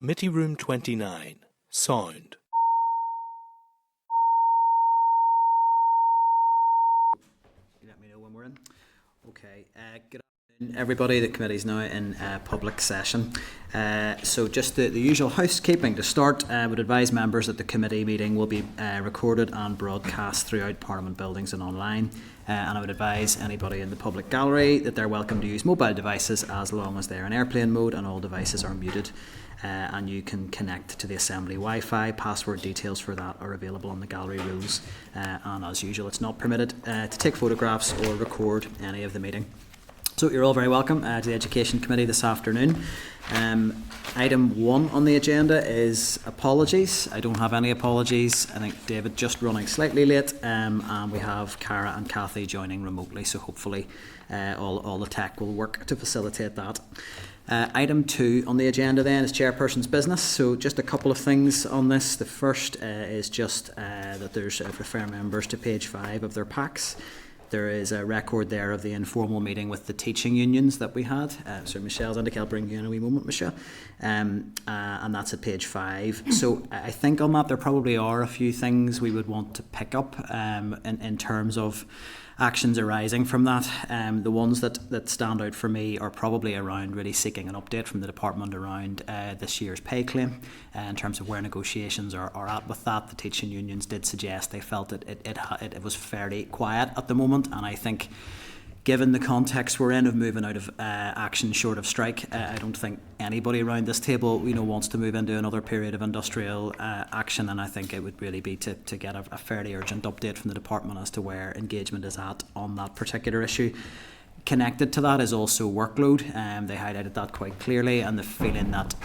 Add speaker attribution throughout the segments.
Speaker 1: Committee Room 29. Sound.
Speaker 2: Let me know when we're in. Okay. Good afternoon, everybody. The committee's now in public session. So just the usual housekeeping to start. I would advise members that the committee meeting will be recorded and broadcast throughout Parliament buildings and online. And I would advise anybody in the public gallery that they're welcome to use mobile devices as long as they're in airplane mode and all devices are muted. And you can connect to the Assembly Wi-Fi. Password details for that are available on the gallery rules. And as usual, it's not permitted to take photographs or record any of the meeting. So you're all very welcome to the Education Committee this afternoon. Item 1 on the agenda is apologies. I don't have any apologies. I think David just running slightly late, and we have Cara and Kathy joining remotely, so hopefully all the tech will work to facilitate that. Item 2 on the agenda then is chairperson's business. So just a couple of things on this. The first is just that there's refer members to page 5 of their packs. There is a record there of the informal meeting with the teaching unions that we had. So Michelle's indicated, I'll bring you in a wee moment, Michelle. And that's at page 5. So I think on that there probably are a few things we would want to pick up in terms of actions arising from that. The ones that stand out for me are probably around really seeking an update from the department around this year's pay claim in terms of where negotiations are at with that. The teaching unions did suggest they felt it was fairly quiet at the moment, and I think given the context we're in of moving out of action short of strike, I don't think anybody around this table wants to move into another period of industrial action, and I think it would really be to get a fairly urgent update from the department as to where engagement is at on that particular issue. Connected to that is also workload. They highlighted that quite clearly, and the feeling that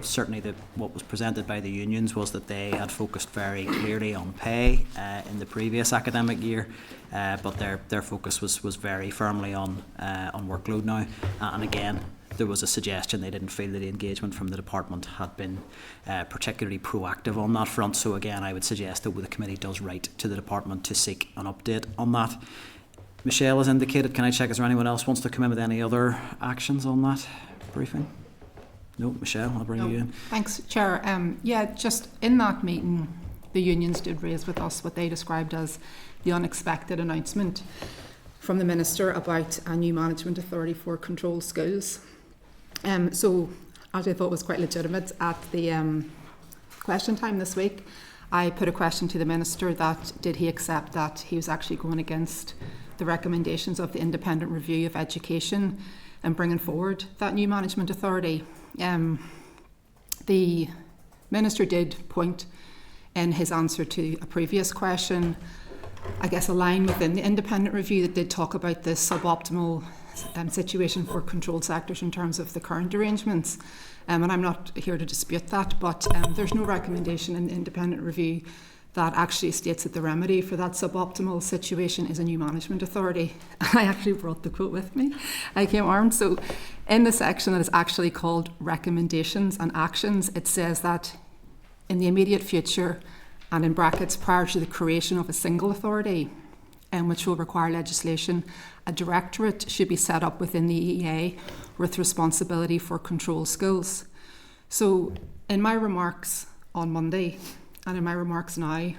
Speaker 2: certainly what was presented by the unions was that they had focused very clearly on pay in the previous academic year, but their focus was very firmly on workload now. And again, there was a suggestion they didn't feel that the engagement from the department had been particularly proactive on that front. So again, I would suggest that the committee does write to the department to seek an update on that. Michelle has indicated, can I check, is there anyone else wants to come in with any other actions on that briefing? No, Michelle, I'll bring you in.
Speaker 3: Thanks, Chair. Just in that meeting, the unions did raise with us what they described as the unexpected announcement from the Minister about a new management authority for controlled schools. So, as I thought was quite legitimate, at the question time this week, I put a question to the Minister that did he accept that he was actually going against the recommendations of the independent review of education and bringing forward that new management authority. The Minister did point in his answer to a previous question, I guess a line within the independent review that did talk about the suboptimal situation for controlled sectors in terms of the current arrangements. And I'm not here to dispute that, but there's no recommendation in the independent review that actually states that the remedy for that suboptimal situation is a new management authority. I actually brought the quote with me. I came armed. So in the section that is actually called recommendations and actions, it says that in the immediate future, and in brackets prior to the creation of a single authority, which will require legislation, a directorate should be set up within the EEA with responsibility for controlled schools. So in my remarks on Monday, and in my remarks now,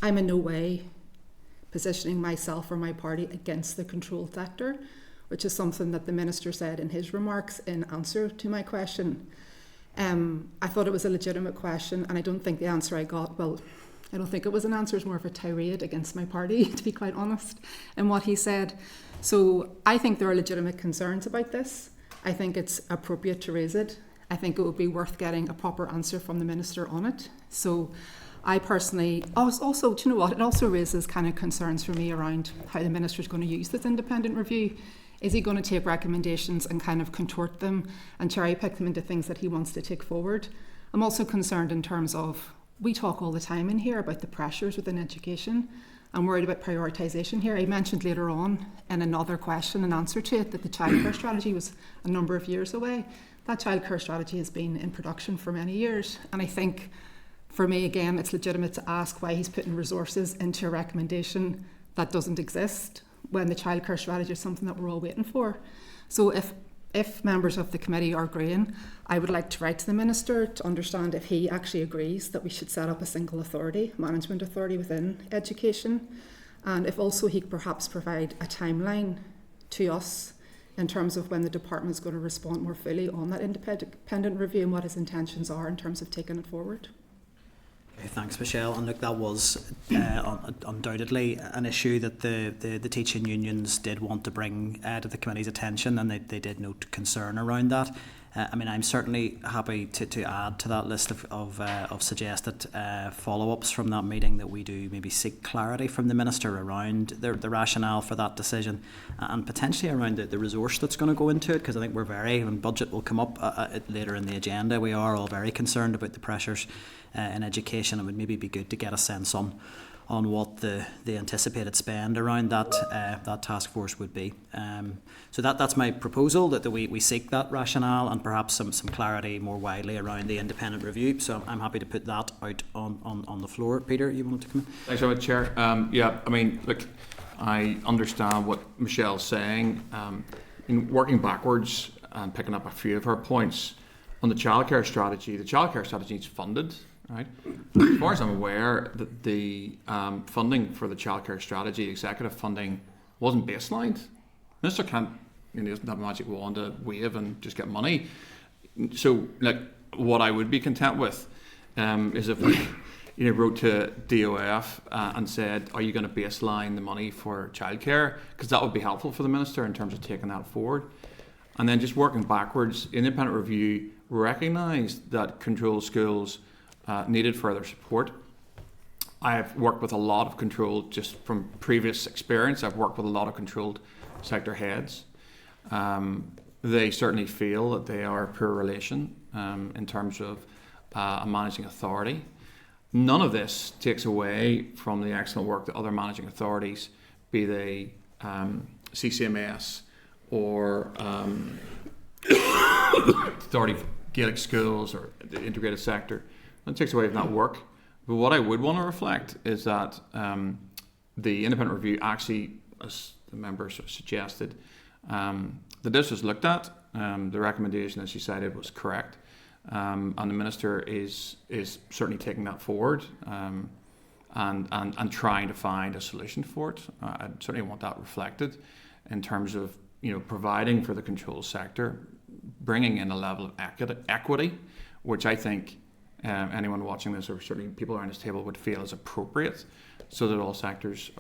Speaker 3: I'm in no way positioning myself or my party against the controlled sector, which is something that the Minister said in his remarks in answer to my question. I thought it was a legitimate question, and I don't think the answer I got, I don't think it was an answer, it's more of a tirade against my party, to be quite honest, in what he said. So I think there are legitimate concerns about this. I think it's appropriate to raise it. I think it would be worth getting a proper answer from the Minister on it. So I personally, also, do you know what, it also raises kind of concerns for me around how the Minister is going to use this independent review. Is he going to take recommendations and kind of contort them and cherry pick them into things that he wants to take forward? I'm also concerned in terms of, we talk all the time in here about the pressures within education. I'm worried about prioritisation here. I mentioned later on in another question and answer to it that the childcare strategy was a number of years away. That childcare strategy has been in production for many years, and I think for me again it's legitimate to ask why he's putting resources into a recommendation that doesn't exist when the childcare strategy is something that we're all waiting for. So if if members of the committee are agreeing, I would like to write to the Minister to understand if he actually agrees that we should set up a single authority, management authority within education, and if also he could perhaps provide a timeline to us in terms of when the department is going to respond more fully on that independent review and what his intentions are in terms of taking it forward.
Speaker 2: Okay, thanks, Michelle. And look, that was undoubtedly an issue that the teaching unions did want to bring to the committee's attention, and they did note concern around that. I mean, I'm certainly happy to add to that list of suggested follow-ups from that meeting, that we do maybe seek clarity from the Minister around the rationale for that decision, and potentially around the resource that's going to go into it, because I think when budget will come up later in the agenda, we are all very concerned about the pressures in education. It would maybe be good to get a sense on what the anticipated spend around that task force would be. So that's my proposal, that we seek that rationale and perhaps some clarity more widely around the independent review. So I'm happy to put that out on the floor. Peter, you want to come in?
Speaker 4: Thanks very much, Chair. Yeah, I mean, look, I understand what Michelle's saying. In working backwards and picking up a few of her points on the childcare strategy needs funded. Right. As far as I'm aware, the funding for the childcare strategy, executive funding, wasn't baselined. Minister can't, he doesn't have a magic wand to wave and just get money. So, like, what I would be content with is if we, wrote to DOF and said, "Are you going to baseline the money for childcare?" Because that would be helpful for the Minister in terms of taking that forward. And then just working backwards, independent review recognised that controlled schools needed further support. I've worked with a lot of controlled, just from previous experience, I've worked with a lot of controlled sector heads. They certainly feel that they are a poor relation in terms of a managing authority. None of this takes away from the excellent work that other managing authorities, be they CCMS or Authority of Gaelic Schools or the integrated sector, it takes away from that work. But what I would want to reflect is that the independent review actually, as the members suggested, that this was looked at. The recommendation, as you cited, was correct. And the Minister is certainly taking that forward and trying to find a solution for it. I certainly want that reflected in terms of providing for the control sector, bringing in a level of equity, which I think anyone watching this, or certainly people around this table, would feel is appropriate, so that all sectors,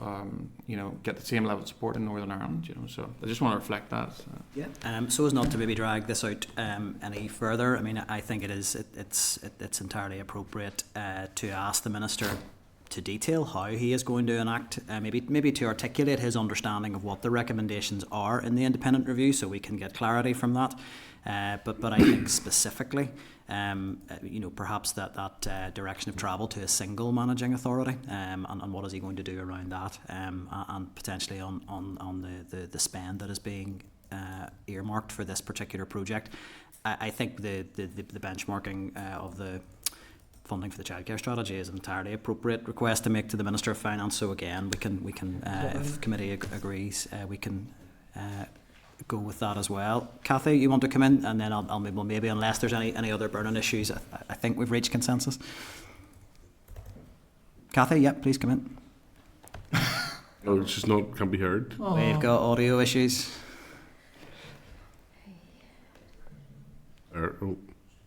Speaker 4: get the same level of support in Northern Ireland. So I just want to reflect that.
Speaker 2: Yeah. So as not to maybe drag this out any further, I mean, I think it's entirely appropriate to ask the Minister to detail how he is going to enact, maybe to articulate his understanding of what the recommendations are in the independent review, so we can get clarity from that. But I think specifically, perhaps that direction of travel to a single managing authority, and what is he going to do around that, and potentially on the spend that is being earmarked for this particular project. I think the benchmarking of the funding for the childcare strategy is an entirely appropriate request to make to the Minister of Finance. So again, we can if committee agrees, we can go with that as well. Cathy, you want to come in, and then I'll maybe, unless there's any other burning issues, I think we've reached consensus. Cathy, yeah, please come in.
Speaker 5: No, it's just can't be heard.
Speaker 2: We've got audio issues.
Speaker 4: You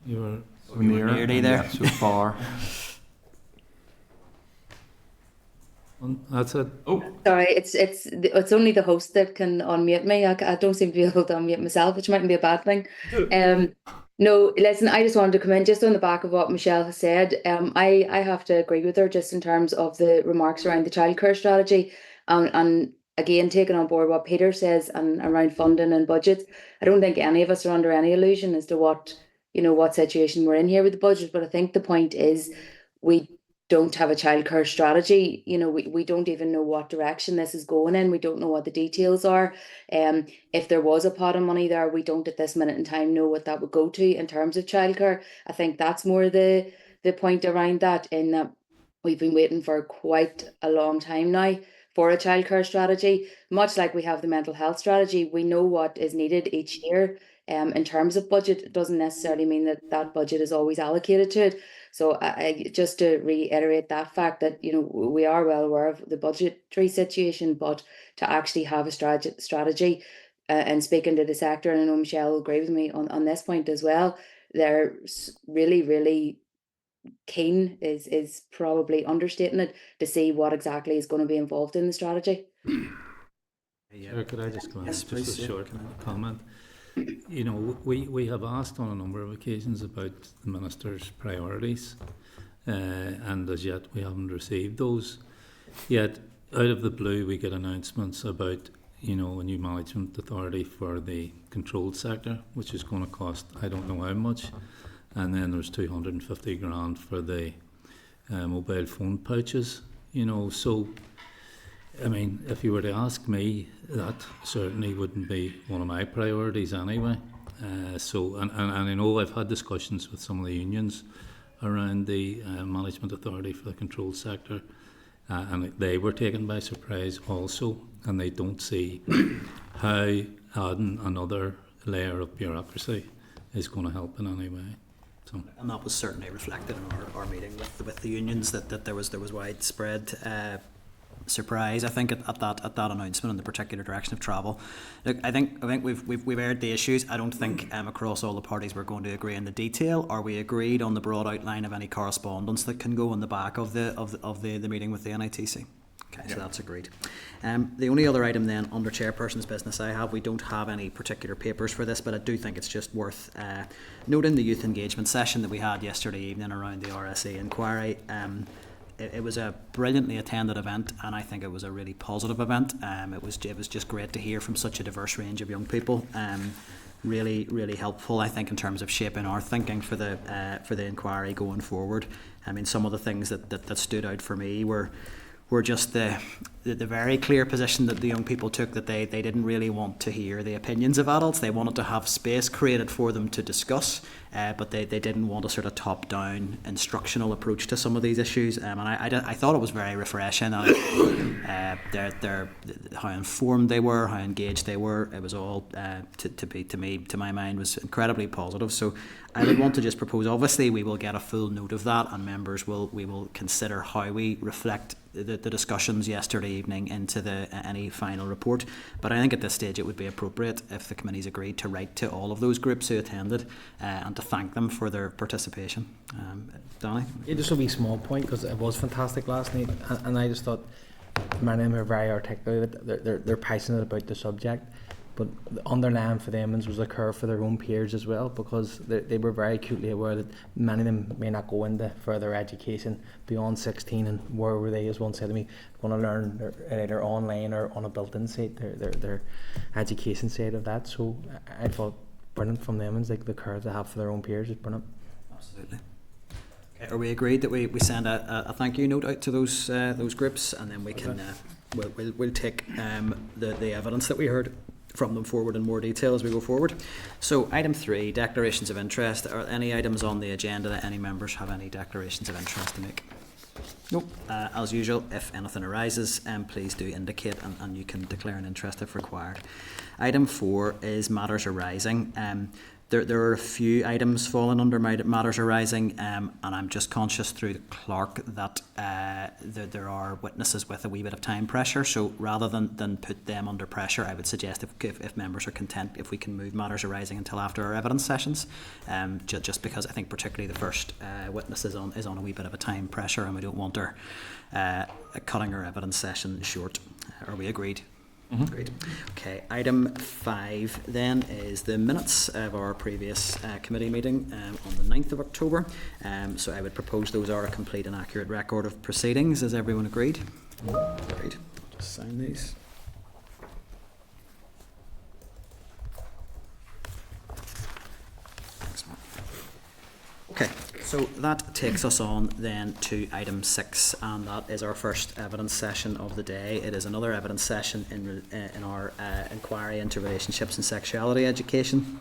Speaker 4: were so
Speaker 2: nearly there.
Speaker 4: So far. That's it. Oh,
Speaker 6: sorry, it's only the host that can unmute me. I don't seem to be able to unmute myself, which mightn't be a bad thing. No, listen, I just wanted to come in just on the back of what Michelle has said. I have to agree with her just in terms of the remarks around the childcare strategy, and again taking on board what Peter says and around funding and budgets. I don't think any of us are under any illusion as to what situation we're in here with the budget, but I think the point is we don't have a childcare strategy. We don't even know what direction this is going in. We don't know what the details are. If there was a pot of money there, we don't at this minute in time know what that would go to in terms of childcare. I think that's more the point around that, in that we've been waiting for quite a long time now for a childcare strategy. Much like we have the mental health strategy, we know what is needed each year In terms of budget, it doesn't necessarily mean that that budget is always allocated to it. So I just to reiterate that fact that, you know, we are well aware of the budgetary situation, but to actually have a strategy and speaking to the sector, and I know Michelle will agree with me on this point as well, they're really, really keen is probably understating it to see what exactly is going to be involved in the strategy.
Speaker 7: Sure, could I just go ahead?
Speaker 2: Yes,
Speaker 7: Just
Speaker 2: please,
Speaker 7: a
Speaker 2: yeah.
Speaker 7: short comment. You know, we have asked on a number of occasions about the Minister's priorities, and as yet we haven't received those. Yet, out of the blue, we get announcements about, you know, a new management authority for the controlled sector, which is going to cost, I don't know how much. And then there's 250 grand for the mobile phone pouches, you know. So, I mean, if you were to ask me, that certainly wouldn't be one of my priorities anyway. And I know I've had discussions with some of the unions around the management authority for the controlled sector, and they were taken by surprise also, and they don't see how adding another layer of bureaucracy is going to help in any way. So.
Speaker 2: And that was certainly reflected in our meeting with the unions, that there was widespread surprise, I think, at that announcement and the particular direction of travel. Look, I think we've aired the issues. I don't think across all the parties we're going to agree on the detail, or we agreed on the broad outline of any correspondence that can go on the back of the meeting with the NITC. Okay, so that's agreed. The only other item then under chairperson's business we don't have any particular papers for this, but I do think it's just worth noting the youth engagement session that we had yesterday evening around the RSE inquiry. It was a brilliantly attended event, and I think it was a really positive event. It was just great to hear from such a diverse range of young people. Really, really helpful, I think, in terms of shaping our thinking for the inquiry going forward. I mean, some of the things that stood out for me were just the very clear position that the young people took, that they didn't really want to hear the opinions of adults. They wanted to have space created for them to discuss, but they didn't want a sort of top-down instructional approach to some of these issues. And I thought it was very refreshing. How informed they were, how engaged they were. It was all, to my mind, was incredibly positive. So I would want to just propose, obviously we will get a full note of that, and members we will consider how we reflect the discussions yesterday evening into any final report. But I think at this stage it would be appropriate if the committee's agreed to write to all of those groups who attended and to thank them for their participation. Danny?
Speaker 8: Yeah, just a wee small point, because it was fantastic last night, and I just thought many of them are very articulate. They're passionate about the subject, but the underlying for them was a curve for their own peers as well, because they were very acutely aware that many of them may not go into further education beyond 16, and where were they, as one said to me, going to learn either online or on a built-in site, their education side of that. So I thought brilliant from them, and like the curve they have for their own peers is brilliant.
Speaker 2: Absolutely. Okay, are we agreed that we send a thank you note out to those groups, and then we can we'll take the evidence that we heard from them forward in more detail as we go forward. So item 3, declarations of interest. Are any items on the agenda that any members have any declarations of interest to make? Nope. As usual, if anything arises, please do indicate, and you can declare an interest if required. Item 4 is matters arising. There are a few items falling under matters arising, and I'm just conscious through the clerk that there are witnesses with a wee bit of time pressure. So rather than put them under pressure, I would suggest if members are content, if we can move matters arising until after our evidence sessions, just because I think particularly the first witness is on a wee bit of a time pressure, and we don't want her cutting our evidence session short. Are we agreed? Mm-hmm. Great. Okay, item 5 then is the minutes of our previous committee meeting on the 9th of October. So I would propose those are a complete and accurate record of proceedings. Is everyone agreed? Great. Just sign these. Okay, so that takes us on then to item 6, and that is our first evidence session of the day. It is another evidence session in our inquiry into relationships and sexuality education,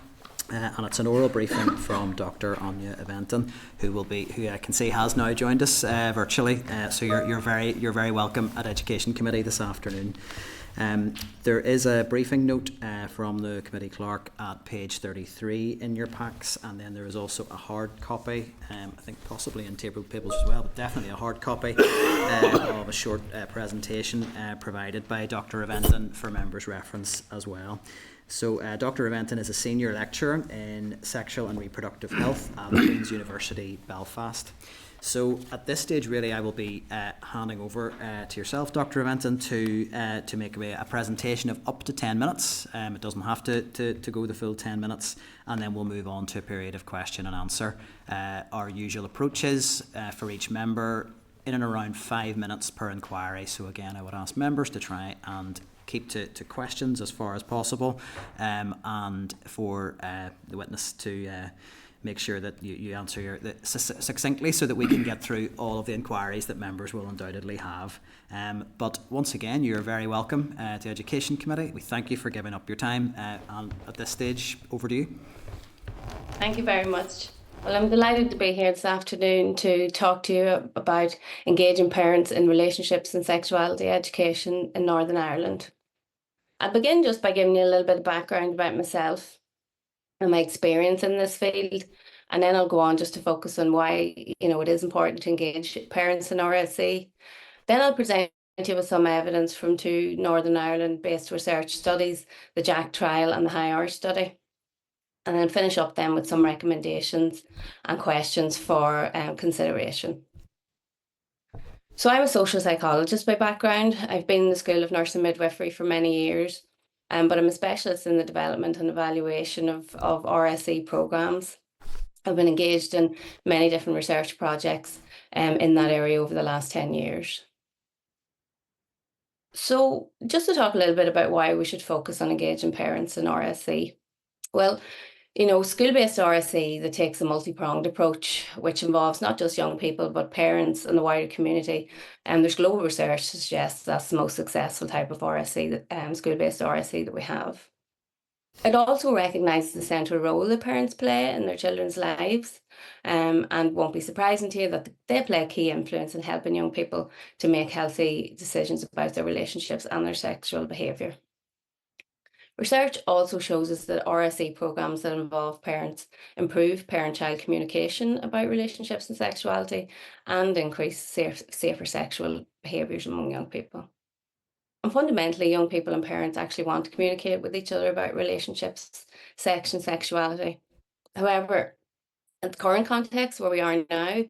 Speaker 2: and it's an oral briefing from Dr. Anya Eventon, who I can see has now joined us virtually. So you're very welcome at Education Committee this afternoon. There is a briefing note from the committee clerk at page 33 in your packs, and then there is also a hard copy, I think possibly in table papers as well, but definitely a hard copy of a short presentation provided by Dr. Aventon for members' reference as well. So Dr. Aventon is a senior lecturer in sexual and reproductive health at Queen's University, Belfast. So at this stage, really, I will be handing over to yourself, Dr. Aventon, to make a presentation of up to 10 minutes. It doesn't have to go the full 10 minutes, and then we'll move on to a period of question and answer. Our usual approach is for each member in and around 5 minutes per inquiry. So again, I would ask members to try and keep to questions as far as possible, and for the witness to make sure that you answer succinctly so that we can get through all of the inquiries that members will undoubtedly have. But once again, you're very welcome to the Education Committee. We thank you for giving up your time, and at this stage, over to you.
Speaker 9: Thank you very much. Well, I'm delighted to be here this afternoon to talk to you about engaging parents in relationships and sexuality education in Northern Ireland. I'll begin just by giving you a little bit of background about myself and my experience in this field, and then I'll go on just to focus on why it is important to engage parents in RSE. Then I'll present you with some evidence from 2 Northern Ireland based research studies, the Jack trial and the High Irish study, and then finish up then with some recommendations and questions for consideration. So I'm a social psychologist by background. I've been in the School of Nurse and Midwifery for many years, but I'm a specialist in the development and evaluation of RSE programmes. I've been engaged in many different research projects in that area over the last 10 years. So just to talk a little bit about why we should focus on engaging parents in RSE. Well, school-based RSE that takes a multi-pronged approach, which involves not just young people, but parents and the wider community. And there's global research to suggest that's the most successful type of RSE, school-based RSE that we have. It also recognises the central role that parents play in their children's lives, and won't be surprising to you that they play a key influence in helping young people to make healthy decisions about their relationships and their sexual behaviour. Research also shows us that RSE programmes that involve parents improve parent-child communication about relationships and sexuality and increase safer sexual behaviours among young people. And fundamentally, young people and parents actually want to communicate with each other about relationships, sex and sexuality. However, in the current context where we are now,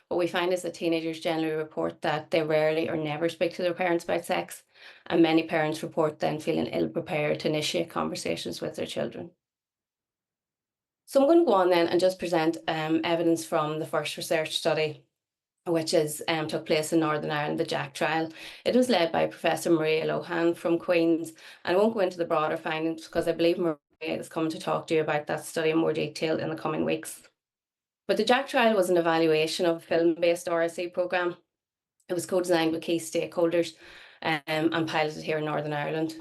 Speaker 9: what we find is that teenagers generally report that they rarely or never speak to their parents about sex, and many parents report then feeling ill-prepared to initiate conversations with their children. So I'm going to go on then and just present evidence from the first research study, which took place in Northern Ireland, the Jack trial. It was led by Professor Maria Lohan from Queen's, and I won't go into the broader findings because I believe Maria is coming to talk to you about that study in more detail in the coming weeks. But the Jack trial was an evaluation of a film-based RSE programme. It was co-designed with key stakeholders and piloted here in Northern Ireland.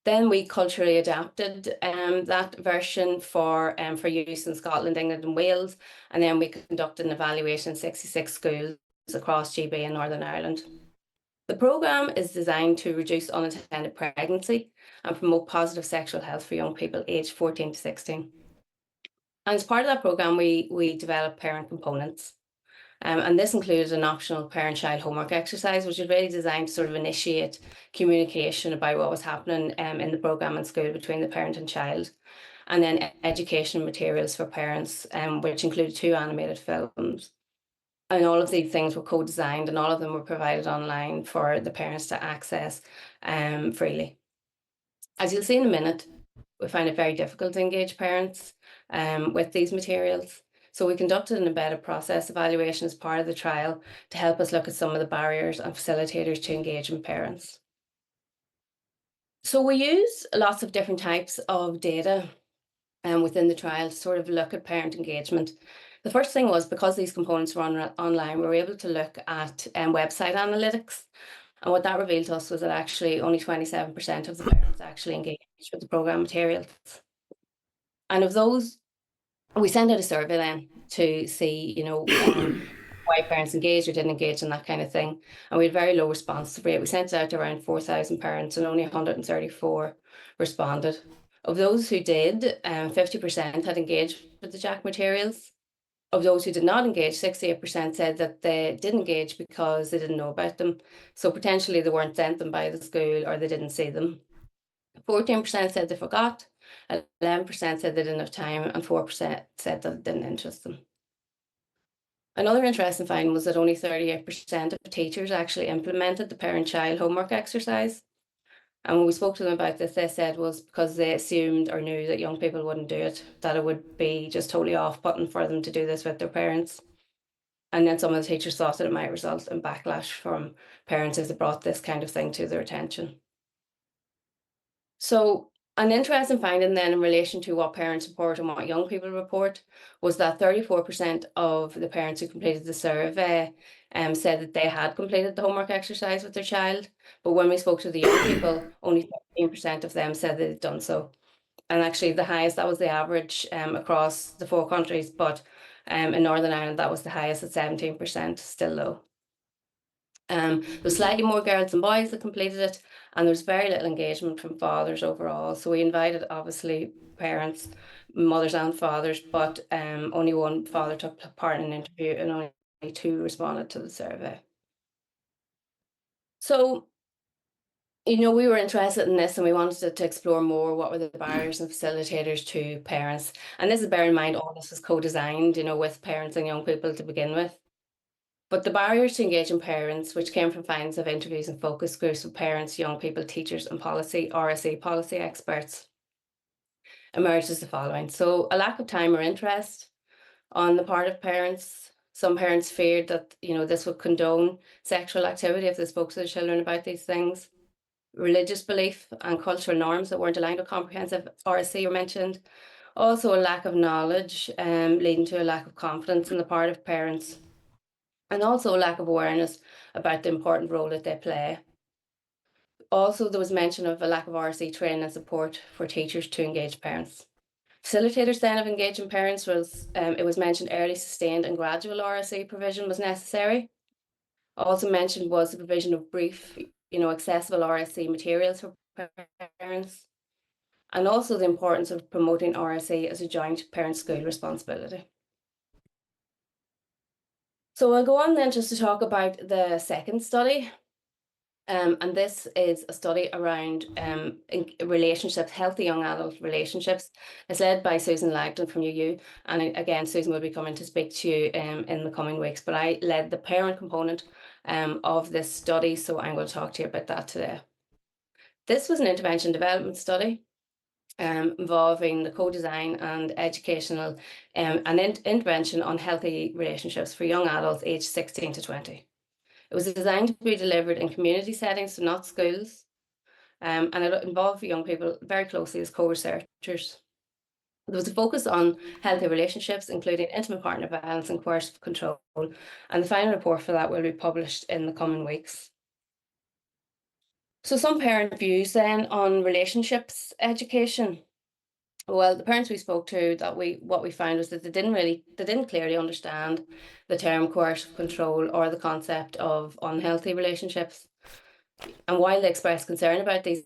Speaker 9: Then we culturally adapted that version for use in Scotland, England and Wales, and then we conducted an evaluation in 66 schools across GB and Northern Ireland. The programme is designed to reduce unintended pregnancy and promote positive sexual health for young people aged 14 to 16. And as part of that programme, we developed parent components. And this included an optional parent-child homework exercise, which was really designed to sort of initiate communication about what was happening in the programme in school between the parent and child. And then education materials for parents, which included 2 animated films. And all of these things were co-designed, and all of them were provided online for the parents to access freely. As you'll see in a minute, we find it very difficult to engage parents with these materials. So we conducted an embedded process evaluation as part of the trial to help us look at some of the barriers and facilitators to engage with parents. So we use lots of different types of data within the trial to sort of look at parent engagement. The first thing was, because these components were online, we were able to look at website analytics. And what that revealed to us was that actually only 27% of the parents actually engaged with the programme materials. And of those, we sent out a survey then to see, why parents engaged or didn't engage and that kind of thing. And we had very low response rate. We sent it out to around 4,000 parents and only 134 responded. Of those who did, 50% had engaged with the Jack materials. Of those who did not engage, 68% said that they didn't engage because they didn't know about them. So potentially they weren't sent them by the school or they didn't see them. 14% said they forgot, 11% said they didn't have time, and 4% said that it didn't interest them. Another interesting finding was that only 38% of teachers actually implemented the parent-child homework exercise. And when we spoke to them about this, they said was because they assumed or knew that young people wouldn't do it, that it would be just totally off-putting for them to do this with their parents. And then some of the teachers thought that it might result in backlash from parents if they brought this kind of thing to their attention. So an interesting finding then in relation to what parents report and what young people report was that 34% of the parents who completed the survey said that they had completed the homework exercise with their child. But when we spoke to the young people, only 13% of them said they'd done so. And actually the highest, that was the average across the 4 countries, but in Northern Ireland, that was the highest at 17%, still low. There was slightly more girls than boys that completed it, and there was very little engagement from fathers overall. So we invited, obviously, parents, mothers and fathers, but only one father took part in an interview and only 2 responded to the survey. So, you know, we were interested in this and we wanted to explore more what were the barriers and facilitators to parents. And this is, bear in mind, all this was co-designed, you know, with parents and young people to begin with. But the barriers to engaging parents, which came from findings of interviews and focus groups with parents, young people, teachers and RSE policy experts, emerged as the following. So a lack of time or interest on the part of parents. Some parents feared that, you know, this would condone sexual activity if they spoke to their children about these things. Religious belief and cultural norms that weren't aligned with comprehensive RSE were mentioned. Also a lack of knowledge, leading to a lack of confidence on the part of parents. And also a lack of awareness about the important role that they play. Also, there was mention of a lack of RSE training and support for teachers to engage parents. Facilitators then of engaging parents was, it was mentioned early, sustained and gradual RSE provision was necessary. Also mentioned was the provision of brief, you know, accessible RSE materials for parents. And also the importance of promoting RSE as a joint parent-school responsibility. So I'll go on then just to talk about the second study. And this is a study around relationships, healthy young adult relationships. It's led by Susan Lagdon from UU. And again, Susan will be coming to speak to you in the coming weeks. But I led the parent component of this study, so I'm going to talk to you about that today. This was an intervention development study involving the co-design and educational and intervention on healthy relationships for young adults aged 16 to 20. It was designed to be delivered in community settings, so not schools, and it involved young people very closely as co-researchers. There was a focus on healthy relationships, including intimate partner violence and coercive control, and the final report for that will be published in the coming weeks. So some parent views then on relationships education. Well, the parents we spoke to, what we found was that they didn't clearly understand the term coercive control or the concept of unhealthy relationships. And while they expressed concern about these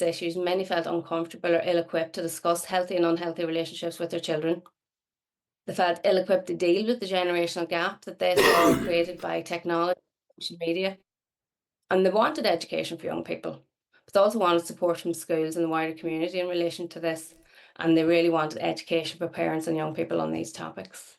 Speaker 9: issues, many felt uncomfortable or ill-equipped to discuss healthy and unhealthy relationships with their children. They felt ill-equipped to deal with the generational gap that they saw created by technology, social media. And they wanted education for young people, but they also wanted support from schools and the wider community in relation to this. And they really wanted education for parents and young people on these topics.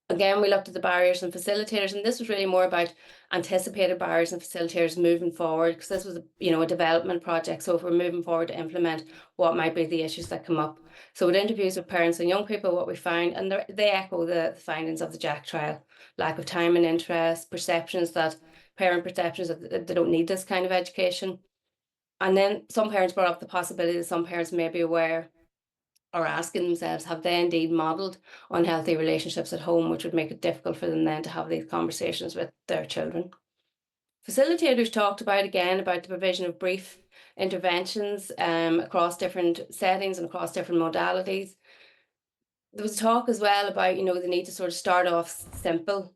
Speaker 9: Again, we looked at the barriers and facilitators, and this was really more about anticipated barriers and facilitators moving forward, because this was a development project. So if we're moving forward to implement, what might be the issues that come up. So with interviews with parents and young people, what we found, and they echo the findings of the Jack trial: lack of time and interest, perceptions that they don't need this kind of education. And then some parents brought up the possibility that some parents may be aware or asking themselves, have they indeed modelled unhealthy relationships at home, which would make it difficult for them then to have these conversations with their children. Facilitators talked about the provision of brief interventions across different settings and across different modalities. There was talk as well about, the need to sort of start off simple,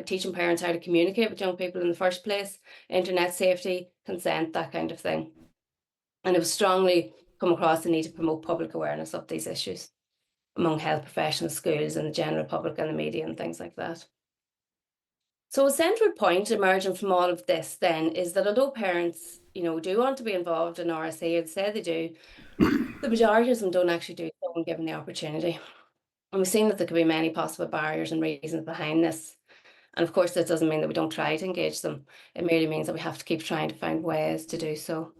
Speaker 9: teaching parents how to communicate with young people in the first place, internet safety, consent, that kind of thing. And it was strongly come across the need to promote public awareness of these issues among health professionals, schools, and the general public and the media and things like that. So a central point emerging from all of this then is that although parents, do want to be involved in RSE, and say they do, the majority of them don't actually do so when given the opportunity. And we've seen that there could be many possible barriers and reasons behind this. And of course, this doesn't mean that we don't try to engage them. It merely means that we have to keep trying to find ways to do so.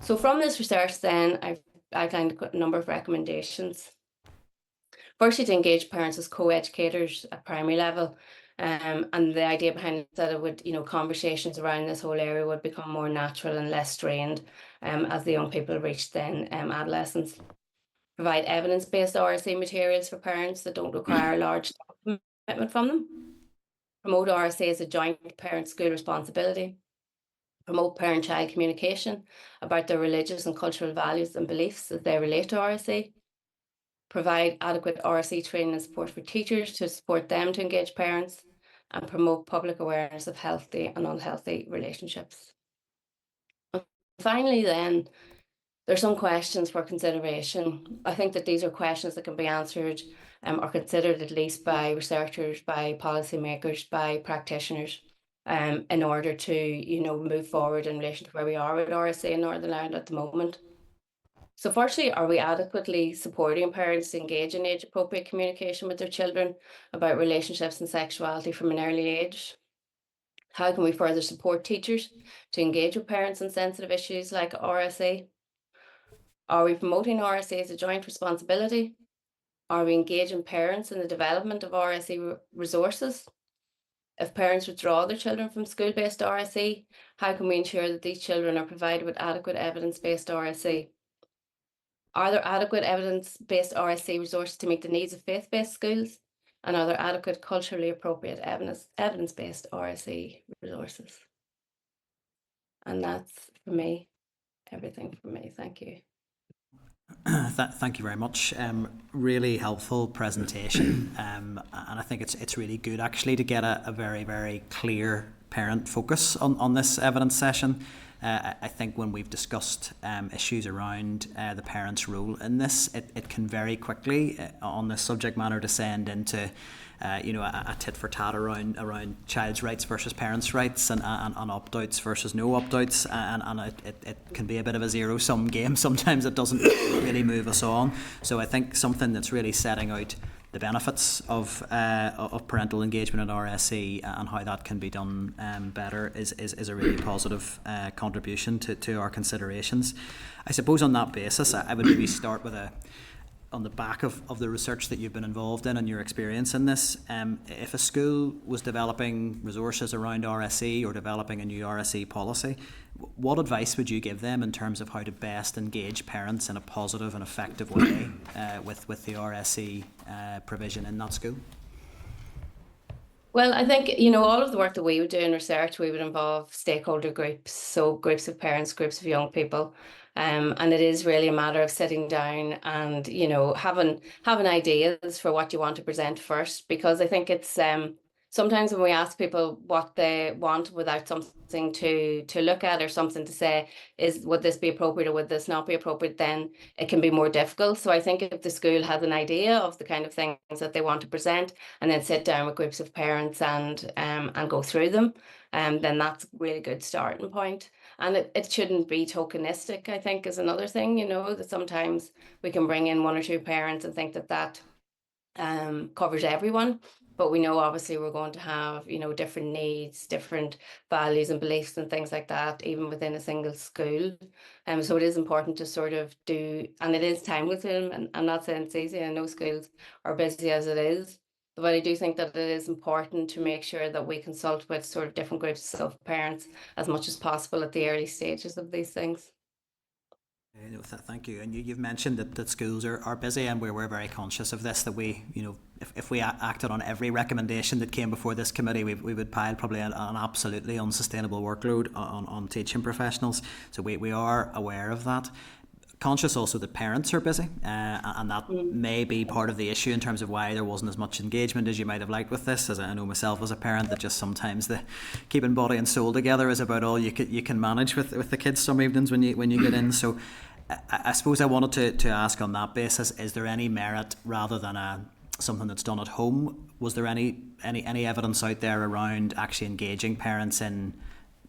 Speaker 9: So from this research then, I've outlined a number of recommendations. Firstly, to engage parents as co-educators at primary level. And the idea behind it is that it would, conversations around this whole area would become more natural and less strained as the young people reach then adolescence. Provide evidence-based RSE materials for parents that don't require a large commitment from them. Promote RSE as a joint parent-school responsibility. Promote parent-child communication about their religious and cultural values and beliefs as they relate to RSE. Provide adequate RSE training and support for teachers to support them to engage parents, and promote public awareness of healthy and unhealthy relationships. And finally then, there's some questions for consideration. I think that these are questions that can be answered or considered at least by researchers, by policymakers, by practitioners in order to, move forward in relation to where we are with RSE in Northern Ireland at the moment. So firstly, are we adequately supporting parents to engage in age-appropriate communication with their children about relationships and sexuality from an early age? How can we further support teachers to engage with parents on sensitive issues like RSE? Are we promoting RSE as a joint responsibility? Are we engaging parents in the development of RSE resources? If parents withdraw their children from school-based RSE, how can we ensure that these children are provided with adequate evidence-based RSE? Are there adequate evidence-based RSE resources to meet the needs of faith-based schools? And are there adequate culturally appropriate evidence-based RSE resources? And that's for me, everything from me. Thank you.
Speaker 2: Thank you very much. Really helpful presentation, and I think it's really good actually to get a very, very clear parent focus on this evidence session. I think when we've discussed issues around the parent's role in this, it can very quickly on this subject matter descend into a tit for tat around child's rights versus parents' rights and opt-outs versus no opt-outs, and it can be a bit of a zero-sum game. Sometimes it doesn't really move us on. So I think something that's really setting out the benefits of parental engagement in RSE and how that can be done better is a really positive contribution to our considerations. I suppose on that basis, I would maybe start with on the back of the research that you've been involved in and your experience in this. If a school was developing resources around RSE or developing a new RSE policy, what advice would you give them in terms of how to best engage parents in a positive and effective way with the RSE provision in that school?
Speaker 9: Well, I think, all of the work that we would do in research, we would involve stakeholder groups, so groups of parents, groups of young people. And it is really a matter of sitting down and, having ideas for what you want to present first, because I think it's sometimes when we ask people what they want without something to look at or something to say, would this be appropriate or would this not be appropriate, then it can be more difficult. So I think if the school has an idea of the kind of things that they want to present and then sit down with groups of parents and go through them, then that's a really good starting point. And it shouldn't be tokenistic, I think, is another thing, that sometimes we can bring in one or two parents and think that covers everyone. But we know obviously we're going to have, different needs, different values and beliefs and things like that, even within a single school. So it is important to sort of do, and it is time consuming, and I'm not saying it's easy. I know schools are busy as it is, but I do think that it is important to make sure that we consult with sort of different groups of parents as much as possible at the early stages of these things.
Speaker 2: Thank you. And you've mentioned that schools are busy, and we're very conscious of this, that we, if we acted on every recommendation that came before this committee, we would pile probably an absolutely unsustainable workload on teaching professionals. So we are aware of that. conscious also that parents are busy, and that may be part of the issue in terms of why there wasn't as much engagement as you might have liked with this. As I know myself as a parent, that just sometimes the keeping body and soul together is about all you can manage with the kids some evenings when you get in. So I suppose I wanted to ask on that basis: is there any merit rather than something that's done at home? Was there any evidence out there around actually engaging parents in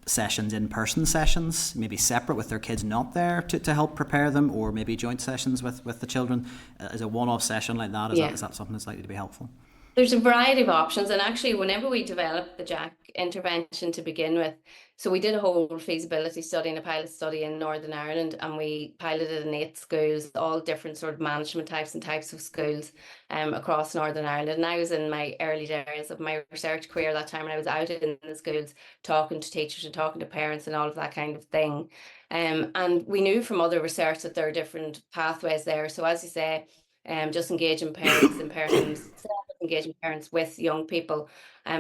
Speaker 2: sessions, in-person sessions, maybe separate with their kids not there to help prepare them, or maybe joint sessions with the children? As a one-off session like that, is that something that's likely to be helpful?
Speaker 9: There's a variety of options, and actually whenever we developed the Jack intervention to begin with, so we did a whole feasibility study and a pilot study in Northern Ireland, and we piloted in 8 schools, all different sort of management types and types of schools across Northern Ireland. And I was in my early days of my research career that time, and I was out in the schools talking to teachers and talking to parents and all of that kind of thing. And we knew from other research that there are different pathways there. So as you say, just engaging parents in person, engaging parents with young people.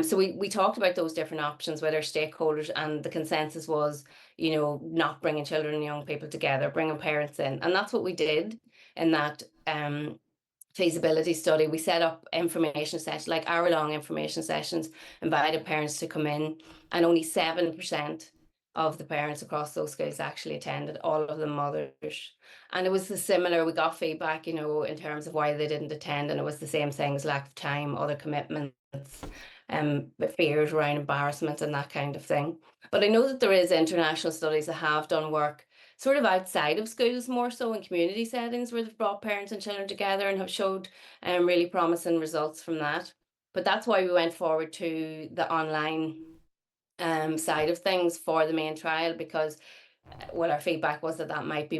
Speaker 9: So we talked about those different options with our stakeholders, and the consensus was, not bringing children and young people together, bringing parents in. And that's what we did in that feasibility study. We set up information sessions, like hour-long information sessions, invited parents to come in, and only 7% of the parents across those schools actually attended, all of them mothers. And it was similar, we got feedback, in terms of why they didn't attend, and it was the same things: lack of time, other commitments, fears around embarrassment and that kind of thing. But I know that there is international studies that have done work sort of outside of schools, more so in community settings, where they've brought parents and children together and have showed really promising results from that. But that's why we went forward to the online side of things for the main trial, because our feedback was that might be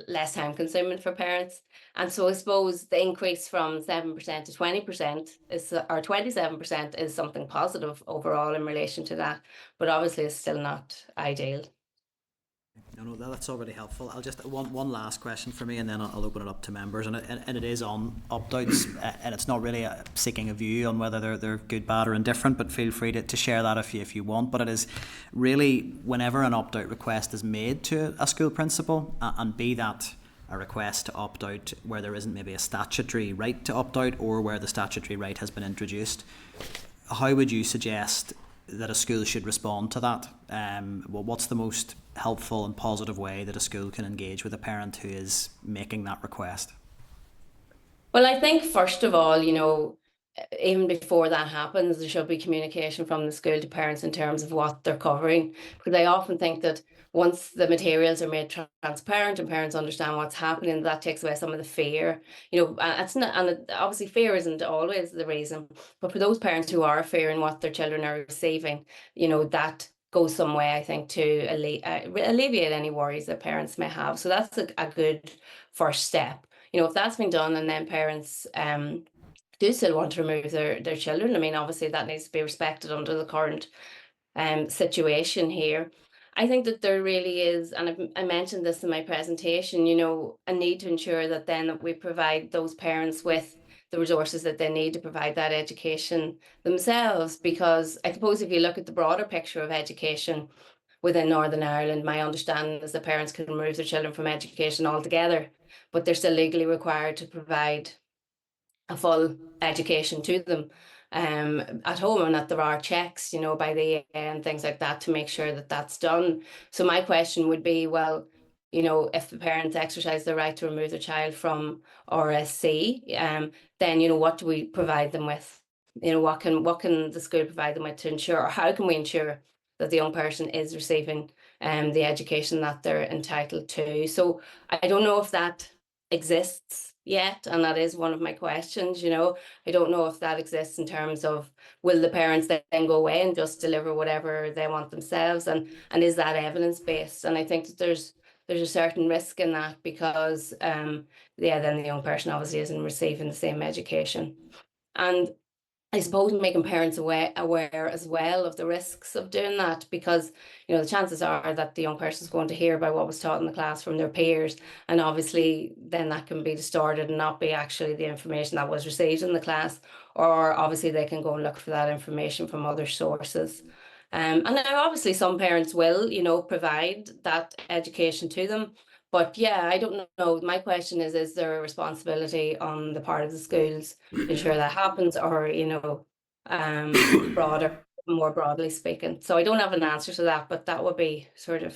Speaker 9: less time consuming for parents. And so I suppose the increase from 7% to 20% or 27% is something positive overall in relation to that, but obviously it's still not ideal.
Speaker 2: No, that's already helpful. I'll just one last question for me, and then I'll open it up to members. And it is on opt-outs, and it's not really seeking a view on whether they're good, bad, or indifferent. But feel free to share that if you want. But it is really, whenever an opt-out request is made to a school principal, and be that a request to opt out where there isn't maybe a statutory right to opt out, or where the statutory right has been introduced, how would you suggest that a school should respond to that? What's the most helpful and positive way that a school can engage with a parent who is making that request?
Speaker 9: Well, I think first of all, even before that happens, there should be communication from the school to parents in terms of what they're covering, because I often think that once the materials are made transparent and parents understand what's happening, that takes away some of the fear. It's not, and obviously fear isn't always the reason, but for those parents who are fearing what their children are receiving, that goes some way, I think, to alleviate any worries that parents may have. So that's a good first step. If that's been done, and then parents do still want to remove their children, I mean, obviously that needs to be respected under the current situation here. I think that there really is, and I mentioned this in my presentation, a need to ensure that we provide those parents with the resources that they need to provide that education themselves. Because I suppose if you look at the broader picture of education within Northern Ireland, my understanding is that parents can remove their children from education altogether, but they're still legally required to provide a full education to them at home, and that there are checks, by the EA and things like that to make sure that that's done. So my question would be, well, if the parents exercise their right to remove their child from RSC, then, what do we provide them with? What can the school provide them with to ensure, or how can we ensure that the young person is receiving the education that they're entitled to? So I don't know if that exists yet, and that is one of my questions. I don't know if that exists in terms of, will the parents then go away and just deliver whatever they want themselves, and is that evidence-based? And I think that there's a certain risk in that, because then the young person obviously isn't receiving the same education. And I suppose making parents aware as well of the risks of doing that, because the chances are that the young person is going to hear about what was taught in the class from their peers, and obviously then that can be distorted and not be actually the information that was received in the class, or obviously they can go and look for that information from other sources. And now obviously some parents will, provide that education to them, But yeah, I don't know. My question is there a responsibility on the part of the schools to ensure that happens, or, more broadly speaking? So I don't have an answer to that, but that would be sort of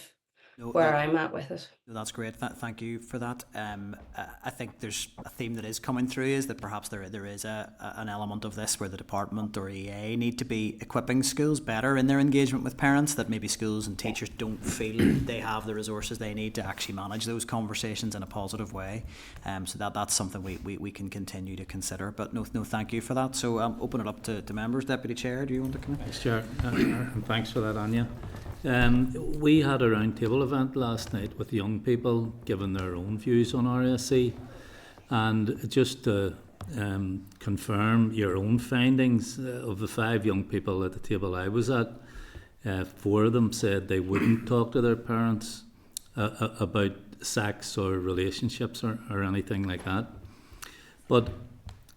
Speaker 2: No,
Speaker 9: where I'm at with it.
Speaker 2: that's great. Thank you for that. I think there's a theme that is coming through, is that perhaps there is an element of this where the department or EA need to be equipping schools better in their engagement with parents, that maybe schools and teachers don't feel they have the resources they need to actually manage those conversations in a positive way. So that's something we can continue to consider. But no, thank you for that. So open it up to members. Deputy Chair, do you want to come in?
Speaker 7: Thanks, Chair, and thanks for that, Anya. We had a roundtable event last night with young people giving their own views on RSC, and just to confirm your own findings, of the 5 young people at the table I was at, 4 of them said they wouldn't talk to their parents about sex or relationships or anything like that. But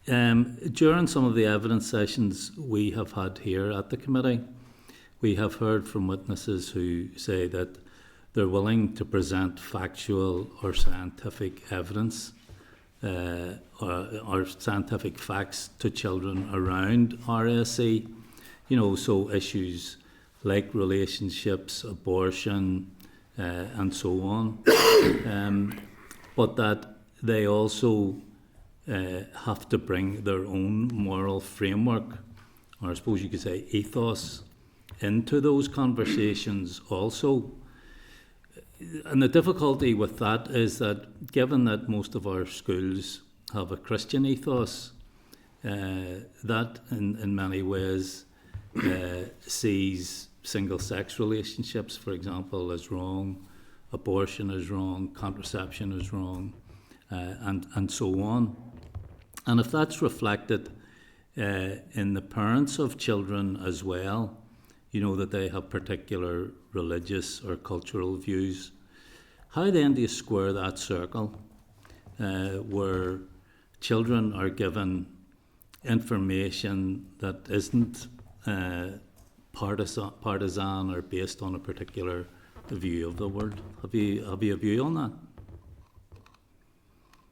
Speaker 7: during some of the evidence sessions we have had here at the committee, we have heard from witnesses who say that they're willing to present factual or scientific evidence or scientific facts to children around RSE, so issues like relationships, abortion, and so on. But that they also have to bring their own moral framework, or I suppose you could say ethos, into those conversations also. And the difficulty with that is that, given that most of our schools have a Christian ethos, that in many ways sees single-sex relationships, for example, as wrong, abortion is wrong, contraception is wrong, and so on. And if that's reflected in the parents of children as well, that they have particular religious or cultural views, how then do you square that circle where children are given information that isn't partisan or based on a particular view of the world? Have you a view on that?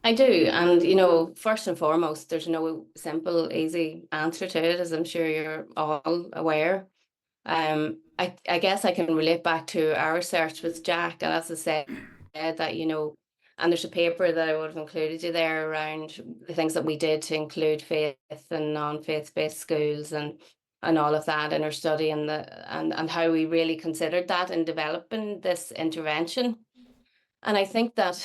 Speaker 9: I do, and first and foremost, there's no simple, easy answer to it, as I'm sure you're all aware. I guess I can relate back to our research with Jack, and as I said, that and there's a paper that I would have included you there around the things that we did to include faith and non-faith based schools and all of that in our study, and how we really considered that in developing this intervention. And I think that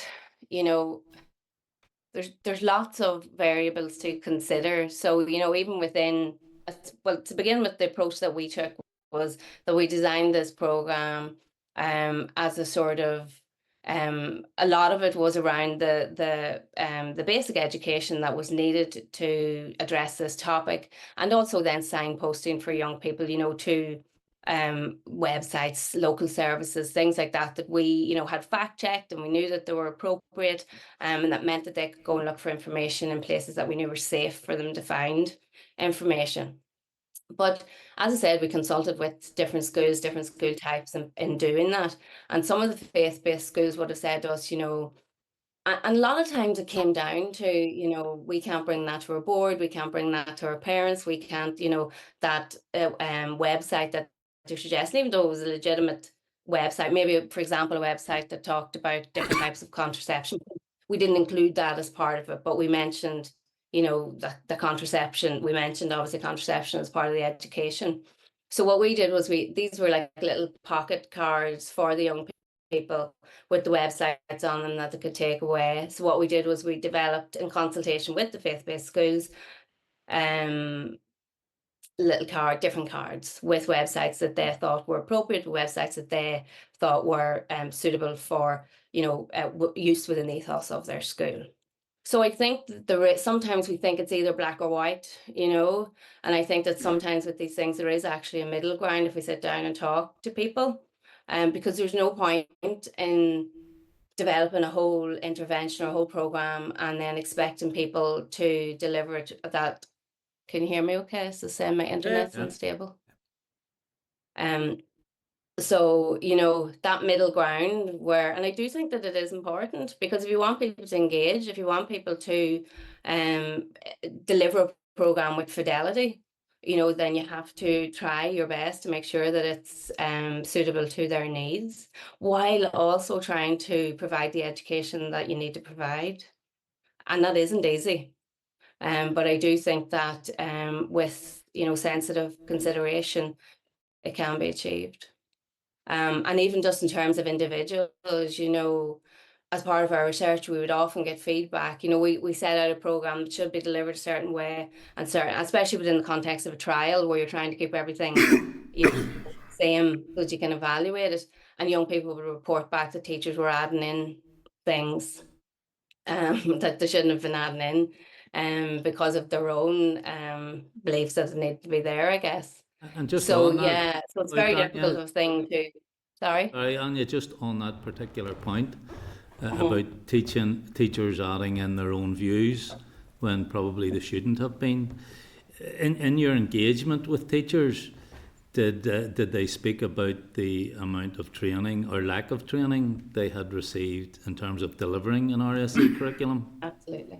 Speaker 9: there's lots of variables to consider. So even within, well, to begin with, the approach that we took was that we designed this program as a sort of a lot of it was around the basic education that was needed to address this topic, and also then signposting for young people, to websites, local services, things like that we had fact checked, and we knew that they were appropriate, and that meant that they could go and look for information in places that we knew were safe for them to find information. But as I said, we consulted with different schools, different school types in doing that. And some of the faith-based schools would have said to us, and a lot of times it came down to, we can't bring that to our board, we can't bring that to our parents, we can't, that website that they're suggesting, even though it was a legitimate website, maybe, for example, a website that talked about different types of contraception. We didn't include that as part of it, but we mentioned the contraception. We mentioned obviously contraception as part of the education. So what we did was these were like little pocket cards for the young people with the websites on them that they could take away. So what we did was we developed, in consultation with the faith-based schools, different cards with websites that they thought were appropriate, websites that they thought were suitable for use within the ethos of their school. So I think that sometimes we think it's either black or white, and I think that sometimes with these things there is actually a middle ground if we sit down and talk to people, because there's no point in developing a whole intervention or a whole program and then expecting people to deliver it. That, can you hear me okay? It's the same, my internet's unstable. So, that middle ground where, and I do think that it is important, because if you want people to engage, if you want people to deliver a program with fidelity, then you have to try your best to make sure that it's suitable to their needs, while also trying to provide the education that you need to provide. And that isn't easy. But I do think that with, sensitive consideration, it can be achieved. And even just in terms of individuals, as part of our research, we would often get feedback. We set out a program that should be delivered a certain way, and especially within the context of a trial where you're trying to keep everything same so that you can evaluate it. And young people would report back that teachers were adding in things that they shouldn't have been adding in because of their own beliefs that need to be there, I guess.
Speaker 7: And just
Speaker 9: So
Speaker 7: on that,
Speaker 9: yeah, so it's very difficult of a thing to. Sorry,
Speaker 7: Anya, just on that particular point about teachers adding in their own views when probably they shouldn't have been. In your engagement with teachers, did they speak about the amount of training or lack of training they had received in terms of delivering an RSE curriculum?
Speaker 9: Absolutely.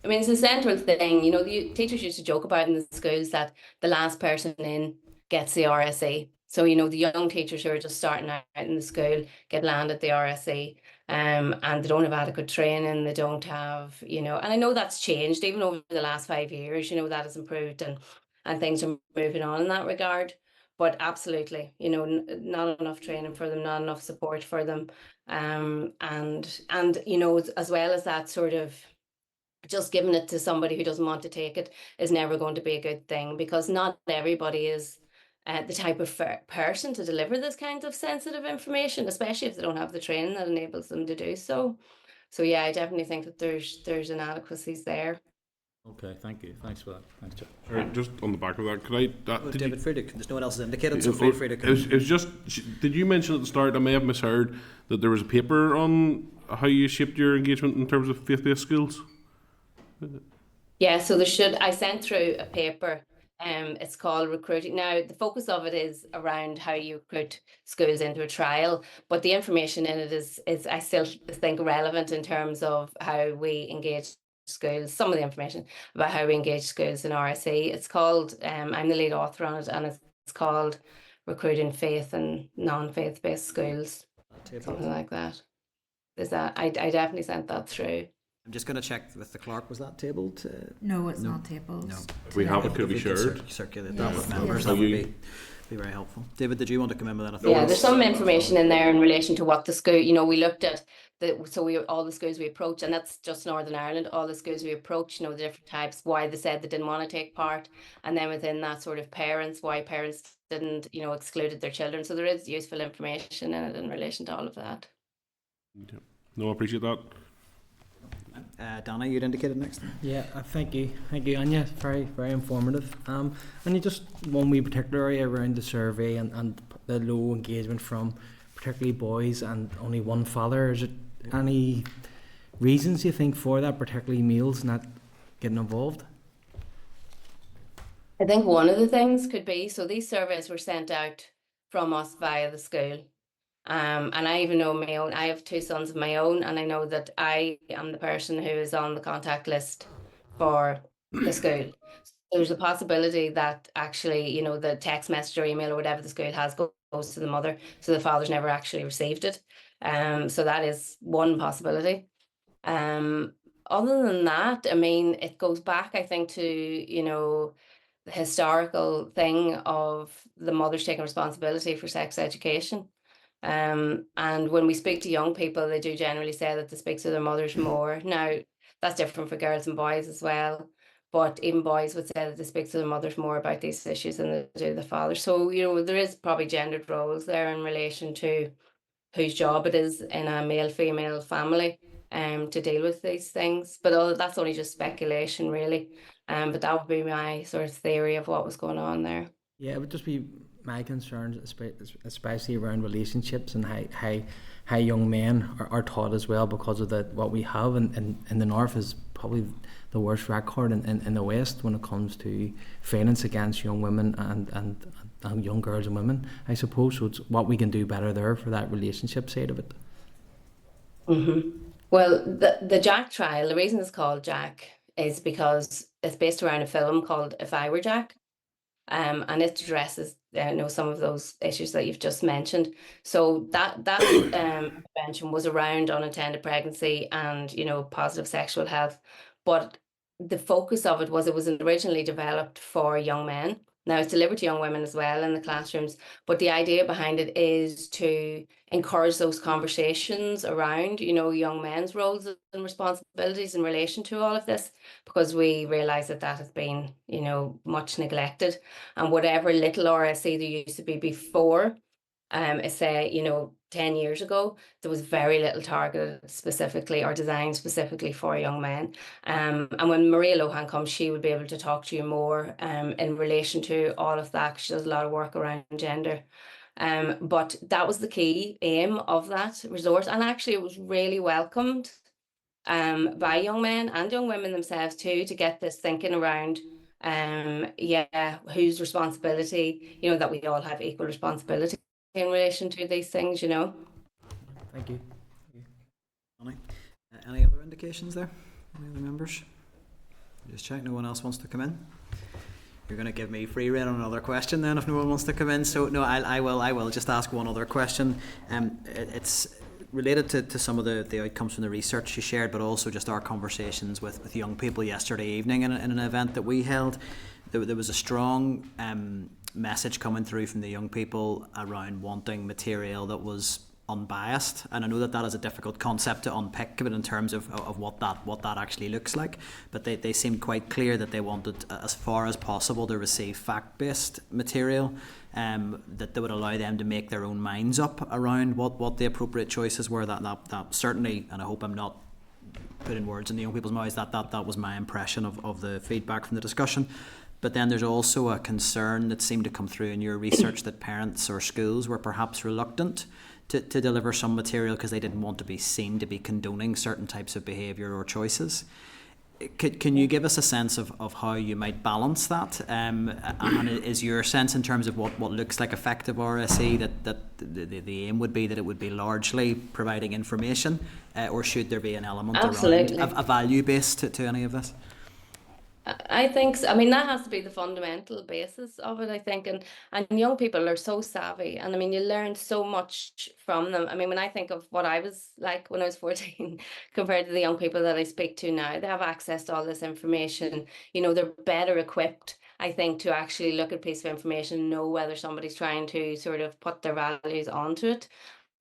Speaker 9: I mean, it's a central thing. The teachers used to joke about in the schools that the last person in gets the RSE. So, the young teachers who are just starting out in the school get landed the RSE, and they don't have adequate training. They don't have, and I know that's changed even over the last 5 years. That has improved, and things are moving on in that regard. But absolutely, not enough training for them, not enough support for them, and as well as that sort of. Just giving it to somebody who doesn't want to take it is never going to be a good thing, because not everybody is the type of person to deliver this kind of sensitive information, especially if they don't have the training that enables them to do so. So yeah, I definitely think that there's inadequacies there.
Speaker 7: Okay, thank you. Thanks for that. Thanks, Joe.
Speaker 5: Sorry, just on the back of that, could I?
Speaker 2: David, there's no one else is indicated, so feel free to come.
Speaker 5: It was just. Did you mention at the start? I may have misheard that there was a paper on how you shaped your engagement in terms of faith-based schools.
Speaker 9: Yeah, so I sent through a paper. It's called Recruiting. Now, the focus of it is around how you recruit schools into a trial, but the information in it is I still think relevant in terms of how we engage schools. Some of the information about how we engage schools in RSE. It's called. I'm the lead author on it, and it's called Recruiting Faith and Non-Faith Based Schools. Something like that. Is that I definitely sent that through.
Speaker 2: I'm just going to check with the clerk. Was that tabled?
Speaker 10: No, it's not tabled.
Speaker 2: No.
Speaker 5: If we have it, could be shared.
Speaker 2: Circulate that with
Speaker 10: Yes,
Speaker 2: members.
Speaker 10: yes.
Speaker 2: That would be very helpful. David, did you want to come in with anything?
Speaker 9: Yeah, there's some information in there in relation to what the school, we looked at all the schools we approached, and that's just Northern Ireland, all the schools we approached, the different types, why they said they didn't want to take part, and then within that sort of why parents didn't, excluded their children. So there is useful information in it in relation to all of that.
Speaker 5: Yeah. No, I appreciate that.
Speaker 2: Donna, you'd indicated next.
Speaker 8: Yeah, thank you, Anya. Very, very informative. And you just one wee particular area around the survey and the low engagement from particularly boys and only one father. Is it any reasons you think for that, particularly males not getting involved?
Speaker 9: I think one of the things could be, so these surveys were sent out from us via the school. And I even know my own, I have 2 sons of my own, and I know that I am the person who is on the contact list for the school. There's a possibility that actually, the text message or email or whatever the school has goes to the mother, so the father's never actually received it. So that is one possibility. Other than that, I mean, it goes back, I think, to, the historical thing of the mothers taking responsibility for sex education. And when we speak to young people, they do generally say that they speak to their mothers more. Now, that's different for girls and boys as well. But even boys would say that they speak to their mothers more about these issues than they do the father. So, there is probably gendered roles there in relation to whose job it is in a male-female family to deal with these things. But that's only just speculation, really. But that would be my sort of theory of what was going on there.
Speaker 8: Yeah, it would just be my concerns, especially around relationships and how young men are taught as well, because of what we have in the north is probably the worst record in the West when it comes to violence against young women and young girls and women, I suppose. So it's what we can do better there for that relationship side of it.
Speaker 9: Well, the Jack trial, the reason it's called Jack is because it's based around a film called If I Were Jack. And it addresses some of those issues that you've just mentioned. So that intervention was around unintended pregnancy and positive sexual health, but the focus of it was originally developed for young men. Now it's delivered to young women as well in the classrooms, but the idea behind it is to encourage those conversations around young men's roles and responsibilities in relation to all of this, because we realise that has been much neglected. And whatever little RSE there used to be before, say 10 years ago, there was very little targeted specifically or designed specifically for young men. And when Maria Lohan comes, she would be able to talk to you more in relation to all of that. She does a lot of work around gender. But that was the key aim of that resource, and actually it was really welcomed by young men and young women themselves too, to get this thinking around whose responsibility, that we all have equal responsibility in relation to these things.
Speaker 8: Thank you.
Speaker 2: Any other indications there? Any other members? Just check no one else wants to come in. You're going to give me free rein on another question then if no one wants to come in. So no, I will just ask one other question. It's related to some of the outcomes from the research you shared, but also just our conversations with young people yesterday evening in an event that we held. There was a strong message coming through from the young people around wanting material that was unbiased, and I know that is a difficult concept to unpick, but in terms of what that actually looks like, but they seemed quite clear that they wanted, as far as possible, to receive fact-based material that would allow them to make their own minds up around what the appropriate choices were. That certainly, and I hope I'm not putting words in the young people's mouths, that was my impression of the feedback from the discussion. But then there's also a concern that seemed to come through in your research that parents or schools were perhaps reluctant to deliver some material because they didn't want to be seen to be condoning certain types of behaviour or choices. Can you give us a sense of how you might balance that? And is your sense in terms of what looks like effective RSE that the aim would be that it would be largely providing information, or should there be an element
Speaker 9: Absolutely.
Speaker 2: around a value base to any of this?
Speaker 9: I think so. I mean, that has to be the fundamental basis of it, I think. And young people are so savvy. And I mean, you learn so much from them. I mean, when I think of what I was like when I was 14 compared to the young people that I speak to now, they have access to all this information. They're better equipped, I think, to actually look at a piece of information and know whether somebody's trying to sort of put their values onto it,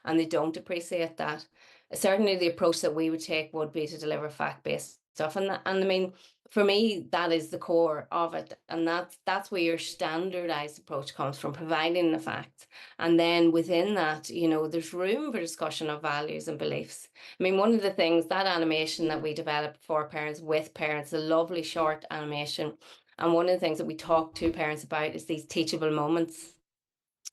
Speaker 9: and they don't appreciate that. Certainly the approach that we would take would be to deliver fact-based stuff. And I mean, for me, that is the core of it. And that's where your standardized approach comes from, providing the facts. And then within that, there's room for discussion of values and beliefs. I mean, one of the things, that animation that we developed for parents, with parents, a lovely short animation. And one of the things that we talk to parents about is these teachable moments.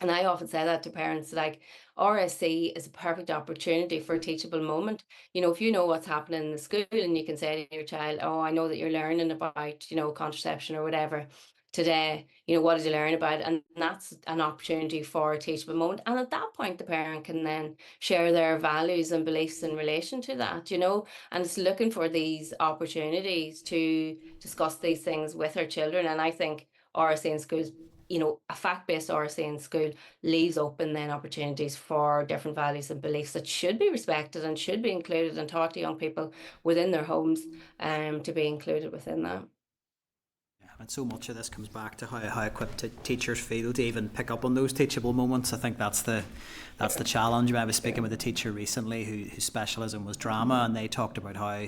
Speaker 9: And I often say that to parents, like, RSC is a perfect opportunity for a teachable moment. If you know what's happening in the school and you can say to your child, oh, I know that you're learning about, contraception or whatever today, what did you learn about it? And that's an opportunity for a teachable moment. And at that point, the parent can then share their values and beliefs in relation to that, and it's looking for these opportunities to discuss these things with our children. And I think RSC in schools, a fact-based RSA in school leaves open then opportunities for different values and beliefs that should be respected and should be included and taught to young people within their homes, to be included within that.
Speaker 2: Yeah, and so much of this comes back to how equipped teachers feel to even pick up on those teachable moments. I think that's the challenge. I was speaking with a teacher recently whose specialism was drama, and they talked about how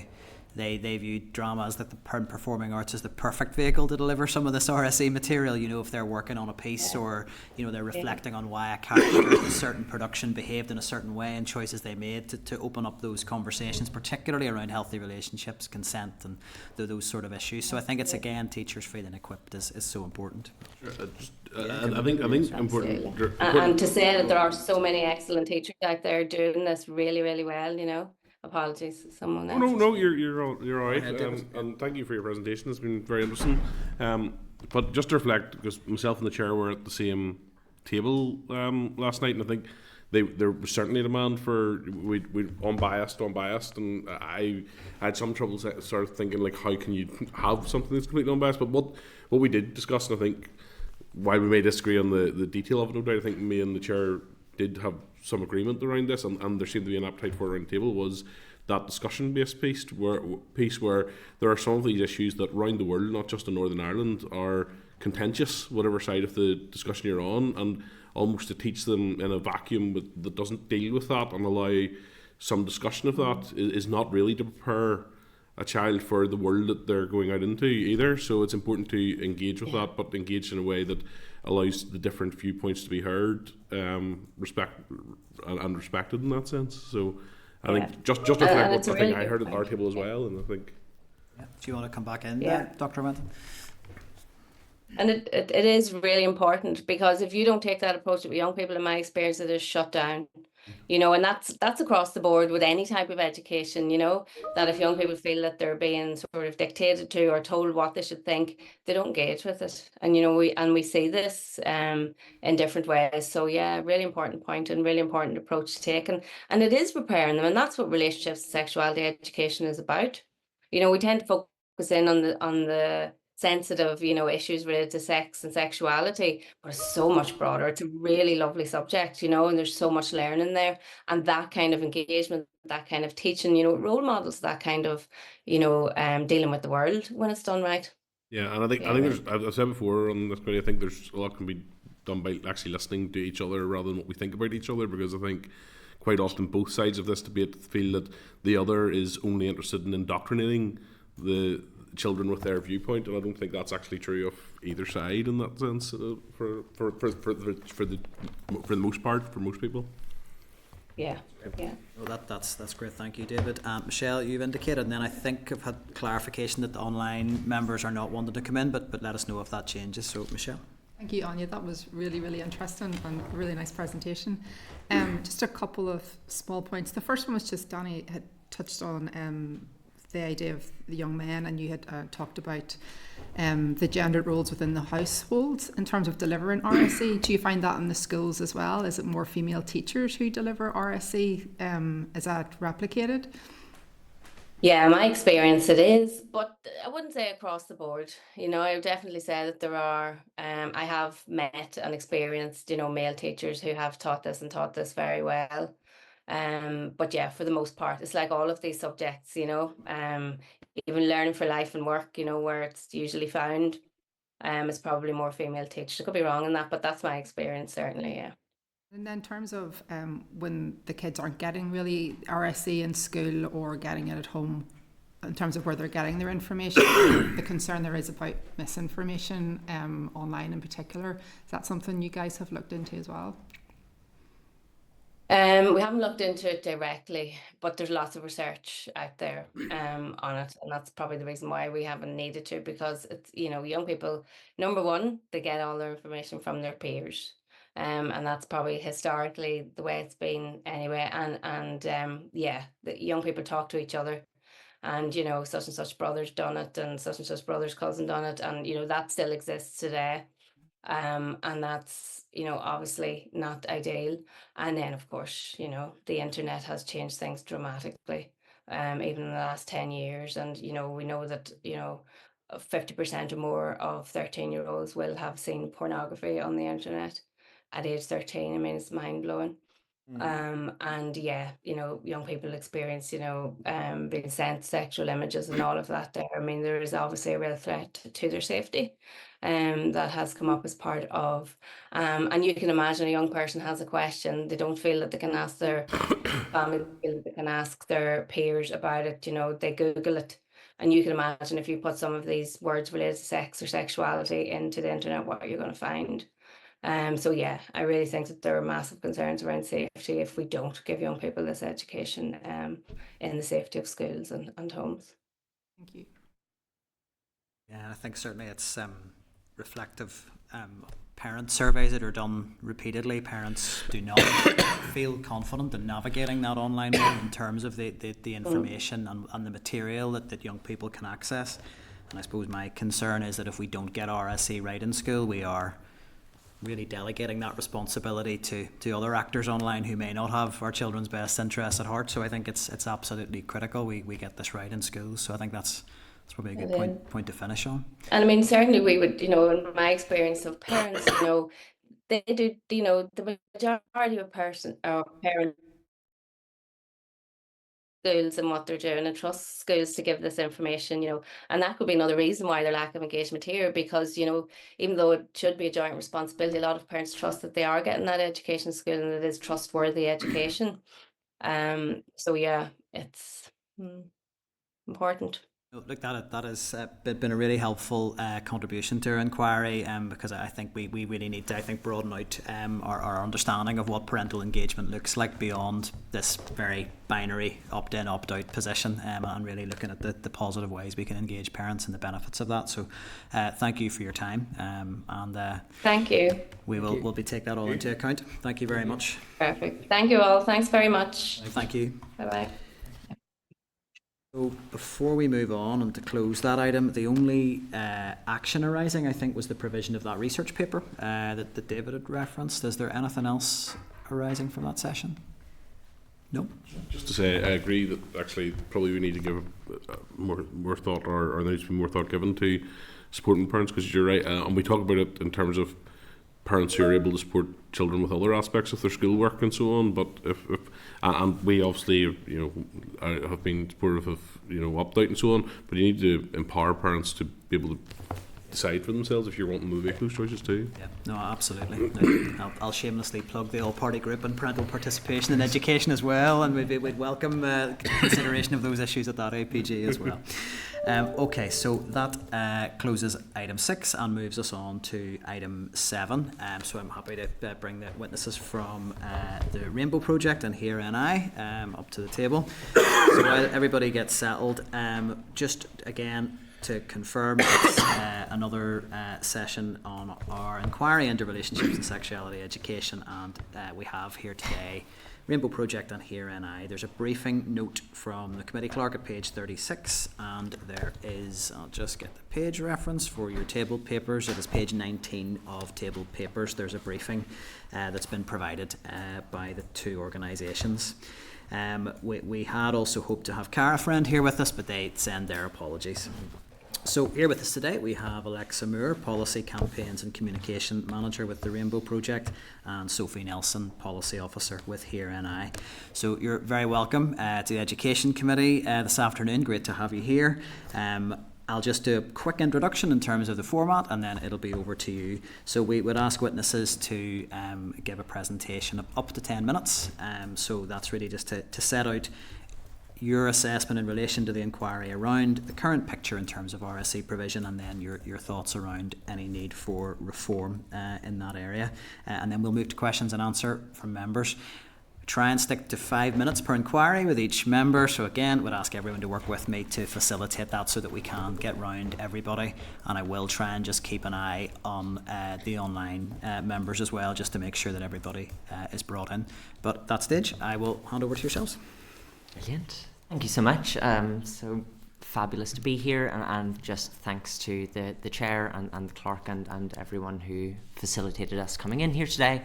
Speaker 2: they viewed drama as the performing arts as the perfect vehicle to deliver some of this RSE material. If they're working on a piece, or they're reflecting on why a character in a certain production behaved in a certain way and choices they made to open up those conversations, particularly around healthy relationships, consent, and those sort of issues. So I think it's, again, teachers feeling equipped is so important.
Speaker 5: I think important.
Speaker 9: And to say that there are so many excellent teachers out there doing this really, really well, Apologies, someone
Speaker 5: Oh,
Speaker 9: else.
Speaker 5: no, you're all right,
Speaker 2: ahead, David.
Speaker 5: and thank you for your presentation. It's been very interesting. But just to reflect, because myself and the chair were at the same table last night, and I think there was certainly a demand for we unbiased, and I had some trouble sort of thinking like, how can you have something that's completely unbiased? But what we did discuss, and I think while we may disagree on the detail of it, no doubt, I think me and the chair did have some agreement around this, and there seemed to be an appetite for it around the table, was that discussion-based piece where there are some of these issues that around the world, not just in Northern Ireland, are contentious, whatever side of the discussion you're on, and almost to teach them in a vacuum that doesn't deal with that and allow some discussion of that is not really to prepare a child for the world that they're going out into either. So it's important to engage with that, but engage in a way that allows the different viewpoints to be heard, respected in that sense. So I think just reflect what I think I heard at our table as well, and I think.
Speaker 2: Yeah. Do you want to come back in, Dr. Winton?
Speaker 9: And it is really important, because if you don't take that approach with young people, in my experience, it is shut down. And that's across the board with any type of education, that if young people feel that they're being sort of dictated to or told what they should think, they don't engage with it. And, we see this in different ways. So, yeah, really important point and really important approach to take. And it is preparing them. And that's what relationships and sexuality education is about. We tend to focus in on the sensitive, issues related to sex and sexuality, but it's so much broader. It's a really lovely subject, and there's so much learning there. And that kind of engagement, that kind of teaching, role models that kind of, dealing with the world when it's done right.
Speaker 5: Yeah, and I think there's, I've said before on this committee, I think there's a lot can be done by actually listening to each other rather than what we think about each other, because I think quite often both sides of this debate feel that the other is only interested in indoctrinating the children with their viewpoint, and I don't think that's actually true of either side in that sense, for the most part, for most people.
Speaker 9: Yeah.
Speaker 2: Well, that's great. Thank you, David. Michelle, you've indicated, and then I think I've had clarification that the online members are not wanted to come in, but let us know if that changes. So, Michelle.
Speaker 3: Thank you, Anya. That was really, really interesting and a really nice presentation. Just a couple of small points. The first one was just Danny had touched on the idea of the young men, and you had talked about the gendered roles within the households in terms of delivering RSE. Do you find that in the schools as well? Is it more female teachers who deliver RSE? Is that replicated?
Speaker 9: Yeah, my experience it is, but I wouldn't say across the board. I would definitely say that there are, I have met and experienced, male teachers who have taught this very well. But yeah, for the most part, it's like all of these subjects, even learning for life and work, where it's usually found, it's probably more female teachers. I could be wrong in that, but that's my experience, certainly, yeah.
Speaker 3: And then in terms of when the kids aren't getting really RSE in school or getting it at home, in terms of where they're getting their information, the concern there is about misinformation online in particular. Is that something you guys have looked into as well?
Speaker 9: We haven't looked into it directly, but there's lots of research out there on it, and that's probably the reason why we haven't needed to, because it's, young people, number one, they get all their information from their peers, and that's probably historically the way it's been anyway, and yeah, the young people talk to each other, and such and such brother's done it, and such brother's cousin done it, and that still exists today. And that's obviously not ideal. And then of course the internet has changed things dramatically, even in the last 10 years, and we know that 50% or more of 13-year-olds will have seen pornography on the internet at age 13. I mean, it's mind-blowing. And yeah, young people experience, being sent sexual images and all of that there. I mean, there is obviously a real threat to their safety, that has come up as part of, and you can imagine a young person has a question, they don't feel that they can ask their family, they feel that they can ask their peers about it, they Google it. And you can imagine if you put some of these words related to sex or sexuality into the internet, what you're going to find. So yeah, I really think that there are massive concerns around safety if we don't give young people this education in the safety of schools and homes.
Speaker 3: Thank you.
Speaker 2: Yeah, I think certainly it's reflective parent surveys that are done repeatedly, parents do not feel confident in navigating that online world in terms of the information and the material that young people can access. And I suppose my concern is that if we don't get RSE right in school, we are really delegating that responsibility to other actors online who may not have our children's best interests at heart. So I think it's absolutely critical we get this right in schools. So I think that's probably a good point to finish on.
Speaker 9: And I mean, certainly we would, in my experience of parents, they do, the majority of parents schools and what they're doing and trust schools to give this information, and that could be another reason why there's lack of engagement here, because, even though it should be a joint responsibility, a lot of parents trust that they are getting that education in school and it is trustworthy education. So yeah, it's important.
Speaker 2: Look, that has been a really helpful contribution to our inquiry, because I think we really need to broaden out our understanding of what parental engagement looks like beyond this very binary opt-in, opt-out position, and really looking at the positive ways we can engage parents and the benefits of that. So thank you for your time, and
Speaker 9: thank you.
Speaker 2: We'll be take that all into account. Thank you very much.
Speaker 9: Perfect. Thank you all. Thanks very much.
Speaker 2: Thank you.
Speaker 9: Bye-bye.
Speaker 2: So before we move on and to close that item, the only action arising, I think, was the provision of that research paper that David had referenced. Is there anything else arising from that session? No?
Speaker 5: Just to say, I agree that actually probably we need to give more thought, or there needs to be more thought given to supporting parents, because you're right, and we talk about it in terms of parents who are able to support children with other aspects of their schoolwork and so on. But if and we obviously have been supportive of opt-out and so on, but you need to empower parents to be able to decide for themselves if you're wanting them to make those choices too.
Speaker 2: Yeah, no, absolutely. No, I'll shamelessly plug the all-party group and parental participation in education as well, and we'd welcome consideration of those issues at that APG as well. Okay, so that closes item 6 and moves us on to item 7. So I'm happy to bring the witnesses from the Rainbow Project and Here NI up to the table. So while everybody gets settled, just again to confirm, it's another session on our inquiry into relationships and sexuality education, and we have here today Rainbow Project and Here NI. There's a briefing note from the committee clerk at page 36, and there is, I'll just get the page reference for your table papers. It is page 19 of table papers. There's a briefing that's been provided by the two organisations. We had also hoped to have Cara Friend here with us, but they send their apologies. So here with us today we have Alexa Moore, Policy Campaigns and Communication Manager with the Rainbow Project, and Sophie Nelson, Policy Officer with Here NI. So you're very welcome to the Education Committee this afternoon. Great to have you here. I'll just do a quick introduction in terms of the format, and then it'll be over to you. So we would ask witnesses to give a presentation of up to 10 minutes. So that's really just to set out your assessment in relation to the inquiry around the current picture in terms of RSE provision, and then your thoughts around any need for reform in that area. And then we'll move to questions and answer from members. Try and stick to 5 minutes per inquiry with each member. So again, would ask everyone to work with me to facilitate that so that we can get round everybody. And I will try and just keep an eye on the online members as well, just to make sure that everybody is brought in. But at that stage, I will hand over to yourselves.
Speaker 10: Brilliant. Thank you so much. So fabulous to be here, and just thanks to the chair and the clerk and everyone who facilitated us coming in here today.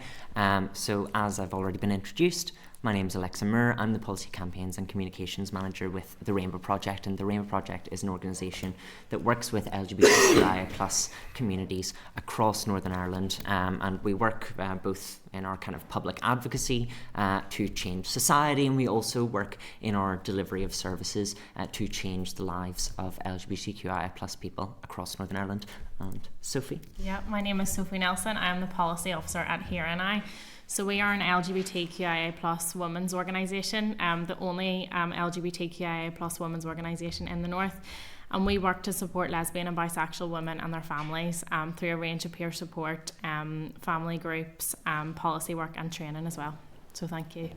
Speaker 10: So as I've already been introduced, my name is Alexa Moore. I'm the Policy Campaigns and Communications Manager with the Rainbow Project, and the Rainbow Project is an organisation that works with LGBTQIA+ communities across Northern Ireland, and we work both in our kind of public advocacy to change society, and we also work in our delivery of services to change the lives of LGBTQIA+ people across Northern Ireland. And Sophie?
Speaker 11: Yeah, my name is Sophie Nelson. I am the Policy Officer at Here NI. So we are an LGBTQIA+ women's organisation, the only LGBTQIA+ women's organisation in the North. And we work to support lesbian and bisexual women and their families through a range of peer support, family groups, policy work and training as well. So thank you.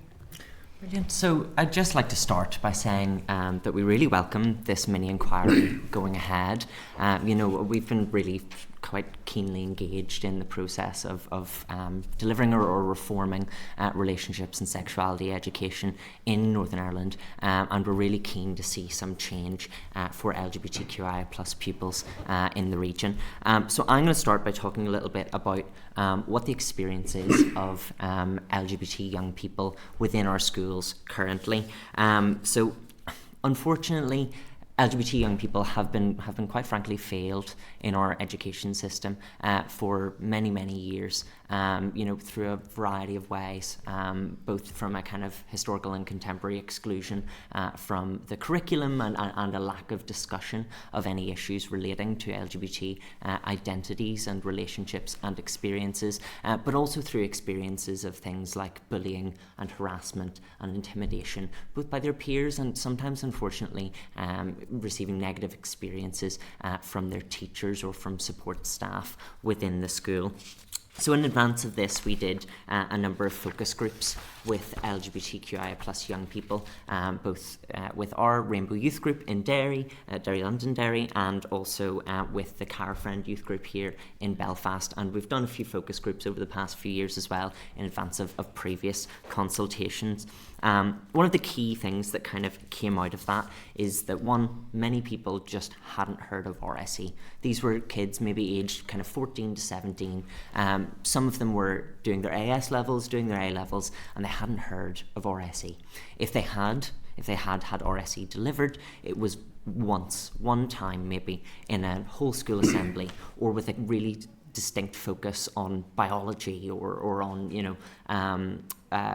Speaker 10: Brilliant. So I'd just like to start by saying that we really welcome this mini inquiry going ahead. We've been really quite keenly engaged in the process of delivering or reforming relationships and sexuality education in Northern Ireland, and we're really keen to see some change for LGBTQI plus pupils in the region. So I'm going to start by talking a little bit about what the experience is of LGBT young people within our schools currently. So unfortunately, LGBT young people have been quite frankly failed in our education system for many years, through a variety of ways, both from a kind of historical and contemporary exclusion from the curriculum and a lack of discussion of any issues relating to LGBT identities and relationships and experiences, but also through experiences of things like bullying and harassment and intimidation, both by their peers and sometimes, unfortunately, receiving negative experiences from their teachers or from support staff within the school. So in advance of this, we did a number of focus groups with LGBTQIA plus young people, both with our Rainbow Youth Group in Derry, Londonderry, and also with the Car Friend Youth Group here in Belfast. And we've done a few focus groups over the past few years as well in advance of previous consultations. One of the key things that kind of came out of that is that, one, many people just hadn't heard of RSE. These were kids maybe aged kind of 14 to 17. Some of them were doing their AS levels, doing their A levels, and they hadn't heard of RSE. If they had had RSE delivered, it was one time maybe in a whole school assembly, or with a really distinct focus on biology or on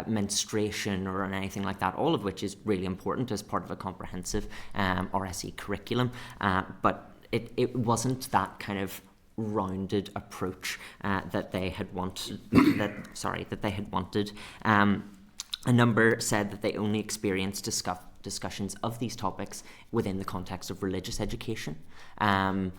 Speaker 10: menstruation or on anything like that, all of which is really important as part of a comprehensive RSE curriculum, but it wasn't that kind of rounded approach that they had wanted. A number said that they only experienced discussions of these topics within the context of religious education. And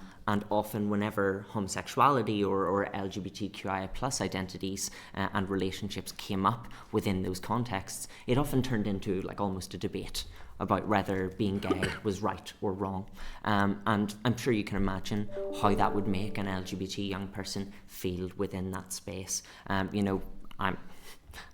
Speaker 10: often whenever homosexuality or LGBTQIA plus identities and relationships came up within those contexts, it often turned into like almost a debate about whether being gay was right or wrong. And I'm sure you can imagine how that would make an LGBT young person feel within that space.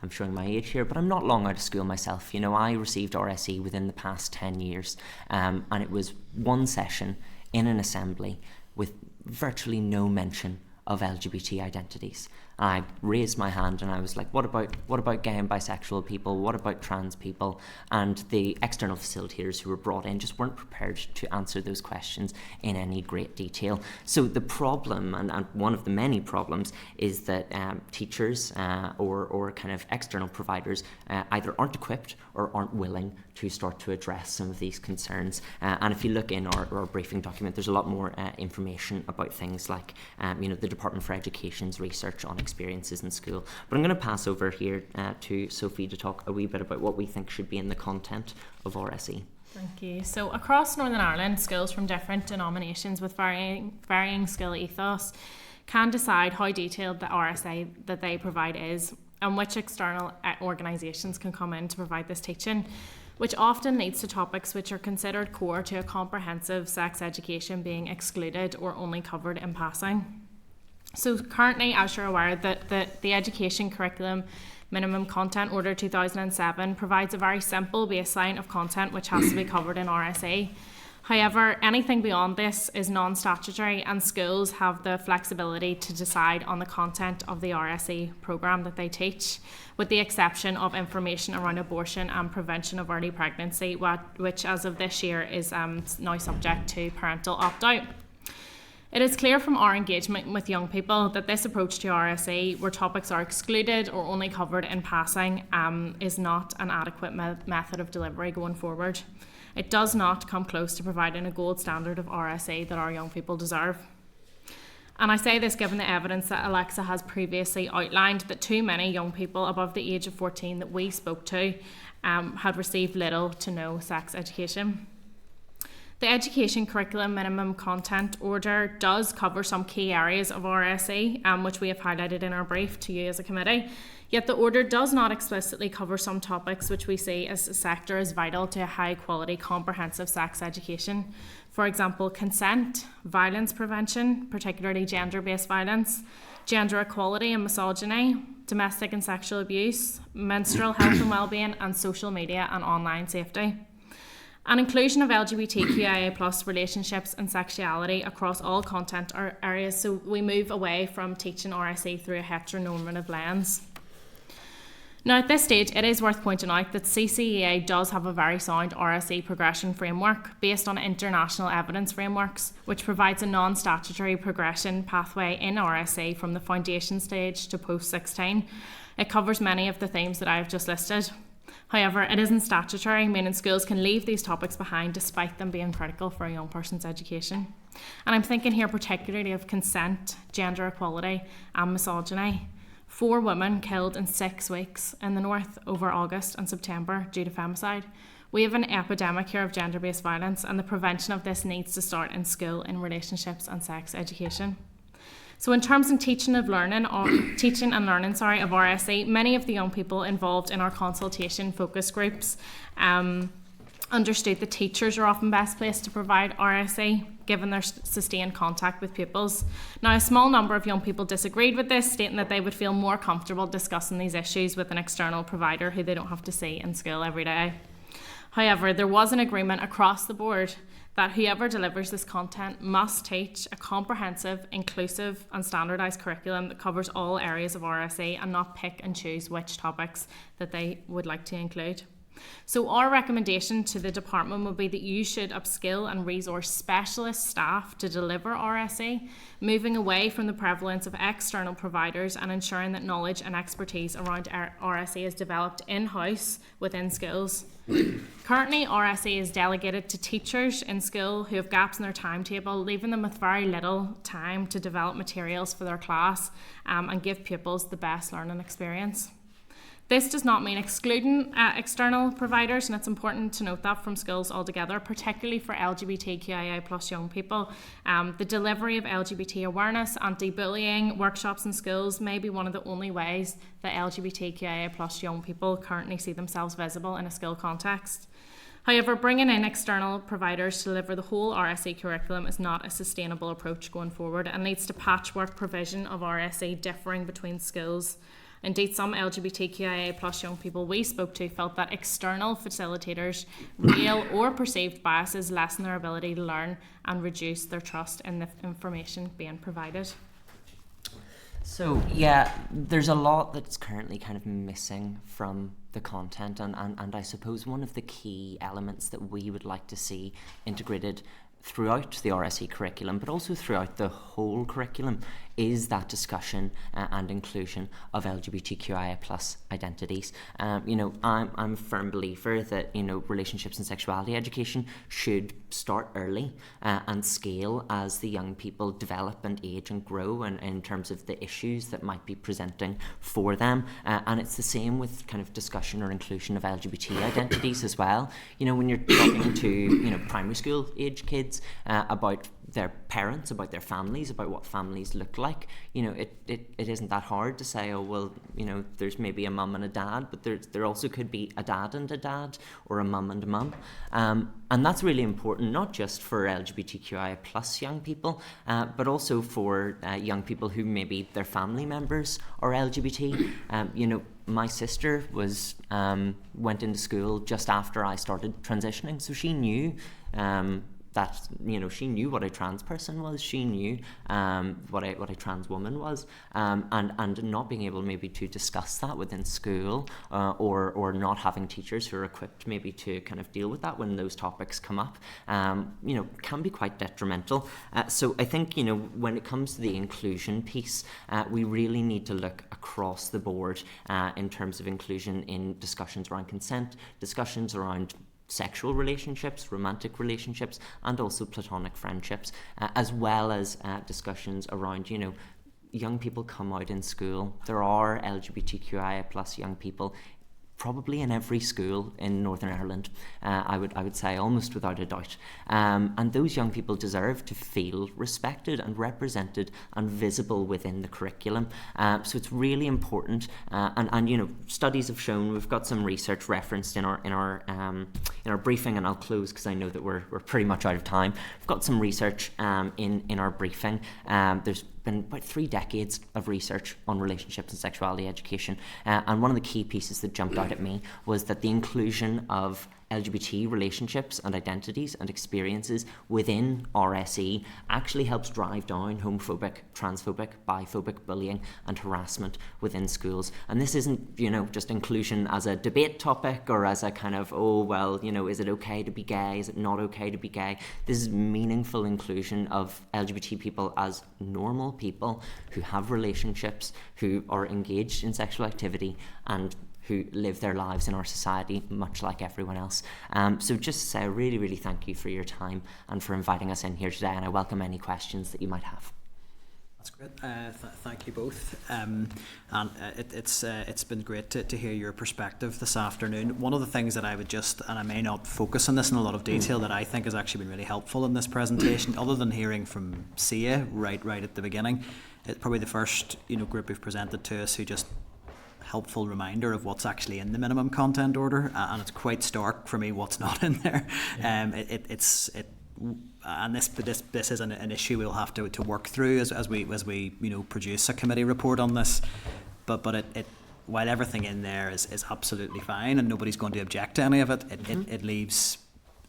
Speaker 10: I'm showing my age here, but I'm not long out of school myself. I received RSE within the past 10 years, and it was one session in an assembly with virtually no mention of LGBT identities. I raised my hand and I was like, what about gay and bisexual people? What about trans people? And the external facilitators who were brought in just weren't prepared to answer those questions in any great detail. So the problem, and one of the many problems, is that teachers or kind of external providers either aren't equipped or aren't willing to start to address some of these concerns. And if you look in our briefing document, there's a lot more information about things like the Department for Education's research on experiences in school. But I'm going to pass over here to Sophie to talk a wee bit about what we think should be in the content of RSE.
Speaker 11: Thank you. So across Northern Ireland, schools from different denominations with varying skill ethos can decide how detailed the RSE that they provide is and which external organisations can come in to provide this teaching, which often leads to topics which are considered core to a comprehensive sex education being excluded or only covered in passing. So currently, as you're aware, the Education Curriculum Minimum Content Order 2007 provides a very simple baseline of content which has to be covered in RSE. However, anything beyond this is non-statutory, and schools have the flexibility to decide on the content of the RSE programme that they teach, with the exception of information around abortion and prevention of early pregnancy, which as of this year is now subject to parental opt-out. It is clear from our engagement with young people that this approach to RSE, where topics are excluded or only covered in passing, is not an adequate method of delivery going forward. It does not come close to providing a gold standard of RSE that our young people deserve. And I say this given the evidence that Alexa has previously outlined, that too many young people above the age of 14 that we spoke to had received little to no sex education. The Education Curriculum Minimum Content Order does cover some key areas of RSE, which we have highlighted in our brief to you as a committee. Yet the order does not explicitly cover some topics which we see as a sector as vital to a high quality comprehensive sex education. For example, consent, violence prevention, particularly gender-based violence, gender equality and misogyny, domestic and sexual abuse, menstrual health and wellbeing, and social media and online safety. An inclusion of LGBTQIA+ relationships and sexuality across all content areas, so we move away from teaching RSE through a heteronormative lens. Now, at this stage, it is worth pointing out that CCEA does have a very sound RSE progression framework based on international evidence frameworks, which provides a non-statutory progression pathway in RSE from the foundation stage to post-16. It covers many of the themes that I have just listed. However, it isn't statutory, meaning schools can leave these topics behind despite them being critical for a young person's education. And I'm thinking here particularly of consent, gender equality, and misogyny. 4 women killed in 6 weeks in the North over August and September due to femicide. We have an epidemic here of gender-based violence, and the prevention of this needs to start in school in relationships and sex education. So in terms of teaching and learning of RSE, many of the young people involved in our consultation focus groups understood that teachers are often best placed to provide RSE, given their sustained contact with pupils. Now, a small number of young people disagreed with this, stating that they would feel more comfortable discussing these issues with an external provider who they don't have to see in school every day. However, there was an agreement across the board that whoever delivers this content must teach a comprehensive, inclusive and standardised curriculum that covers all areas of RSE and not pick and choose which topics that they would like to include. So our recommendation to the department would be that you should upskill and resource specialist staff to deliver RSE, moving away from the prevalence of external providers and ensuring that knowledge and expertise around RSE is developed in-house within schools. Currently, RSE is delegated to teachers in school who have gaps in their timetable, leaving them with very little time to develop materials for their class and give pupils the best learning experience. This does not mean excluding external providers, and it's important to note that from schools altogether, particularly for LGBTQIA+ young people. The delivery of LGBT awareness, anti-bullying workshops in schools may be one of the only ways that LGBTQIA+ young people currently see themselves visible in a school context. However, bringing in external providers to deliver the whole RSE curriculum is not a sustainable approach going forward and leads to patchwork provision of RSE differing between schools. Indeed, some LGBTQIA+ young people we spoke to felt that external facilitators' real or perceived biases lessen their ability to learn and reduce their trust in the information being provided.
Speaker 10: So yeah, there's a lot that's currently kind of missing from the content, and I suppose one of the key elements that we would like to see integrated throughout the RSE curriculum, but also throughout the whole curriculum, is that discussion and inclusion of LGBTQIA+ identities. I'm a firm believer that relationships and sexuality education should start early and scale as the young people develop and age and grow, and in terms of the issues that might be presenting for them. And it's the same with kind of discussion or inclusion of LGBT identities as well. When you're talking to primary school age kids about their parents, about their families, about what families look like, it isn't that hard to say, oh well, there's maybe a mum and a dad, but there also could be a dad and a dad, or a mum and a mum, and that's really important, not just for LGBTQIA+ young people, but also for young people who maybe their family members are LGBT. My sister went into school just after I started transitioning, so she knew that she knew what a trans person was, she knew what a trans woman was, and not being able maybe to discuss that within school, or not having teachers who are equipped maybe to kind of deal with that when those topics come up, can be quite detrimental. So I think when it comes to the inclusion piece, we really need to look across the board in terms of inclusion in discussions around consent, discussions around sexual relationships, romantic relationships, and also platonic friendships, as well as discussions around, young people come out in school. There are LGBTQIA+ young people probably in every school in Northern Ireland, I would say almost without a doubt. And those young people deserve to feel respected and represented and visible within the curriculum. So it's really important. And you know, studies have shown, we've got some research referenced in our briefing, and I'll close because I know that we're pretty much out of time. We've got some research in our briefing. There's been about 3 decades of research on relationships and sexuality education, and one of the key pieces that jumped out at me was that the inclusion of LGBT relationships and identities and experiences within RSE actually helps drive down homophobic, transphobic, biphobic bullying and harassment within schools. And this isn't, you know, just inclusion as a debate topic or as a kind of, oh, well, you know, is it okay to be gay? Is it not okay to be gay? This is meaningful inclusion of LGBT people as normal people who have relationships, who are engaged in sexual activity and who live their lives in our society much like everyone else. So just to say a really, really thank you for your time and for inviting us in here today, and I welcome any questions that you might have.
Speaker 2: That's great. Thank you both. It's been great to hear your perspective this afternoon. One of the things that I would just, and I may not focus on this in a lot of detail, that I think has actually been really helpful in this presentation, other than hearing from Sia right at the beginning, it's probably the first, you know, group who've presented to us who just helpful reminder of what's actually in the minimum content order, and it's quite stark for me what's not in there. And this is an issue we'll have to work through as we you know, produce a committee report on this. But it while everything in there is absolutely fine and nobody's going to object to any of it, it leaves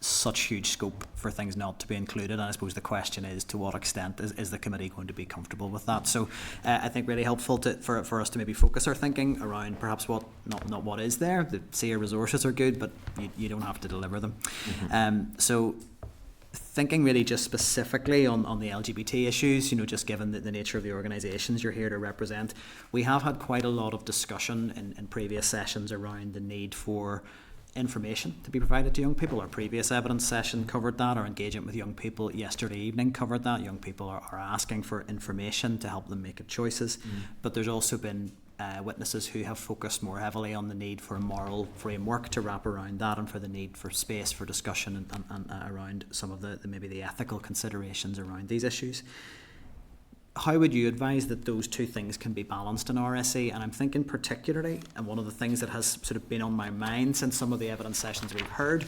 Speaker 2: such huge scope for things not to be included, and I suppose the question is, to what extent is the committee going to be comfortable with that? So I think really helpful for us to maybe focus our thinking around perhaps not what is there. The SEER resources are good, but you don't have to deliver them. So thinking really just specifically on the LGBT issues, you know, just given the nature of the organisations you're here to represent, we have had quite a lot of discussion in previous sessions around the need for information to be provided to young people. Our previous evidence session covered that. Our engagement with young people yesterday evening covered that. Young people are asking for information to help them make good choices. But there's also been witnesses who have focused more heavily on the need for a moral framework to wrap around that, and for the need for space for discussion and around some of the maybe the ethical considerations around these issues. How would you advise that those two things can be balanced in RSE? And I'm thinking particularly, and one of the things that has sort of been on my mind since some of the evidence sessions we've heard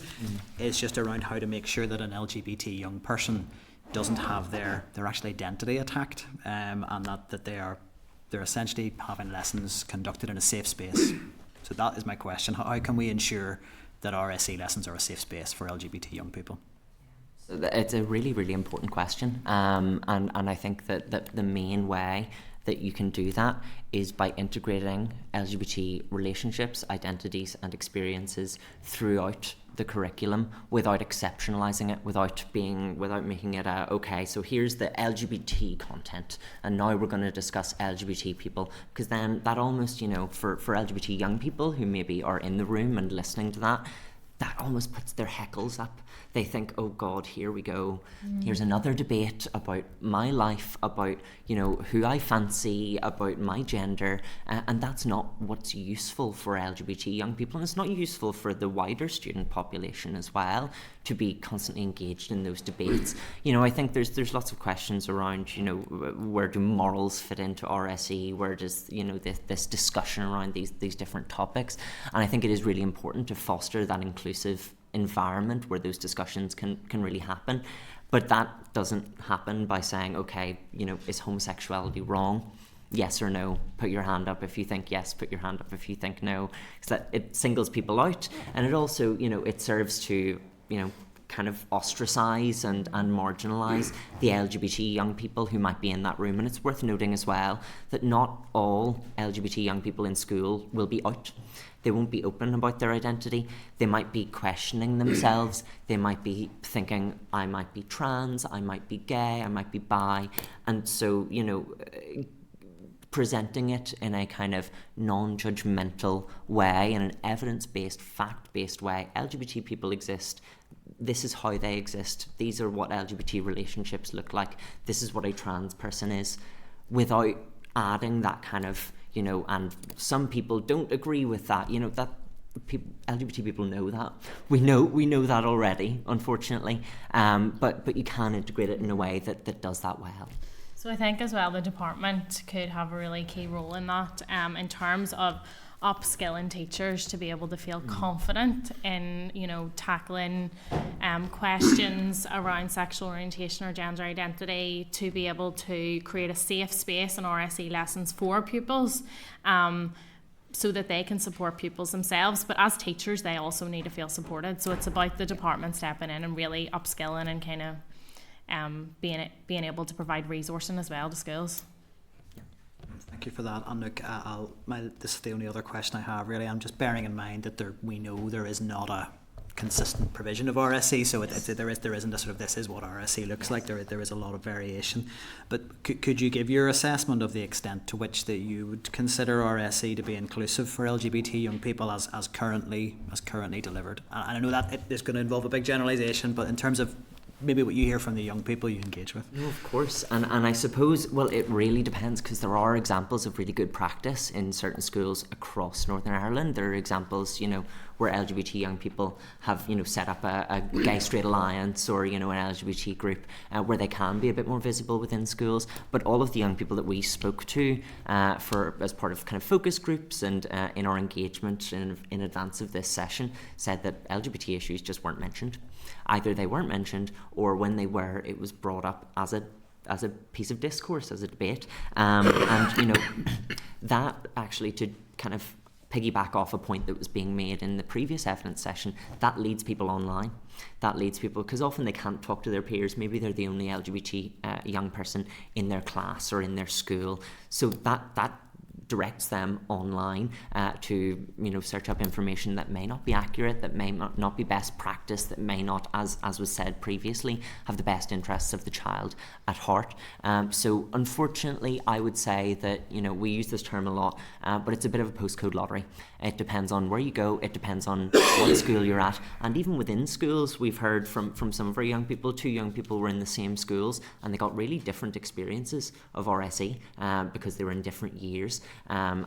Speaker 2: is just around how to make sure that an LGBT young person doesn't have their actual identity attacked, and that they're essentially having lessons conducted in a safe space. So that is my question. How can we ensure that RSE lessons are a safe space for LGBT young people?
Speaker 10: It's a really, really important question, and I think that the main way that you can do that is by integrating LGBT relationships, identities and experiences throughout the curriculum without exceptionalizing it, without making it okay, so here's the LGBT content and now we're going to discuss LGBT people, because then that almost, you know, for LGBT young people who maybe are in the room and listening to that almost puts their heckles up. They think, oh God, here we go. Here's another debate about my life, about, you know, who I fancy, about my gender, and that's not what's useful for LGBT young people, and it's not useful for the wider student population as well to be constantly engaged in those debates. You know, I think there's lots of questions around, you know, where do morals fit into RSE? Where does, you know, this discussion around these different topics? And I think it is really important to foster that inclusive environment where those discussions can really happen. But that doesn't happen by saying, okay, you know, is homosexuality wrong? Yes or no. Put your hand up if you think yes, put your hand up if you think no. Because that it singles people out, and it also, you know, it serves to, you know, kind of ostracize and marginalize the LGBT young people who might be in that room. And it's worth noting as well that not all LGBT young people in school will be out. They won't be open about their identity. They might be questioning themselves. They might be thinking, I might be trans, I might be gay, I might be bi. And so, you know, presenting it in a kind of non-judgmental way, in an evidence-based, fact-based way. LGBT people exist. This is how they exist. These are what LGBT relationships look like. This is what a trans person is, without adding that kind of, you know, and some people don't agree with that. You know, LGBT people know that. We know that already, unfortunately. But you can integrate it in a way that does that well.
Speaker 11: So I think as well the department could have a really key role in that, in terms of upskilling teachers to be able to feel confident in, tackling questions around sexual orientation or gender identity, to be able to create a safe space in RSE lessons for pupils, so that they can support pupils themselves. But as teachers, they also need to feel supported. So it's about the department stepping in and really upskilling and kind of being able to provide resourcing as well to schools.
Speaker 2: Thank you for that. And look, this is the only other question I have really. I'm just bearing in mind that we know there is not a consistent provision of RSE, so there isn't a sort of this is what RSE looks like. There is a lot of variation. But could you give your assessment of the extent to which that you would consider RSE to be inclusive for LGBT young people as currently delivered? And I know that it is going to involve a big generalisation, but in terms of maybe what you hear from the young people you engage with.
Speaker 10: No, of course. And I suppose, well, it really depends, because there are examples of really good practice in certain schools across Northern Ireland. There are examples, where LGBT young people have, set up a gay straight alliance or, an LGBT group where they can be a bit more visible within schools. But all of the young people that we spoke to as part of kind of focus groups and in our engagement in advance of this session said that LGBT issues just weren't mentioned. Either they weren't mentioned, or when they were, it was brought up as a piece of discourse, as a debate. And that actually, to kind of piggyback off a point that was being made in the previous evidence session, that leads people online. That leads people, because often they can't talk to their peers. Maybe they're the only LGBT young person in their class or in their school. So that directs them online to search up information that may not be accurate, that may not be best practice, that may not, as was said previously, have the best interests of the child at heart. So unfortunately, I would say that we use this term a lot, but it's a bit of a postcode lottery. It depends on where you go, it depends on what school you're at, and even within schools, we've heard from some of our young people. 2 young people were in the same schools and they got really different experiences of RSE because they were in different years. And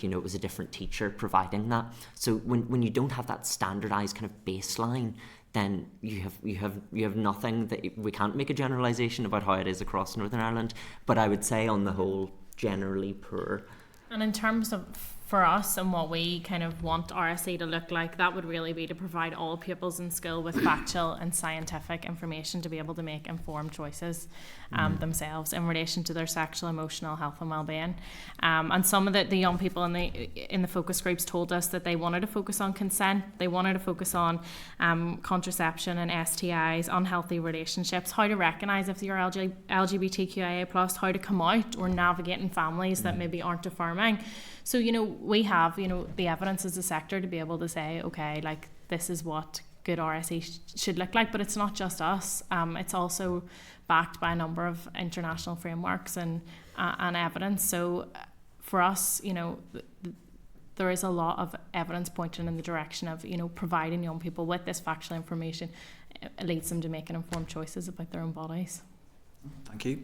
Speaker 10: it was a different teacher providing that. So when you don't have that standardized kind of baseline, then you have nothing. That we can't make a generalization about how it is across Northern Ireland, but I would say on the whole generally poor.
Speaker 11: And in terms of for us and what we kind of want RSE to look like, that would really be to provide all pupils in school with factual and scientific information to be able to make informed choices themselves in relation to their sexual, emotional health and well-being. And some of the young people in the focus groups told us that they wanted to focus on consent, they wanted to focus on contraception and STIs, unhealthy relationships, how to recognise if you're LGBTQIA+, how to come out or navigate in families that maybe aren't affirming. So, we have, the evidence as a sector to be able to say, okay, like this is what good RSE should look like. But it's not just us. It's also backed by a number of international frameworks and evidence. So for us, there is a lot of evidence pointing in the direction of, providing young people with this factual information. It leads them to making informed choices about their own bodies.
Speaker 2: Thank you.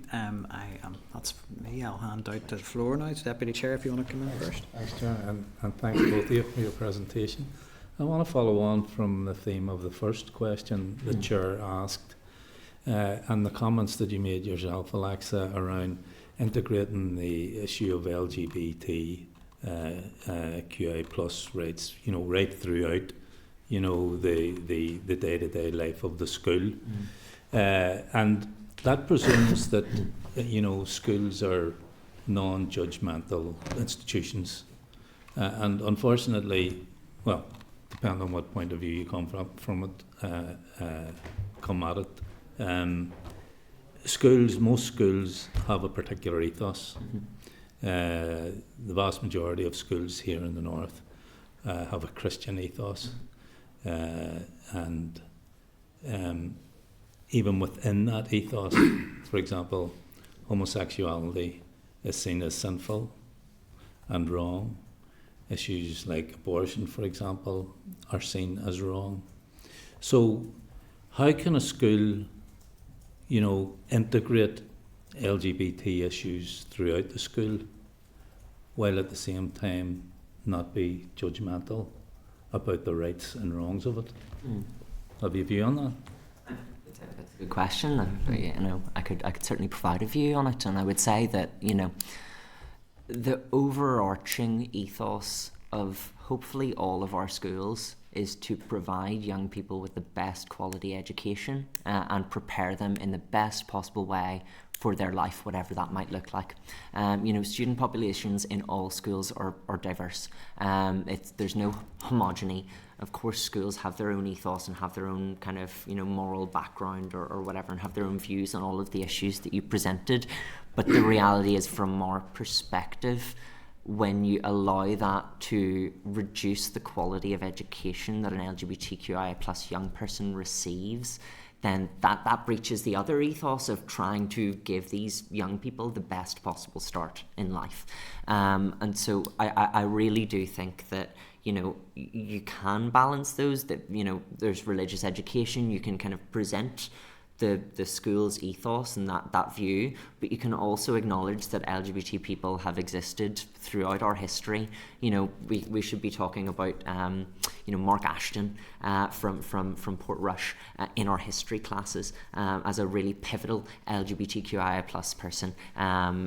Speaker 2: That's me. I'll hand out to the floor now to Deputy Chair if you want to come in first.
Speaker 7: Thanks, Chair, and thanks both of you for your presentation. I want to follow on from the theme of the first question the Chair asked and the comments that you made yourself, Alexa, around integrating the issue of LGBT QI plus rights, right throughout, the day-to-day life of the school. And that presumes that, schools are non-judgmental institutions. And unfortunately, well, depending on what point of view you come from it, come at it. Most schools have a particular ethos. The vast majority of schools here in the north have a Christian ethos. And even within that ethos, for example, homosexuality is seen as sinful and wrong. Issues like abortion, for example, are seen as wrong. So how can a school, integrate LGBT issues throughout the school while at the same time not be judgmental about the rights and wrongs of it. Have you a view on that?
Speaker 10: It's a good question. I could certainly provide a view on it, and I would say that the overarching ethos of hopefully all of our schools is to provide young people with the best quality education and prepare them in the best possible way for their life, whatever that might look like. Student populations in all schools are diverse. There's no homogeny. Of course, schools have their own ethos and have their own kind of moral background or whatever, and have their own views on all of the issues that you presented. But the reality is, from our perspective, when you allow that to reduce the quality of education that an LGBTQIA plus young person receives, then that breaches the other ethos of trying to give these young people the best possible start in life. And so I really do think that you can balance those, that there's religious education, you can kind of present the school's ethos and that view, but you can also acknowledge that LGBT people have existed throughout our history. We should be talking about Mark Ashton from Portrush in our history classes as a really pivotal LGBTQIA plus person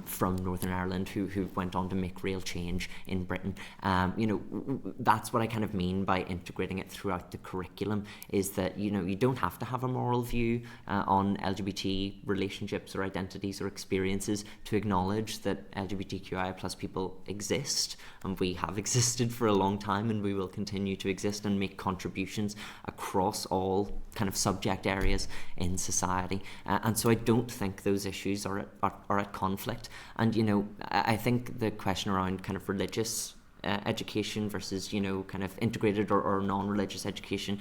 Speaker 10: from Northern Ireland who went on to make real change in Britain. That's what I kind of mean by integrating it throughout the curriculum, is that you don't have to have a moral view on LGBT relationships or identities or experiences to acknowledge that LGBTQIA plus people exist, and we have existed for a long time, and we will continue to exist and make contributions across all kind of subject areas in society. And so I don't think those issues are at conflict. And I think the question around kind of religious education versus kind of integrated or non-religious education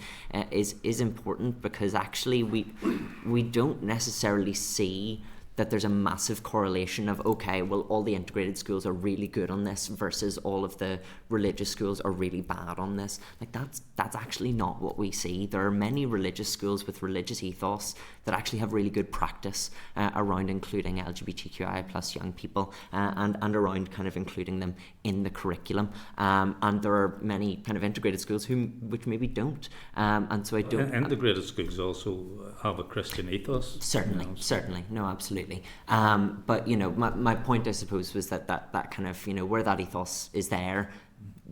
Speaker 10: is important, because actually we don't necessarily see that there's a massive correlation of, okay, well, all the integrated schools are really good on this versus all of the religious schools are really bad on this. Like, that's actually not what we see. There are many religious schools with religious ethos that actually have really good practice around including LGBTQI plus young people and around kind of including them in the curriculum. And there are many kind of integrated schools which maybe don't. And so I don't...
Speaker 7: Integrated schools also have a Christian ethos.
Speaker 10: Certainly. No, absolutely. But my point, I suppose, was that kind of where that ethos is there,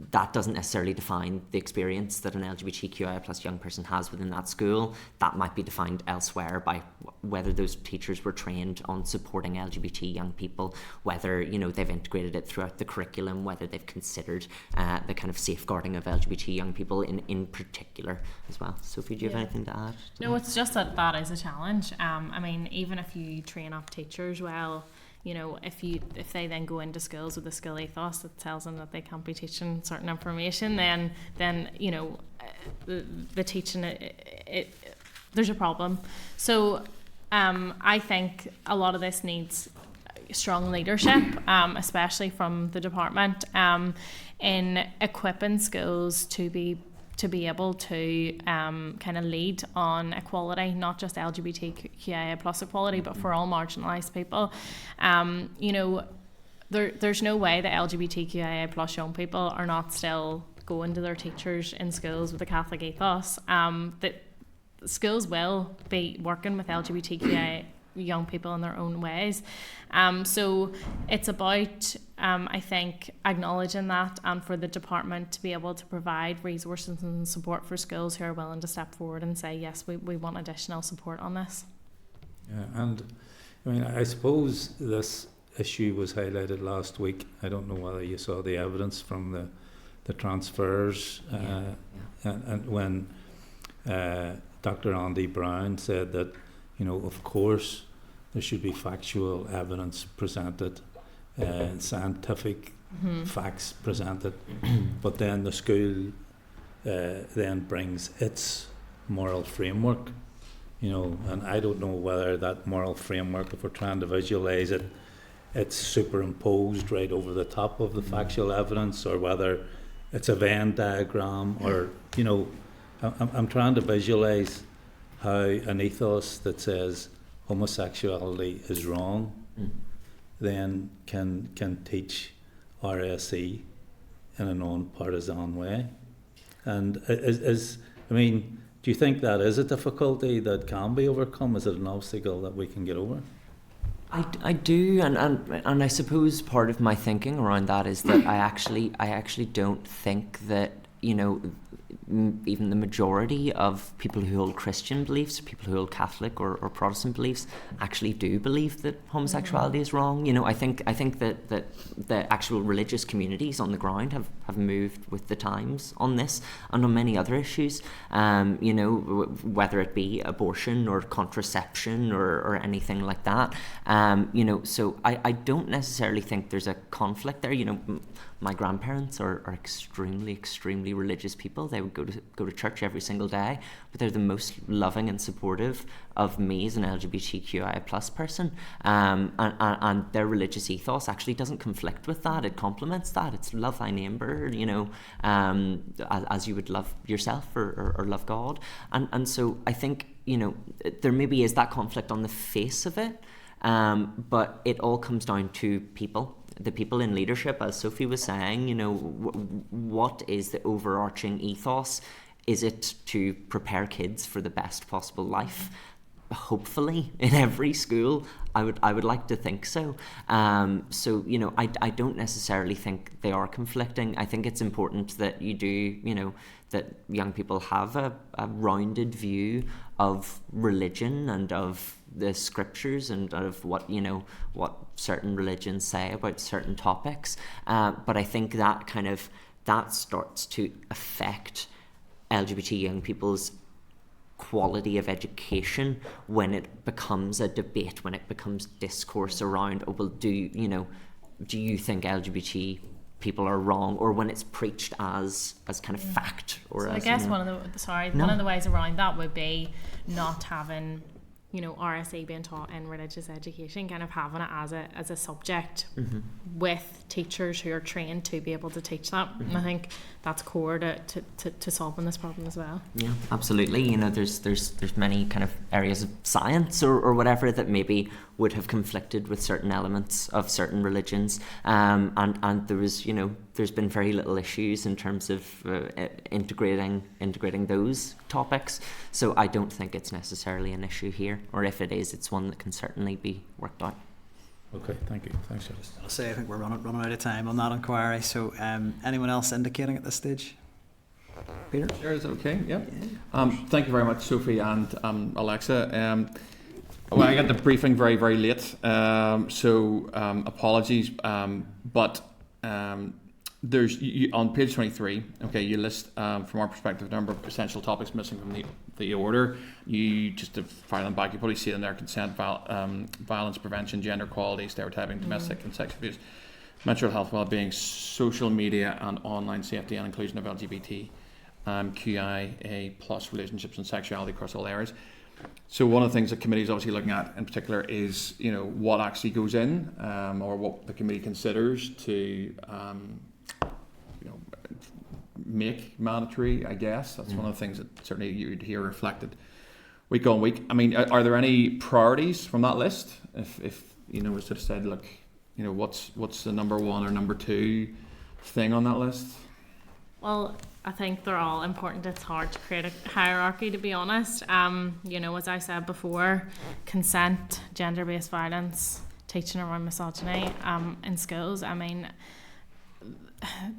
Speaker 10: that doesn't necessarily define the experience that an LGBTQI plus young person has within that school. That might be defined elsewhere by whether those teachers were trained on supporting LGBT young people, whether they've integrated it throughout the curriculum, whether they've considered the kind of safeguarding of LGBT young people in particular as well. Sophie, do you have anything to add?
Speaker 11: No, it's just that is a challenge. I mean, even if you train up teachers well, if they then go into schools with a school ethos that tells them that they can't be teaching certain information, then the teaching it there's a problem. So I think a lot of this needs strong leadership, especially from the department, in equipping schools to be able to kind of lead on equality, not just LGBTQIA plus equality, but for all marginalised people. There's no way that LGBTQIA plus young people are not still going to their teachers in schools with a Catholic ethos. That schools will be working with LGBTQIA young people in their own ways. So it's about, I think, acknowledging that, and for the department to be able to provide resources and support for schools who are willing to step forward and say, yes, we want additional support on this.
Speaker 7: Yeah, and I mean, I suppose this issue was highlighted last week. I don't know whether you saw the evidence from the transfers and when Dr. Andy Brown said that of course there should be factual evidence presented, scientific facts presented, but then the school then brings its moral framework, and I don't know whether that moral framework, if we're trying to visualise it, it's superimposed right over the top of the factual evidence, or whether it's a Venn diagram, or I'm trying to visualise how an ethos that says homosexuality is wrong then can teach RSE in a non-partisan way. And I mean, do you think that is a difficulty that can be overcome? Is it an obstacle that we can get over?
Speaker 10: I do, and I suppose part of my thinking around that is that I actually don't think that, you know, even the majority of people who hold Christian beliefs, people who hold Catholic or Protestant beliefs, actually do believe that homosexuality is wrong. You know, I think that the actual religious communities on the ground have moved with the times on this and on many other issues. You know, whether it be abortion or contraception or anything like that. You know, so I don't necessarily think there's a conflict there. You know, my grandparents are extremely religious people. They would go to church every single day, but they're the most loving and supportive of me as an LGBTQIA plus person. And their religious ethos actually doesn't conflict with that. It complements that. It's love thy neighbour, you know, as you would love yourself or love God. And so I think, you know, there maybe is that conflict on the face of it, but it all comes down to people. The people in leadership, as Sophie was saying, you know, what is the overarching ethos? Is it to prepare kids for the best possible life? Hopefully, in every school, I would like to think so. So, you know, I don't necessarily think they are conflicting. I think it's important that you do, you know, that young people have a rounded view of religion and of the scriptures and of what, you know, what certain religions say about certain topics. But I think that starts to affect LGBT young people's quality of education when it becomes a debate, when it becomes discourse around, oh, well, do you think LGBT people are wrong, or when it's preached as kind of fact, or
Speaker 11: so
Speaker 10: as,
Speaker 11: I guess
Speaker 10: you know,
Speaker 11: one of the ways around that would be not having, you know, RSE being taught in religious education, kind of having it as a subject with teachers who are trained to be able to teach that. And I think that's core to solving this problem as well.
Speaker 10: Yeah, absolutely. You know, there's many kind of areas of science or whatever that maybe would have conflicted with certain elements of certain religions, and there was, you know, there's been very little issues in terms of integrating those topics. So I don't think it's necessarily an issue here, or if it is, it's one that can certainly be worked out.
Speaker 7: Okay, thank you. Thanks, Charles.
Speaker 2: I'll say I think we're running out of time on that inquiry. So anyone else indicating at this stage? Peter?
Speaker 4: Sure, is that okay? Yeah. Thank you very much, Sophie and Alexa. Well, I got the briefing very, very late, so apologies. But there's on page 23. Okay, you list from our perspective a number of essential topics missing from the order. You just to file them back. You probably see it in there: consent, violence prevention, gender equality, stereotyping, domestic and sex abuse, mental health, well-being, social media and online safety and inclusion of LGBT, QIA plus relationships and sexuality across all areas. So one of the things that committee is obviously looking at in particular is, you know, what actually goes in, or what the committee considers to, you know, make mandatory. I guess that's one of the things that certainly you'd hear reflected week on week. I mean, are there any priorities from that list? If you know, was sort of said, look, you know, what's the number one or number two thing on that list?
Speaker 11: Well, I think they're all important. It's hard to create a hierarchy, to be honest. You know, as I said before, consent, gender-based violence, teaching around misogyny in schools. I mean,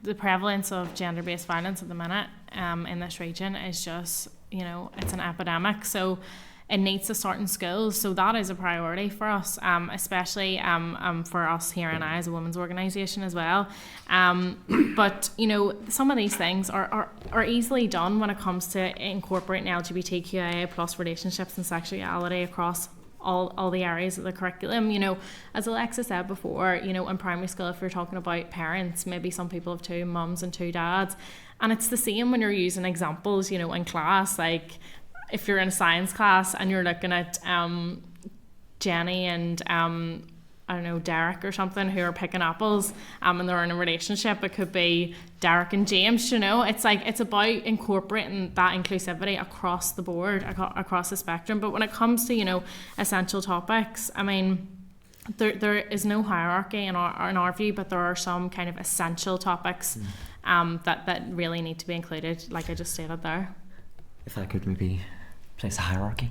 Speaker 11: the prevalence of gender-based violence at the minute in this region is just, you know, it's an epidemic. So it needs to start in schools. So that is a priority for us, especially for us here and I as a women's organisation as well. But, you know, some of these things are easily done when it comes to incorporating LGBTQIA plus relationships and sexuality across all the areas of the curriculum. You know, as Alexa said before, you know, in primary school, if you're talking about parents, maybe some people have two mums and two dads. And it's the same when you're using examples, you know, in class, like if you're in a science class and you're looking at Jenny and I don't know, Derek or something, who are picking apples and they're in a relationship, it could be Derek and James, you know. It's like, it's about incorporating that inclusivity across the board, across the spectrum. But when it comes to, you know, essential topics, I mean, there is no hierarchy in our view, but there are some kind of essential topics that really need to be included, like I just stated there.
Speaker 10: If I could maybe place a hierarchy.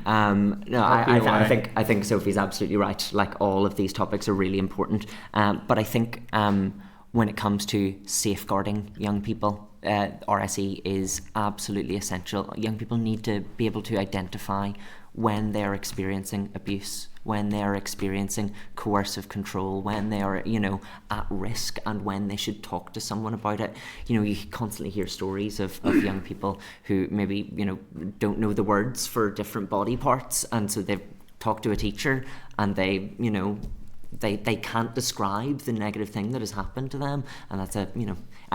Speaker 10: I think Sophie's absolutely right. Like, all of these topics are really important. But I think when it comes to safeguarding young people, RSE is absolutely essential. Young people need to be able to identify when they're experiencing abuse, when they're experiencing coercive control, when they are, at risk, and when they should talk to someone about it. You constantly hear stories of young people who maybe, don't know the words for different body parts, and so they've talked to a teacher and they can't describe the negative thing that has happened to them, and that's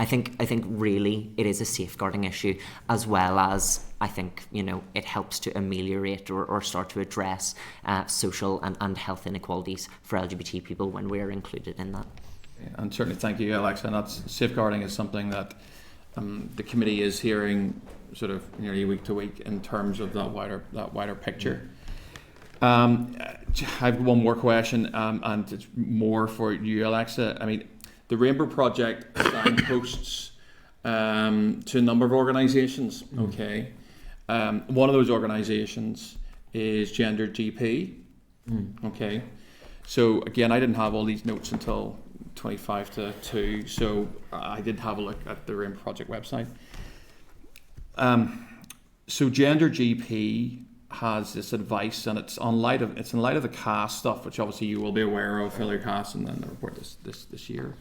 Speaker 10: I think really it is a safeguarding issue, as well as I think it helps to ameliorate or start to address social and health inequalities for LGBT people when we're included in that.
Speaker 4: And certainly thank you, Alexa. And that's, safeguarding is something that the committee is hearing sort of nearly week to week in terms of that wider picture. I have one more question, and it's more for you, Alexa. I mean, the Rainbow Project signposts to a number of organisations. Okay, one of those organisations is Gender GP. Okay, so again, I didn't have all these notes until 25 to 2, so I did have a look at the Rainbow Project website. So Gender GP has this advice, and it's in light of the CAS stuff, which obviously you will be aware of, Hillary CAS, and then the report this year.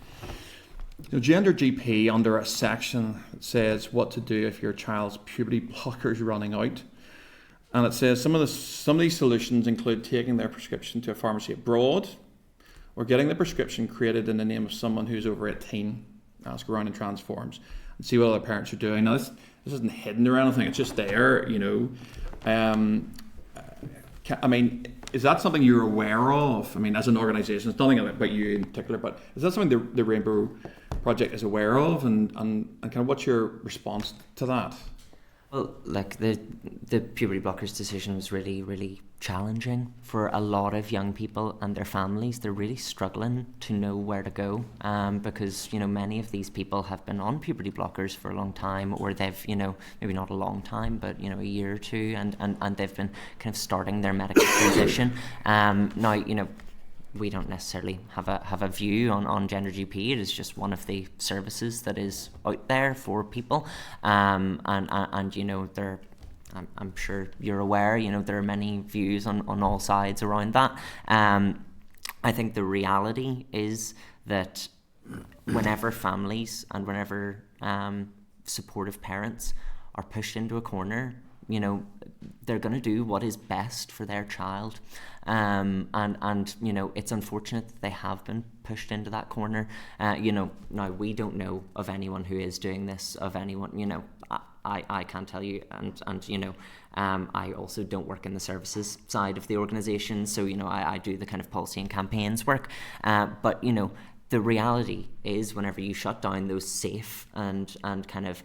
Speaker 4: Gender GP, under a section, it says what to do if your child's puberty blocker is running out, and it says some of these solutions include taking their prescription to a pharmacy abroad, or getting the prescription created in the name of someone who's over 18. Ask around in trans forums and see what other parents are doing. Now this isn't hidden or anything; it's just there, I mean, is that something you're aware of? I mean, as an organisation, it's nothing about you in particular, but is that something the Rainbow Project is aware of, and kind of what's your response to that?
Speaker 10: Well, like the puberty blockers decision was really, really challenging for a lot of young people and their families. They're really struggling to know where to go, because many of these people have been on puberty blockers for a long time, or they've maybe not a long time, but a year or two, and they've been kind of starting their medical transition. Now we don't necessarily have a view on Gender GP. It is just one of the services that is out there for people, and there. I'm sure you're aware, there are many views on all sides around that. I think the reality is that whenever families and whenever supportive parents are pushed into a corner, they're going to do what is best for their child. And it's unfortunate that they have been pushed into that corner. Now we don't know of anyone who is doing this, of anyone, I can't tell you, and I also don't work in the services side of the organisation, so I do the kind of policy and campaigns work, but the reality is, whenever you shut down those safe and kind of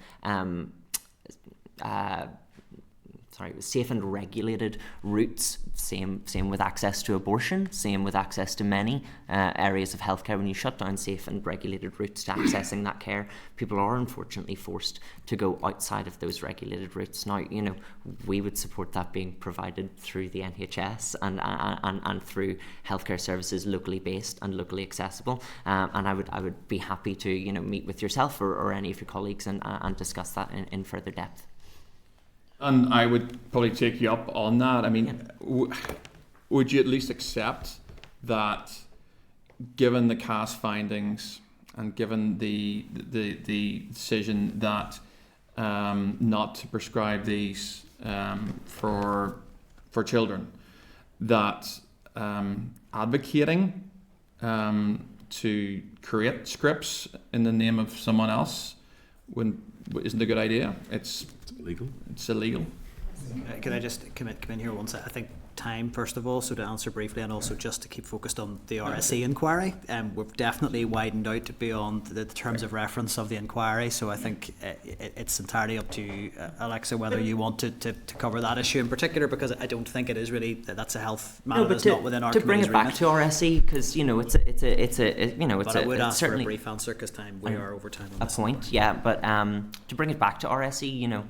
Speaker 10: safe and regulated routes, same with access to abortion, same with access to many areas of healthcare. When you shut down safe and regulated routes to accessing that care, people are unfortunately forced to go outside of those regulated routes. Now, we would support that being provided through the NHS and through healthcare services locally based and locally accessible. And I would be happy to meet with yourself or any of your colleagues and discuss that in further depth.
Speaker 4: And I would probably take you up on that. I mean, would you at least accept that, given the CAS findings and given the decision that not to prescribe these for children, that advocating to create scripts in the name of someone else isn't a good idea? It's illegal. It's illegal.
Speaker 2: Could I just come in here one second? I think time, first of all, so to answer briefly, and also just to keep focused on the RSE inquiry. We've definitely widened out beyond the terms of reference of the inquiry, so I think it's entirely up to you, Alexa, whether you want to cover that issue in particular, because I don't think it is really, that's a health matter that's not within our
Speaker 10: committee's remit. To bring it back to RSE, because
Speaker 2: But I would ask for a brief answer, because we are over time on
Speaker 10: a point, yeah. But to bring it back to RSE,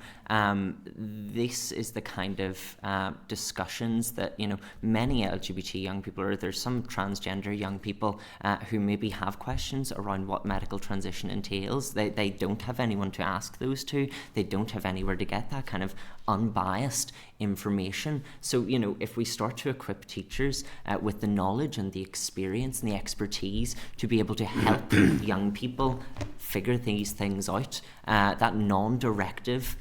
Speaker 10: this is the kind of discussions that many LGBT young people, or there's some transgender young people who maybe have questions around what medical transition entails. They don't have anyone to ask those to. They don't have anywhere to get that kind of unbiased information. So if we start to equip teachers with the knowledge and the experience and the expertise to be able to help young people figure these things out, that non-directive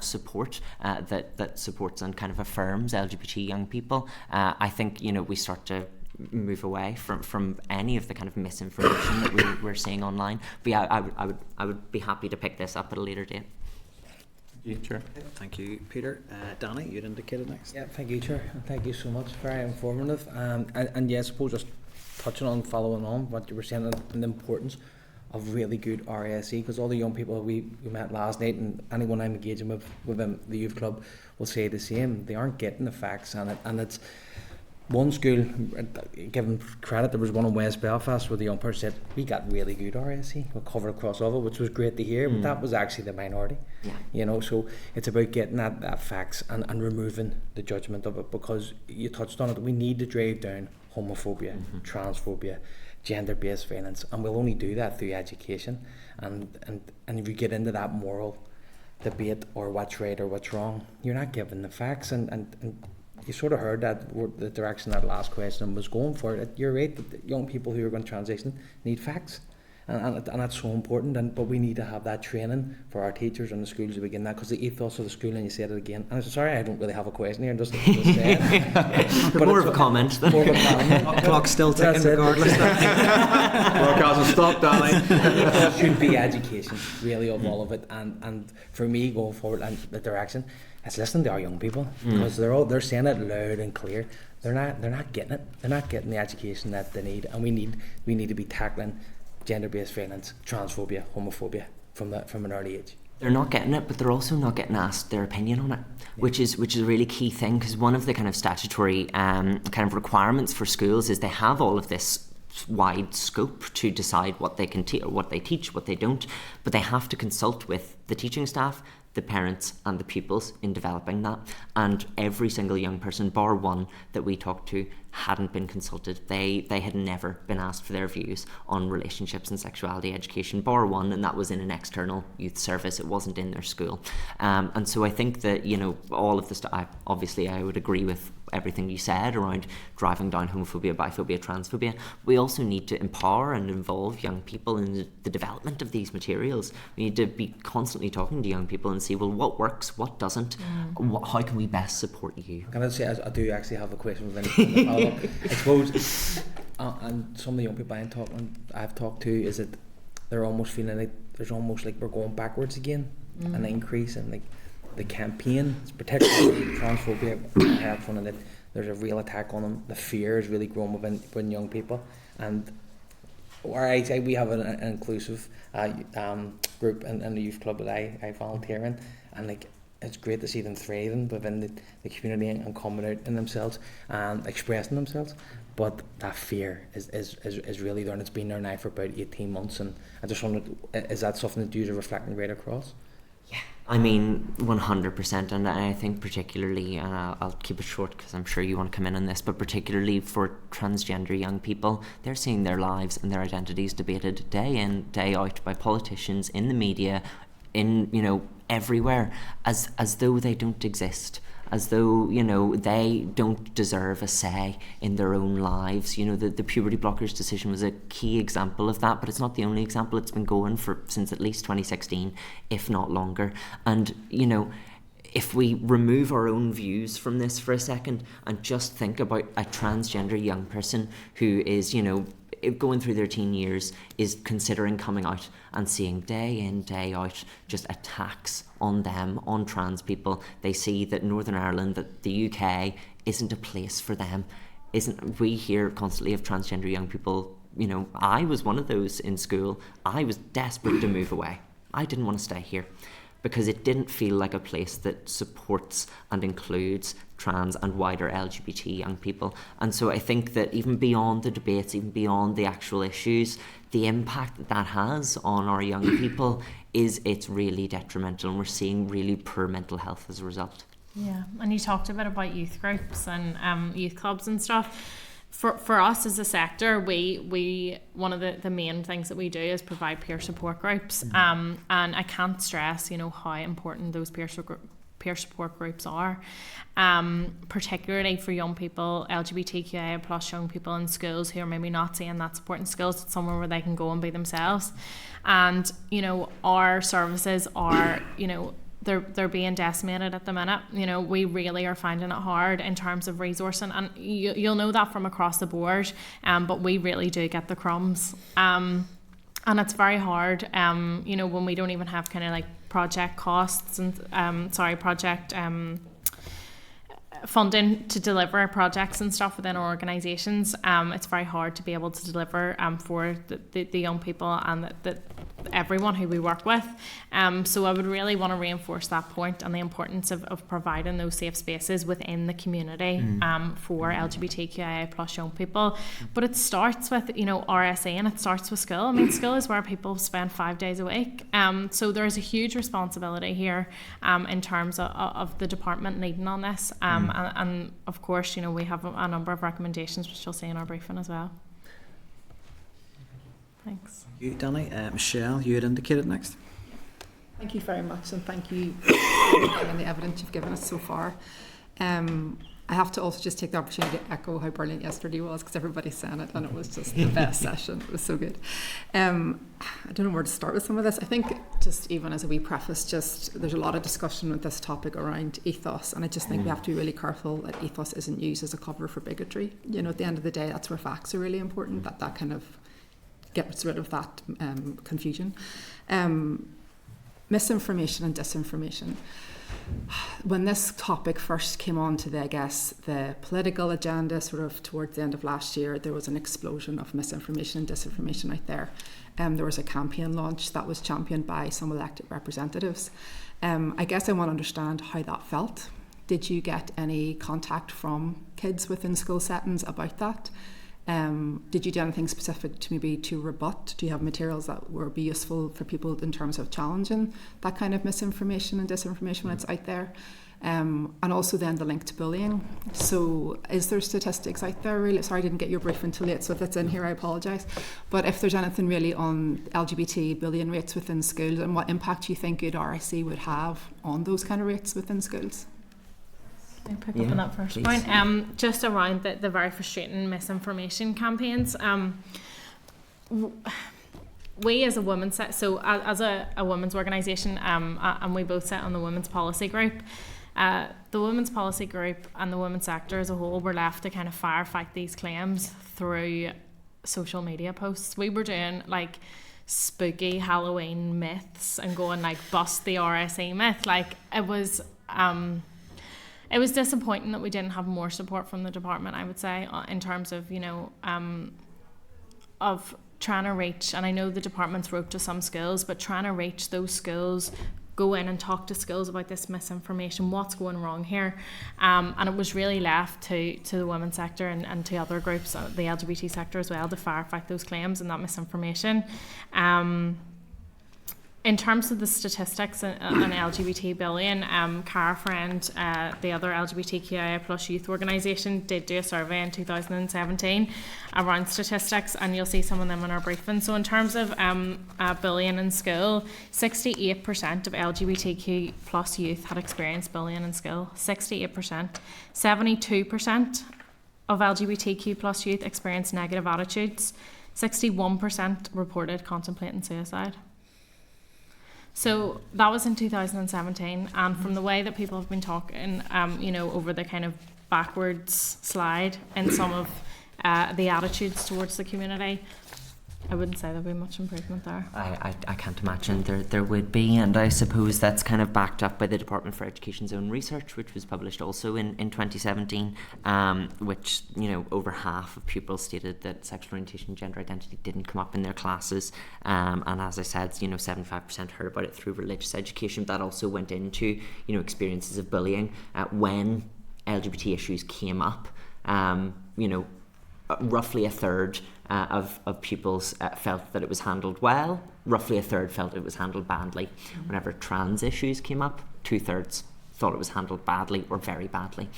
Speaker 10: support that supports and kind of affirms LGBT young people, I think we start to move away from any of the kind of misinformation that we're seeing online. But yeah, I would be happy to pick this up at a later date.
Speaker 2: Yeah, Chair. Thank you, Peter. Danny, you'd indicated next.
Speaker 8: Yeah, thank you, Chair. And thank you so much. Very informative. And yeah, I suppose just touching on, following on what you were saying, and the importance of really good RSE, because all the young people we met last night, and anyone I'm engaging with within the youth club will say the same. They aren't getting the facts on it, and it's one school, given credit, there was one in West Belfast where the young person said, we got really good RSE, we covered across all of it, which was great to hear, but that was actually the minority. Yeah. So it's about getting that facts and removing the judgment of it, because you touched on it, we need to drive down homophobia, transphobia, gender-based violence, and we'll only do that through education. And if you get into that moral debate or what's right or what's wrong, you're not given the facts, and you sort of heard that the direction that last question was going for. You're right, that young people who are going to transition need facts, and that's so important. But we need to have that training for our teachers and the schools to begin that, because the ethos of the school, and you said it again. And I'm sorry, I don't really have a question here. I'm just saying it.
Speaker 10: More of a comment.
Speaker 2: More of a comment. Clock's still ticking regardless.
Speaker 4: Broadcast will stop, darling.
Speaker 8: It should be education, really, of all of it. And for me, going forward, and the direction, it's listening to our young people, because they're saying it loud and clear. They're not getting it. They're not getting the education that they need, and we need to be tackling gender-based violence, transphobia, homophobia from an early age.
Speaker 10: They're not getting it, but they're also not getting asked their opinion on it, which is a really key thing, because one of the kind of statutory kind of requirements for schools is they have all of this wide scope to decide what they can teach, or what they teach, what they don't, but they have to consult with the teaching staff, the parents and the pupils in developing that. And every single young person, bar one that we talked to, hadn't been consulted. They had never been asked for their views on relationships and sexuality education, bar one, and that was in an external youth service. It wasn't in their school. And so I think that all of this, obviously I would agree with everything you said around driving down homophobia, biphobia, transphobia. We also need to empower and involve young people in the development of these materials. We need to be constantly talking to young people and see, well, what works, what doesn't, how can we best support you?
Speaker 8: Can I say, I do actually have a question with any follow-up. I suppose, and some of the young people I've talked to, is that they're almost feeling like there's almost like we're going backwards again, an increase in like the campaign, particularly transphobia. There's a real attack on them. The fear is really growing within young people, and where I say we have an inclusive group in the youth club that I volunteer in, and like it's great to see them thriving within the community and coming out in themselves and expressing themselves. But that fear is really there, and it's been there now for about 18 months. And I just wondered, is that something that you're reflecting right across?
Speaker 10: Yeah, I mean 100%, and I think particularly, and I'll keep it short because I'm sure you want to come in on this, but particularly for transgender young people, they're seeing their lives and their identities debated day in, day out by politicians, in the media, in everywhere, as though they don't exist, as though they don't deserve a say in their own lives. The puberty blockers decision was a key example of that, but it's not the only example. It's been going since at least 2016, if not longer. And if we remove our own views from this for a second and just think about a transgender young person who is going through their teen years, is considering coming out, and seeing day in, day out just attacks on them, on trans people. They see that Northern Ireland, that the UK isn't a place for them. We hear constantly of transgender young people. You know, I was one of those in school. I was desperate to move away. I didn't want to stay here because it didn't feel like a place that supports and includes trans and wider LGBT young people. And so I think that even beyond the debates, even beyond the actual issues, the impact that that has on our young people it's really detrimental, and we're seeing really poor mental health as a result.
Speaker 11: Yeah, and you talked a bit about youth groups and youth clubs and stuff. For us as a sector, we one of the main things that we do is provide peer support groups. And I can't stress, you know, how important those peer support groups are, particularly for young people, LGBTQIA plus young people in schools who are maybe not seeing that support in schools. It's somewhere where they can go and be themselves. And, you know, our services are, you know, they're being decimated at the minute. You know, we really are finding it hard in terms of resourcing, and you'll know that from across the board, but we really do get the crumbs. And it's very hard, you know, when we don't even have kind of like project costs and project funding to deliver projects and stuff within our organisations. It's very hard to be able to deliver for the young people and the everyone who we work with. So I would really want to reinforce that point and the importance of providing those safe spaces within the community for LGBTQIA plus young people. But it starts with, you know, RSA, and it starts with school. I mean, school is where people spend 5 days a week. So there's a huge responsibility here in terms of the department leading on this. And of course, you know, we have a number of recommendations which you'll see in our briefing as well. Thanks.
Speaker 2: Thank you, Danny. Michelle, you had indicated next.
Speaker 3: Thank you very much, and thank you for the evidence you've given us so far. I have to also just take the opportunity to echo how brilliant yesterday was, because everybody's saying it, and it was just the best session. It was so good. I don't know where to start with some of this. I think just even as a wee preface, just there's a lot of discussion with this topic around ethos, and I just think we have to be really careful that ethos isn't used as a cover for bigotry. You know, at the end of the day, that's where facts are really important, that kind of gets rid of that confusion. Misinformation and disinformation. When this topic first came on to the political agenda sort of towards the end of last year, there was an explosion of misinformation and disinformation out there. There was a campaign launched that was championed by some elected representatives. I guess I want to understand how that felt. Did you get any contact from kids within school settings about that? Did you do anything specific to maybe to rebut? Do you have materials that would be useful for people in terms of challenging that kind of misinformation and disinformation when it's out there? And also then the link to bullying. So is there statistics out there really? Sorry, I didn't get your briefing too late, so if it's in here, I apologise. But if there's anything really on LGBT bullying rates within schools, and what impact do you think good RSE would have on those kind of rates within schools?
Speaker 11: I'll pick up on that first point. Just around the very frustrating misinformation campaigns. We as a women's as a women's organisation, and we both sit on the women's policy group. The women's policy group and the women's sector as a whole were left to kind of firefight these claims through social media posts. We were doing like spooky Halloween myths and going like bust the RSE myth. Like it was disappointing that we didn't have more support from the department, I would say, in terms of, you know, of trying to reach, and I know the department's wrote to some schools, but trying to reach those schools, go in and talk to schools about this misinformation, what's going wrong here. And it was really left to the women's sector and to other groups, the LGBT sector as well, to firefight those claims and that misinformation. In terms of the statistics on LGBT bullying, Cara Friend, the other LGBTQIA plus youth organisation, did do a survey in 2017 around statistics, and you'll see some of them in our briefing. So in terms of bullying in school, 68% of LGBTQ plus youth had experienced bullying in school. 68%. 72% of LGBTQ plus youth experienced negative attitudes. 61% reported contemplating suicide. So that was in 2017, and from the way that people have been talking, you know, over the kind of backwards slide in some of the attitudes towards the community, I wouldn't say there'd be much improvement there.
Speaker 10: I can't imagine there would be, and I suppose that's kind of backed up by the Department for Education's own research, which was published also in 2017, which, over half of pupils stated that sexual orientation and gender identity didn't come up in their classes, and as I said, 75% heard about it through religious education. That also went into, experiences of bullying when LGBT issues came up. Roughly a third of pupils felt that it was handled well. Roughly a third felt it was handled badly. Whenever trans issues came up, 2/3 thought it was handled badly or very badly.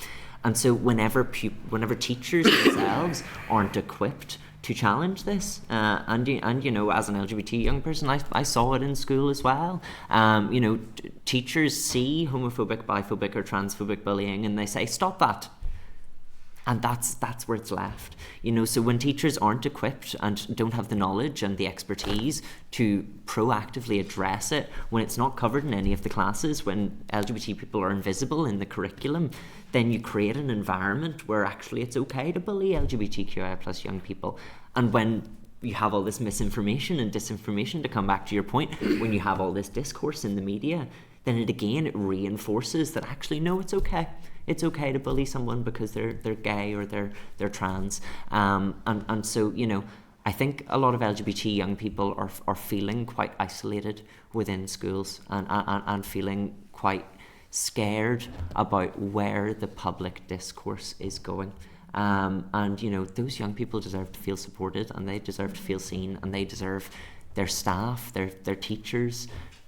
Speaker 10: And so whenever teachers themselves aren't equipped to challenge this, and as an LGBT young person, I saw it in school as well. Teachers see homophobic, biphobic or transphobic bullying and they say, stop that. And that's where it's left. So when teachers aren't equipped and don't have the knowledge and the expertise to proactively address it, when it's not covered in any of the classes, when LGBT people are invisible in the curriculum, then you create an environment where actually it's okay to bully LGBTQI plus young people. And when you have all this misinformation and disinformation, to come back to your point, when you have all this discourse in the media, then it reinforces that actually, no, it's okay. It's okay to bully someone because they're gay or they're trans. And so, I think a lot of LGBT young people are feeling quite isolated within schools and feeling quite scared about where the public discourse is going. And those young people deserve to feel supported, and they deserve to feel seen, and they deserve their staff, their teachers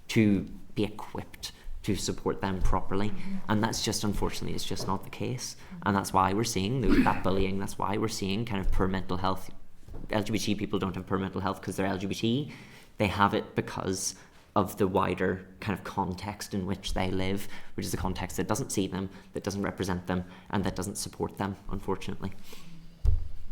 Speaker 10: to be equipped to support them properly. And that's just, unfortunately, it's just not the case. And that's why we're seeing that bullying. That's why we're seeing kind of poor mental health. LGBT people don't have poor mental health because they're LGBT. They have it because of the wider kind of context in which they live, which is a context that doesn't see them, that doesn't represent them, and that doesn't support them, unfortunately.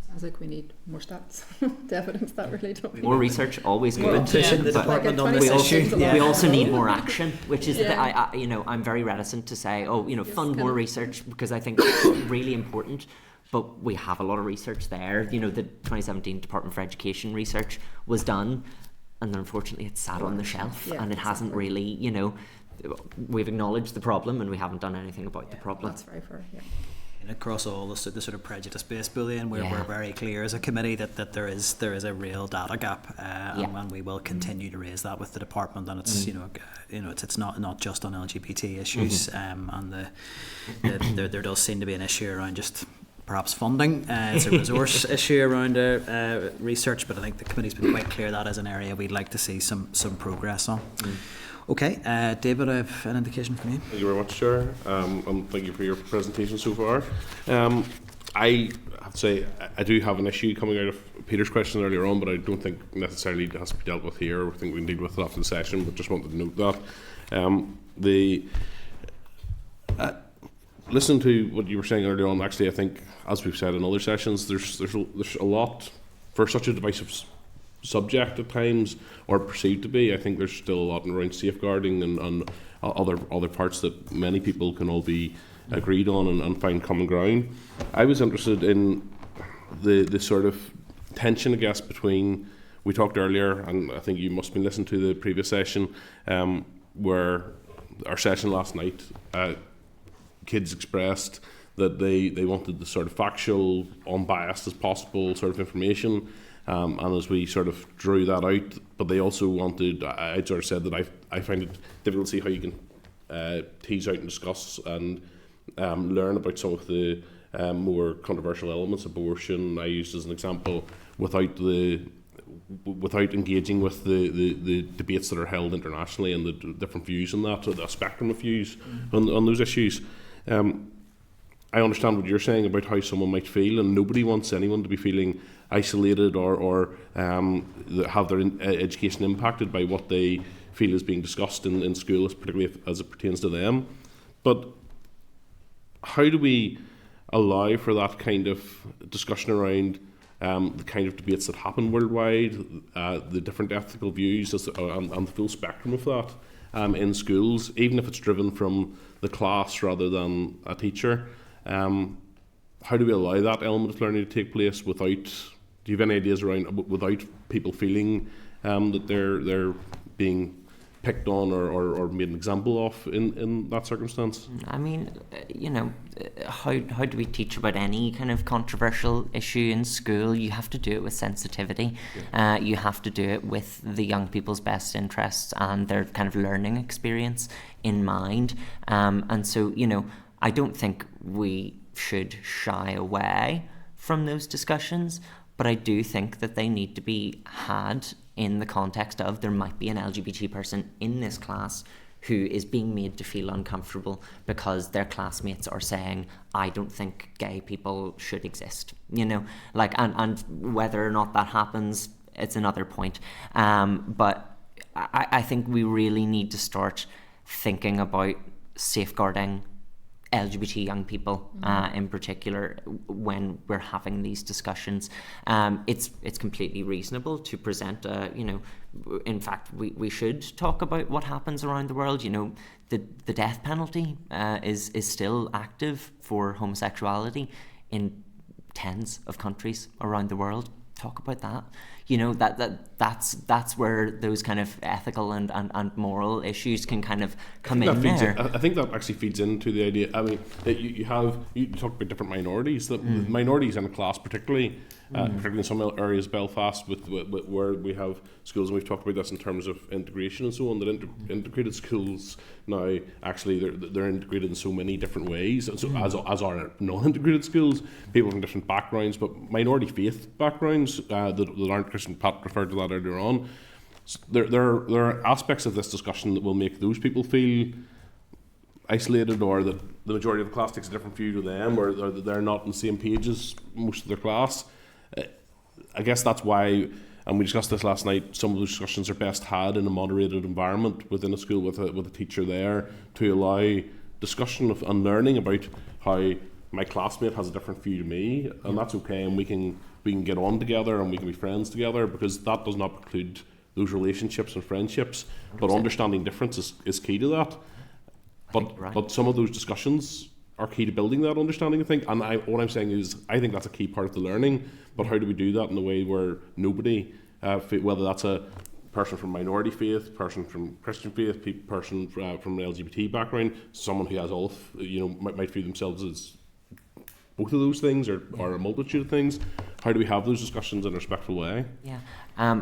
Speaker 3: Sounds like we need more stats to evidence that, really, don't we?
Speaker 10: More research, always good.
Speaker 2: The department on this issue.
Speaker 10: We also need more action, which is I'm very reticent to say, fund more research, because I think it's really important. But we have a lot of research there. The 2017 Department for Education research was done, and then unfortunately it sat on the shelf, and it hasn't really, we've acknowledged the problem and we haven't done anything about the problem.
Speaker 3: That's very fair, yeah.
Speaker 2: Across all the sort of prejudice-based bullying, we're very clear as a committee that there is a real data gap, and we will continue to raise that with the department. And it's it's not just on LGBT issues, and there does seem to be an issue around just perhaps funding. It's a resource issue around research, but I think the committee's been quite clear that is an area we'd like to see some progress on. Okay, David, I have an indication from you.
Speaker 5: Thank you very much, Chair, and thank you for your presentation so far. I have to say, I do have an issue coming out of Peter's question earlier on, but I don't think necessarily it has to be dealt with here. I think we can deal with it after the session, but just wanted to note that. Listen to what you were saying earlier on. Actually, I think, as we've said in other sessions, there's a lot for such a divisive subject at times, or perceived to be. I think there's still a lot around safeguarding and other parts that many people can all be agreed on and find common ground. I was interested in the sort of tension, I guess, between, we talked earlier, and I think you must have been listening to the previous session, where our session last night, kids expressed that they wanted the sort of factual, unbiased as possible sort of information. And as we sort of drew that out, but they also wanted, I sort of said that I find it difficult to see how you can tease out and discuss and learn about some of the more controversial elements. Abortion, I used as an example, without engaging with the debates that are held internationally and the different views on that, or the spectrum of views on those issues. I understand what you're saying about how someone might feel, and nobody wants anyone to be feeling isolated or have their education impacted by what they feel is being discussed in schools, particularly as it pertains to them. But how do we allow for that kind of discussion around the kind of debates that happen worldwide, the different ethical views and the full spectrum of that in schools, even if it's driven from the class rather than a teacher? How do we allow that element of learning to take place without Do you have any ideas around without people feeling that they're being picked on or made an example of in that circumstance?
Speaker 10: I mean, how do we teach about any kind of controversial issue in school? You have to do it with sensitivity. You have to do it with the young people's best interests and their kind of learning experience in mind. And so, I don't think we should shy away from those discussions, but I do think that they need to be had in the context of there might be an LGBT person in this class who is being made to feel uncomfortable because their classmates are saying, I don't think gay people should exist, and whether or not that happens, it's another point. But I think we really need to start thinking about safeguarding LGBT young people in particular when we're having these discussions. It's completely reasonable to present in fact we should talk about what happens around the world. The death penalty is still active for homosexuality in tens of countries around the world. Talk about that. That's where those kind of ethical and moral issues can kind of come in there.
Speaker 5: I think that actually feeds into the idea. I mean, that you talk about different minorities. That minorities in a class, particularly in some areas of Belfast, with where we have schools, and we've talked about this in terms of integration and so on. That integrated schools now actually they're integrated in so many different ways. So as are non-integrated schools, people from different backgrounds, but minority faith backgrounds that aren't Christian. Pat referred to that earlier on. There are aspects of this discussion that will make those people feel isolated, or that the majority of the class takes a different view to them, or that they're not on the same page as most of their class. I guess that's why, and we discussed this last night, some of those discussions are best had in a moderated environment within a school with a teacher there to allow discussion and learning about how my classmate has a different view to me, and that's okay, and we can get on together and we can be friends together, because that does not preclude those relationships and friendships. 100%. But understanding difference is key to that. But some of those discussions are key to building that understanding, I think. And what I'm saying is, I think that's a key part of the learning. But how do we do that in a way where nobody, whether that's a person from minority faith, person from Christian faith, person from an LGBT background, someone who has all, might view themselves as both of those things or a multitude of things. How do we have those discussions in a respectful way?
Speaker 10: Yeah.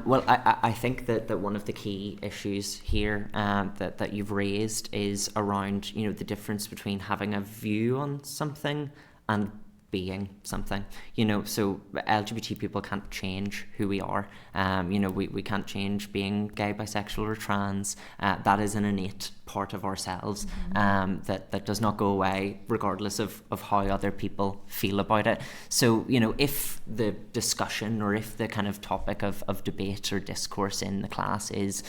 Speaker 10: Well, I think that one of the key issues here that you've raised is around the difference between having a view on something and being something. So LGBT people can't change who we are. We can't change being gay, bisexual or trans. That is an innate part of ourselves that does not go away regardless of how other people feel about it. So, if the discussion or if the kind of topic of debate or discourse in the class is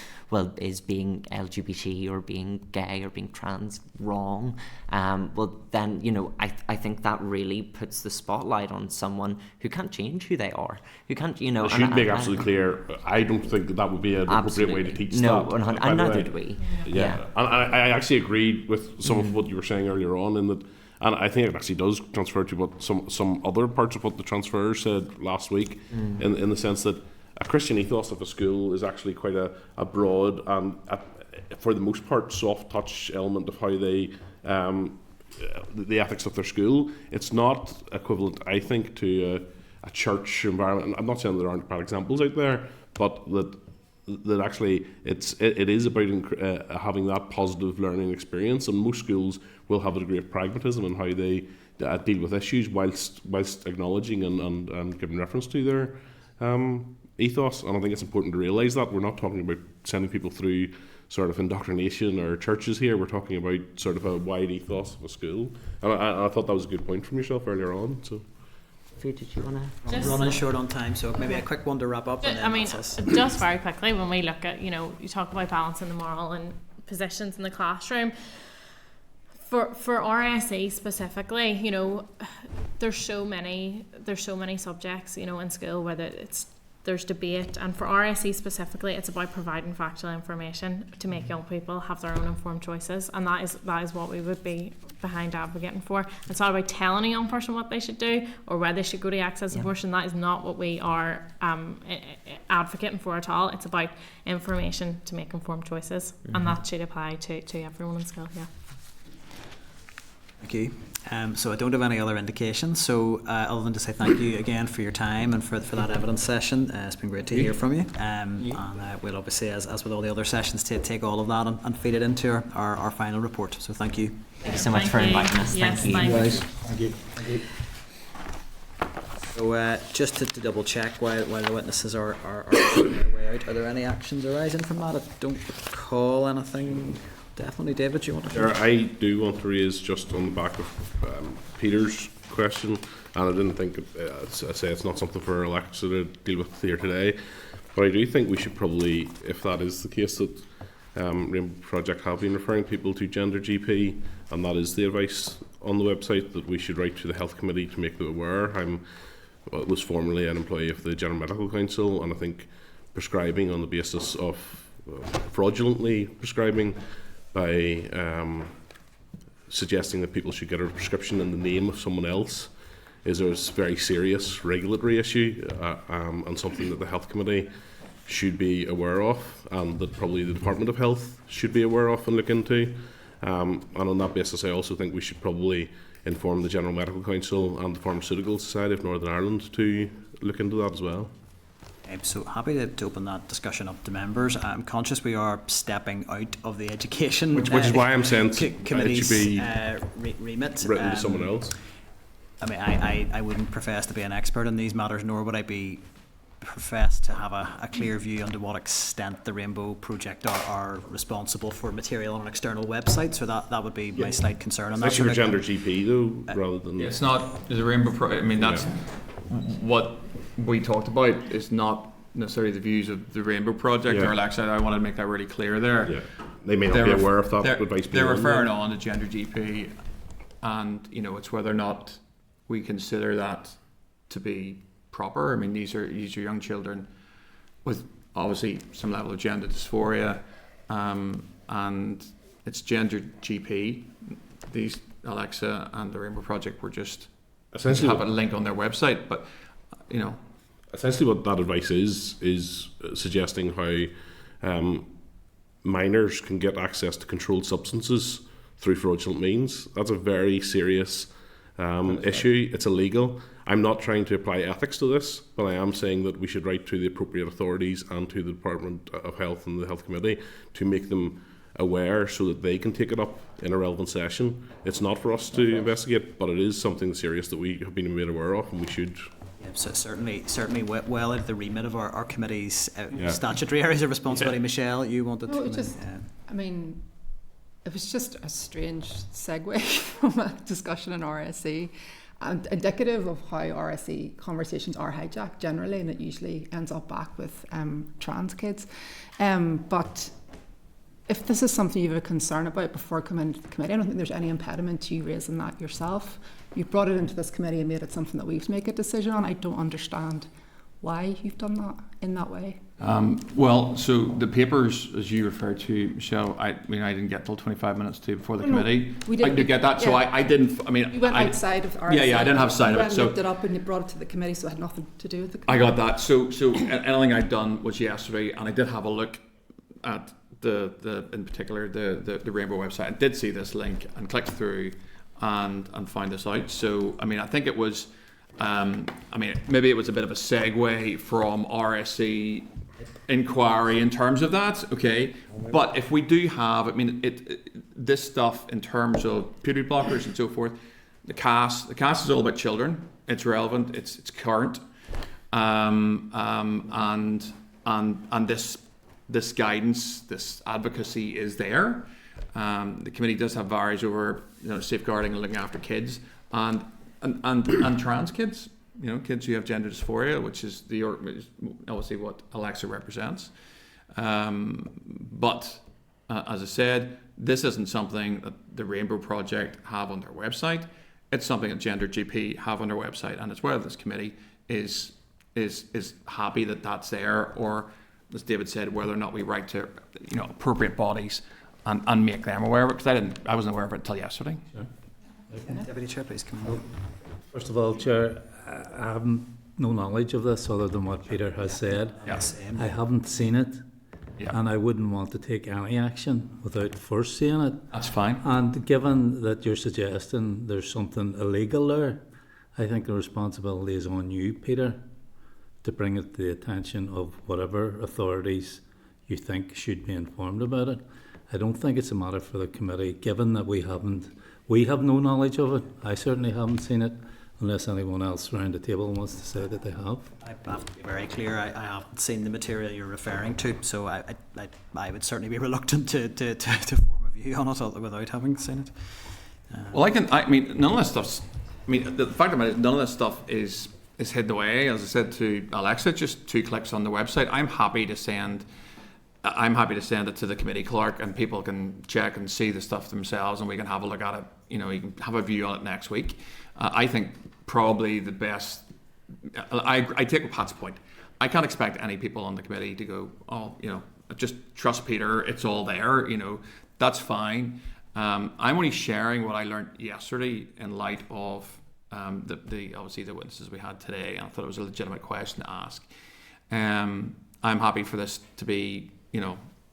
Speaker 10: being LGBT or being gay or being trans wrong, then, I think that really puts the spotlight on someone who can't change who they are, who can't,
Speaker 5: It should make absolutely clear. I don't think that would be an appropriate way to teach that.
Speaker 10: No, and neither do we.
Speaker 5: Yeah. And I actually agreed with some of what you were saying earlier on, and I think it actually does transfer to what some other parts of what the transfer said last week, in the sense that a Christian ethos of a school is actually quite a broad and, for the most part, soft touch element of how they the ethics of their school. It's not equivalent, I think, to a church environment. I'm not saying there aren't bad examples out there, but that actually it is about having that positive learning experience, and most schools will have a degree of pragmatism in how they deal with issues whilst acknowledging and giving reference to their ethos. And I think it's important to realise that we're not talking about sending people through sort of indoctrination or churches here. We're talking about sort of a wide ethos of a school, and I thought that was a good point from yourself earlier on. So,
Speaker 10: did you want to?
Speaker 2: Running short on time, so maybe a quick one to wrap up. And then
Speaker 11: just very quickly, when we look at, you talk about balancing the moral and positions in the classroom. For RSE specifically, there's so many subjects, in school, whether it's there's debate, and for RSE specifically, it's about providing factual information to make young people have their own informed choices, and that is what we would be behind advocating for. It's not about telling a young person what they should do or whether they should go to access abortion. That is not what we are advocating for at all. It's about information to make informed choices, and that should apply to everyone in school. Yeah.
Speaker 2: Thank you. So I don't have any other indications. So other than to say thank you again for your time and for that evidence session. It's been great to hear from you. And we'll obviously, as with all the other sessions, take all of that and feed it into our final report. So thank you.
Speaker 10: Thank you so much for inviting us.
Speaker 11: Yes,
Speaker 10: thank you.
Speaker 2: Thank you. So just to double check while the witnesses are on their way out, are there any actions arising from that? I don't recall anything. Definitely, David, do you want to?
Speaker 5: I do want to raise, just on the back of Peter's question, and I didn't think, I say it's not something for Alexa to deal with here today, but I do think we should probably, if that is the case, that Rainbow Project have been referring people to Gender GP, and that is the advice on the website, that we should write to the Health Committee to make them aware. I was formerly an employee of the General Medical Council, and I think prescribing on the basis of fraudulently prescribing by suggesting that people should get a prescription in the name of someone else is a very serious regulatory issue, and something that the Health Committee should be aware of, and that probably the Department of Health should be aware of and look into. And on that basis, I also think we should probably inform the General Medical Council and the Pharmaceutical Society of Northern Ireland to look into that as well.
Speaker 2: So happy to open that discussion up to members. I'm conscious we are stepping out of the education,
Speaker 5: which is why I'm saying
Speaker 2: committee's
Speaker 5: it should be
Speaker 2: remit.
Speaker 5: Written to someone else.
Speaker 2: I mean, I wouldn't profess to be an expert in these matters, nor would I be professed to have a clear view on to what extent the Rainbow Project are responsible for material on an external website. So that would be my slight concern on that.
Speaker 5: Especially for Gender GP though, rather than
Speaker 4: it's not the Rainbow Project. I mean, that's what we talked about. Is not necessarily the views of the Rainbow Project or Alexa. I want to make that really clear there.
Speaker 5: Yeah. They may not be aware of that advice.
Speaker 4: They're referring on to Gender GP, and it's whether or not we consider that to be proper. I mean, these are young children with obviously some level of gender dysphoria, and it's Gender GP. These Alexa and the Rainbow Project were just essentially have a link on their website, but
Speaker 5: essentially what that advice is suggesting how minors can get access to controlled substances through fraudulent means. That's a very serious issue. It's illegal. I'm not trying to apply ethics to this, but I am saying that we should write to the appropriate authorities and to the Department of Health and the Health Committee to make them aware so that they can take it up in a relevant session. It's not for us to investigate, but it is something serious that we have been made aware of, and we should.
Speaker 2: Yeah, so certainly well into the remit of our committee's statutory areas of responsibility. Michelle, you wanted to...
Speaker 3: I mean, it was just a strange segue from a discussion on RSE, and indicative of how RSE conversations are hijacked generally, and it usually ends up back with trans kids. But if this is something you have a concern about before coming into the committee, I don't think there's any impediment to you raising that yourself. You've brought it into this committee and made it something that we have to make a decision on. I don't understand why you've done that in that way.
Speaker 4: Well, so the papers, as you referred to, Michelle, I didn't get till 25 minutes before the committee.
Speaker 3: We did.
Speaker 4: I did get that, so I didn't. I mean,
Speaker 3: you went outside of RSE.
Speaker 4: Yeah, I didn't have sight of it. So
Speaker 3: looked it up and you brought it to the committee, so it had nothing to do with the committee.
Speaker 4: I got that. So anything I'd done was yesterday, and I did have a look at the in particular the Rainbow website. I did see this link and clicked through and find this out. So I mean, I think it was. Maybe it was a bit of a segue from RSE inquiry in terms of that, okay? But if we do have, this stuff in terms of puberty blockers and so forth, the CAS is all about children. It's relevant. It's current, and this guidance, this advocacy is there. The committee does have varies over safeguarding and looking after kids and trans kids, kids who have gender dysphoria, which is obviously what Alexa represents. But as I said, this isn't something that the Rainbow Project have on their website. It's something that Gender GP have on their website, and it's whether this committee is is happy that that's there, or as David said, whether or not we write to appropriate bodies and make them aware of it, because I wasn't aware of it until yesterday.
Speaker 7: Sure.
Speaker 2: Deputy Chair, please come on.
Speaker 7: First of all, Chair, I have no knowledge of this other than what Peter has said.
Speaker 2: Yes.
Speaker 7: I haven't seen it,
Speaker 4: Yeah.
Speaker 7: and I wouldn't want to take any action without first seeing it.
Speaker 4: That's fine.
Speaker 7: And given that you're suggesting there's something illegal there, I think the responsibility is on you, Peter, to bring it to the attention of whatever authorities you think should be informed about it. I don't think it's a matter for the committee, given that we have no knowledge of it. I certainly haven't seen it, unless anyone else around the table wants to say that they have.
Speaker 2: I have to be very clear. I haven't seen the material you're referring to, so I would certainly be reluctant to form a view on it without having seen it.
Speaker 4: Well, I mean, none of this stuff's. I mean, the fact of the matter is, none of this stuff is hidden away. As I said to Alexa, just 2 clicks on the website. I'm happy to send it to the committee clerk, and people can check and see the stuff themselves, and we can have a look at it. You can have a view on it next week. I think probably the best. I take Pat's point. I can't expect any people on the committee to go, just trust Peter. It's all there. That's fine. I'm only sharing what I learned yesterday in light of the obviously the witnesses we had today, and I thought it was a legitimate question to ask. I'm happy for this to be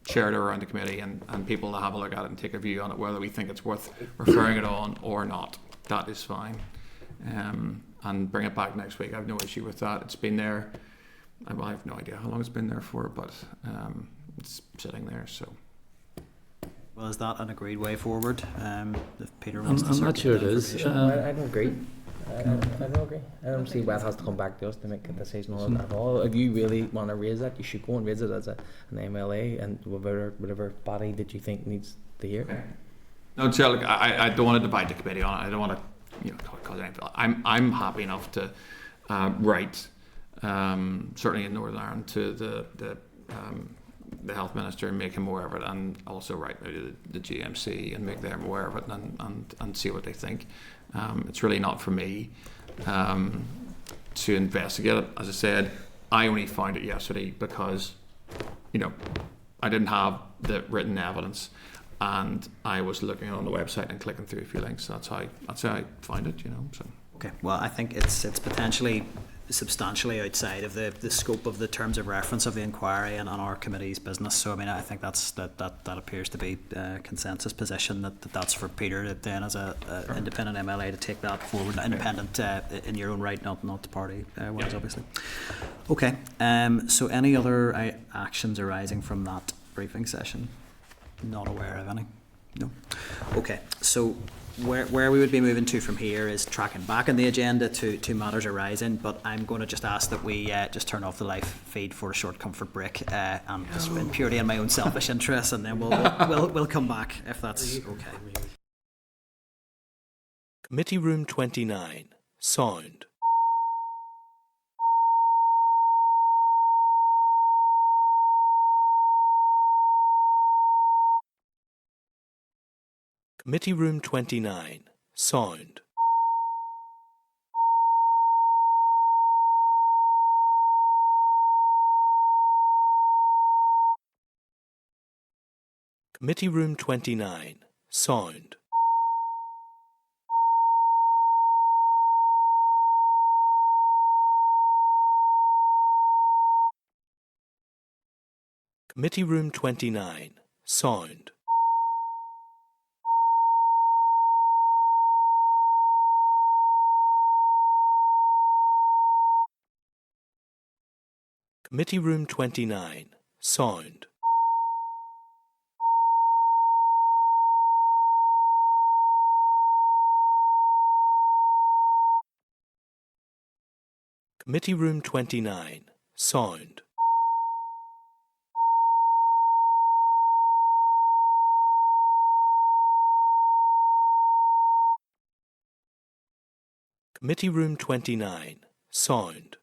Speaker 4: shared around the committee and people to have a look at it and take a view on it, whether we think it's worth referring it on or not. That is fine. And bring it back next week. I have no issue with that. It's been there. I have no idea how long it's been there for, but it's sitting there. So.
Speaker 2: Well, is that an agreed way forward? If Peter wants to
Speaker 7: I'm not sure it is.
Speaker 8: I don't agree. I don't agree. I don't see why it has to come back to us to make a decision on it at all. If you really want to raise that, you should go and raise it as an MLA and whatever body that you think needs to hear.
Speaker 4: Okay. No, Chair, look, I don't want to divide the committee on it. I don't want to cause anything. I'm happy enough to write, certainly in Northern Ireland, to the health minister and make him aware of it, and also write to the GMC and make them aware of it and see what they think. It's really not for me to investigate it. As I said, I only found it yesterday because I didn't have the written evidence, and I was looking on the website and clicking through a few links. That's how I find it. So.
Speaker 2: Okay. Well, I think it's potentially substantially outside of the scope of the terms of reference of the inquiry and on our committee's business. So I mean, I think that appears to be a consensus position that's for Peter then as a independent MLA to take that forward, independent in your own right, not the party wise, obviously. Okay. So any other actions arising from that briefing session? Not aware of any. No. Okay. So where we would be moving to from here is tracking back in the agenda to matters arising, but I'm going to just ask that we just turn off the live feed for a short comfort break, and just in purely in my own selfish interest, and then we'll come back if that's okay.
Speaker 1: Committee Room 29. Sound. Committee Room 29. Sound. Committee Room 29. Sound. Committee Room 29. Sound. Committee Room 29. Sound. Committee Room 29. Sound. Committee Room 29. Sound.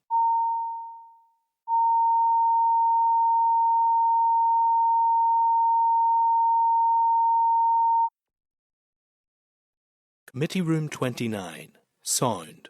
Speaker 1: Committee Room 29. Sound.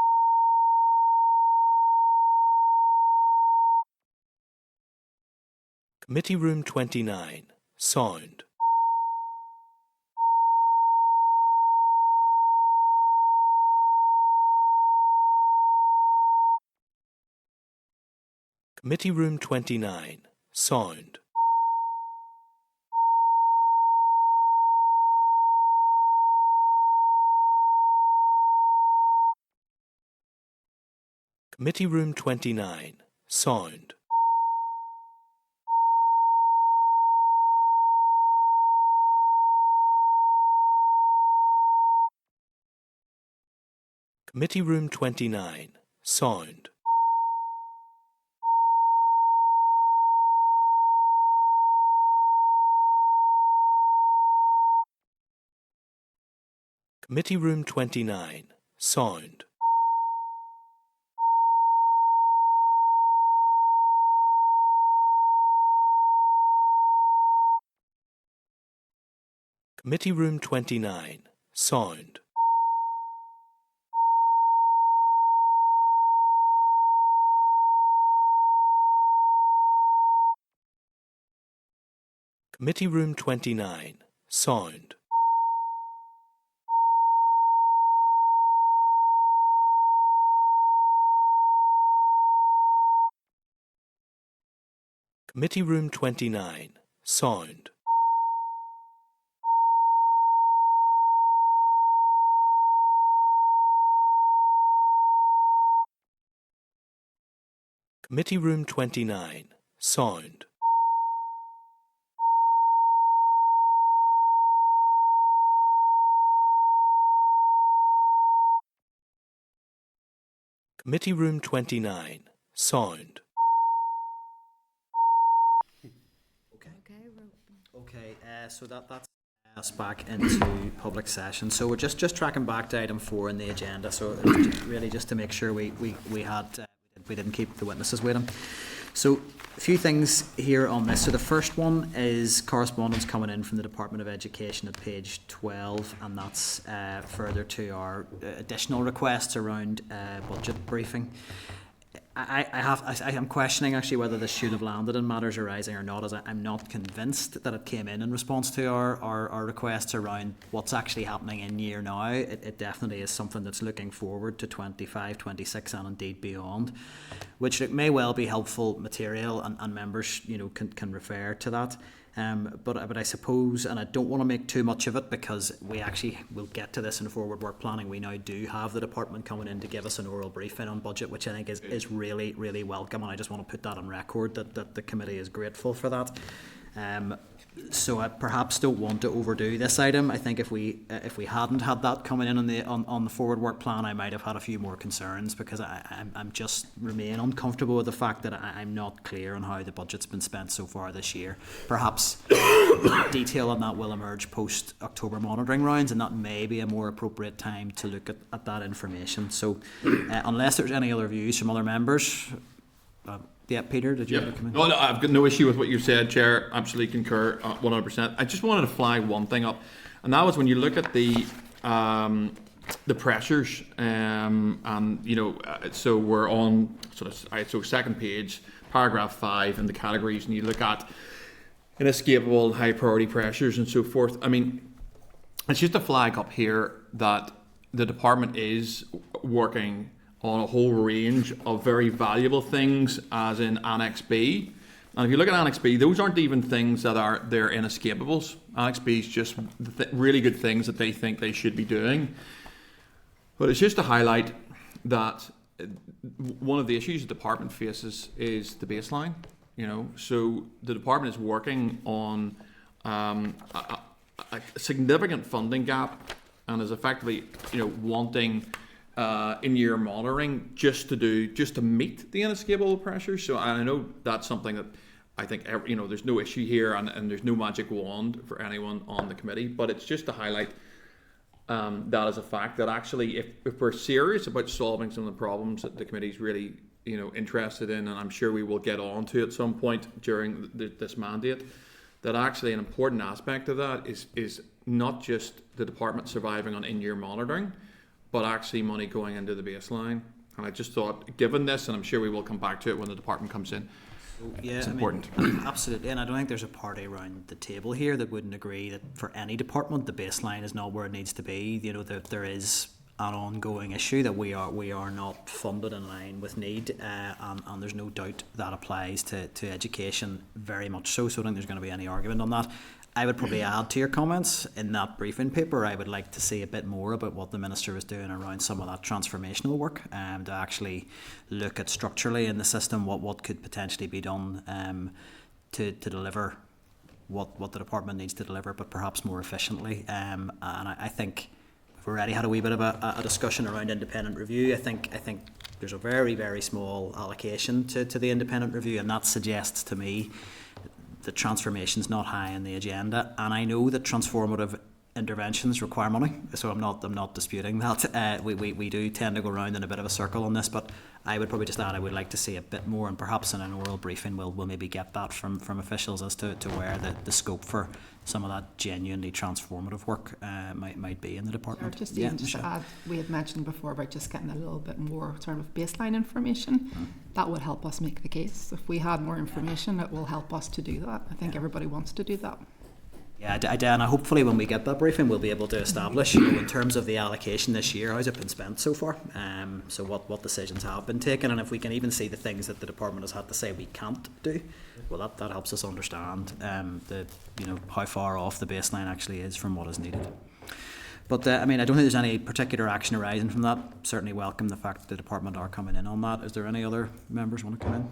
Speaker 1: Committee Room 29, Sound. Committee Room 29, Sound. Committee Room 29, Sound. Committee Room 29, Sound. Committee Room 29, Sound. Committee Room 29, Sound. Committee Room 29, Sound. Committee Room 29, Sound. Committee Room 29, Sound. Committee Room 29, Sound.
Speaker 2: Okay, so that's us back into public session. So we're just tracking back to item 4 in the agenda. So it was really just to make sure we didn't keep the witnesses waiting. So a few things here on this. So the first one is correspondence coming in from the Department of Education at page 12, and that's further to our additional requests around budget briefing. I am questioning actually whether this should have landed in matters arising or not, as I'm not convinced that it came in response to our requests around what's actually happening in year now. It definitely is something that's looking forward to 25, 26 and indeed beyond, which may well be helpful material, and members can refer to that. But I suppose, and I don't want to make too much of it because we actually will get to this in forward work planning. We now do have the department coming in to give us an oral briefing on budget, which I think is really, really welcome, and I just want to put that on record that the committee is grateful for that. So I perhaps don't want to overdo this item. I think if we hadn't had that coming in on the forward work plan, I might have had a few more concerns, because I'm just remain uncomfortable with the fact that I'm not clear on how the budget's been spent so far this year. Perhaps detail on that will emerge post October monitoring rounds, and that may be a more appropriate time to look at that information. So unless there's any other views from other members. Yeah, Peter, did you have a comment?
Speaker 4: No, I've got no issue with what you said, Chair. Absolutely concur, 100%. I just wanted to flag one thing up, and that was when you look at the pressures, so we're on so second page, paragraph 5, and the categories, and you look at inescapable, high priority pressures, and so forth. I mean, it's just a flag up here that the department is working on a whole range of very valuable things, as in Annex B. And if you look at Annex B, those aren't even things that they're inescapables. Annex B is just really good things that they think they should be doing. But it's just to highlight that one of the issues the department faces is the baseline. So the department is working on a significant funding gap, and is effectively, wanting in-year monitoring just to meet the inescapable pressures. So I know that's something that I think there's no issue here, and there's no magic wand for anyone on the committee, but it's just to highlight that as a fact that actually if we're serious about solving some of the problems that the committee's really interested in, and I'm sure we will get on to at some point during this mandate, that actually an important aspect of that is not just the department surviving on in-year monitoring, but actually money going into the baseline. And I just thought, given this, and I'm sure we will come back to it when the department comes in,
Speaker 2: Yeah,
Speaker 4: It's
Speaker 2: I mean,
Speaker 4: important.
Speaker 2: absolutely, and I don't think there's a party around the table here that wouldn't agree that for any department the baseline is not where it needs to be. You know, that there is an ongoing issue that we are not funded in line with need, and there's no doubt that applies to education very much so. So I don't think there's going to be any argument on that. I would probably add to your comments in that briefing paper. I would like to see a bit more about what the Minister was doing around some of that transformational work, to actually look at structurally in the system what could potentially be done to deliver what the department needs to deliver, but perhaps more efficiently. And I think we've already had a wee bit of a discussion around independent review. I think there's a very, very small allocation to the independent review, and that suggests to me the transformation's not high on the agenda, and I know that transformative interventions require money, so I'm not disputing that. We do tend to go around in a bit of a circle on this, but I would probably just add I would like to see a bit more, and perhaps in an oral briefing we'll maybe get that from officials as to where the scope for some of that genuinely transformative work might be in the department.
Speaker 3: Just to add, we had mentioned before about just getting a little bit more sort of baseline information. That would help us make the case. If we had more information, it will help us to do that. I think everybody wants to do that.
Speaker 2: Yeah, and hopefully when we get that briefing we'll be able to establish, you know, in terms of the allocation this year, how's it been spent so far, so what decisions have been taken, and if we can even see the things that the department has had to say we can't do, well that helps us understand how far off the baseline actually is from what is needed. But I don't think there's any particular action arising from that. Certainly welcome the fact that the department are coming in on that. Is there any other members want to come in?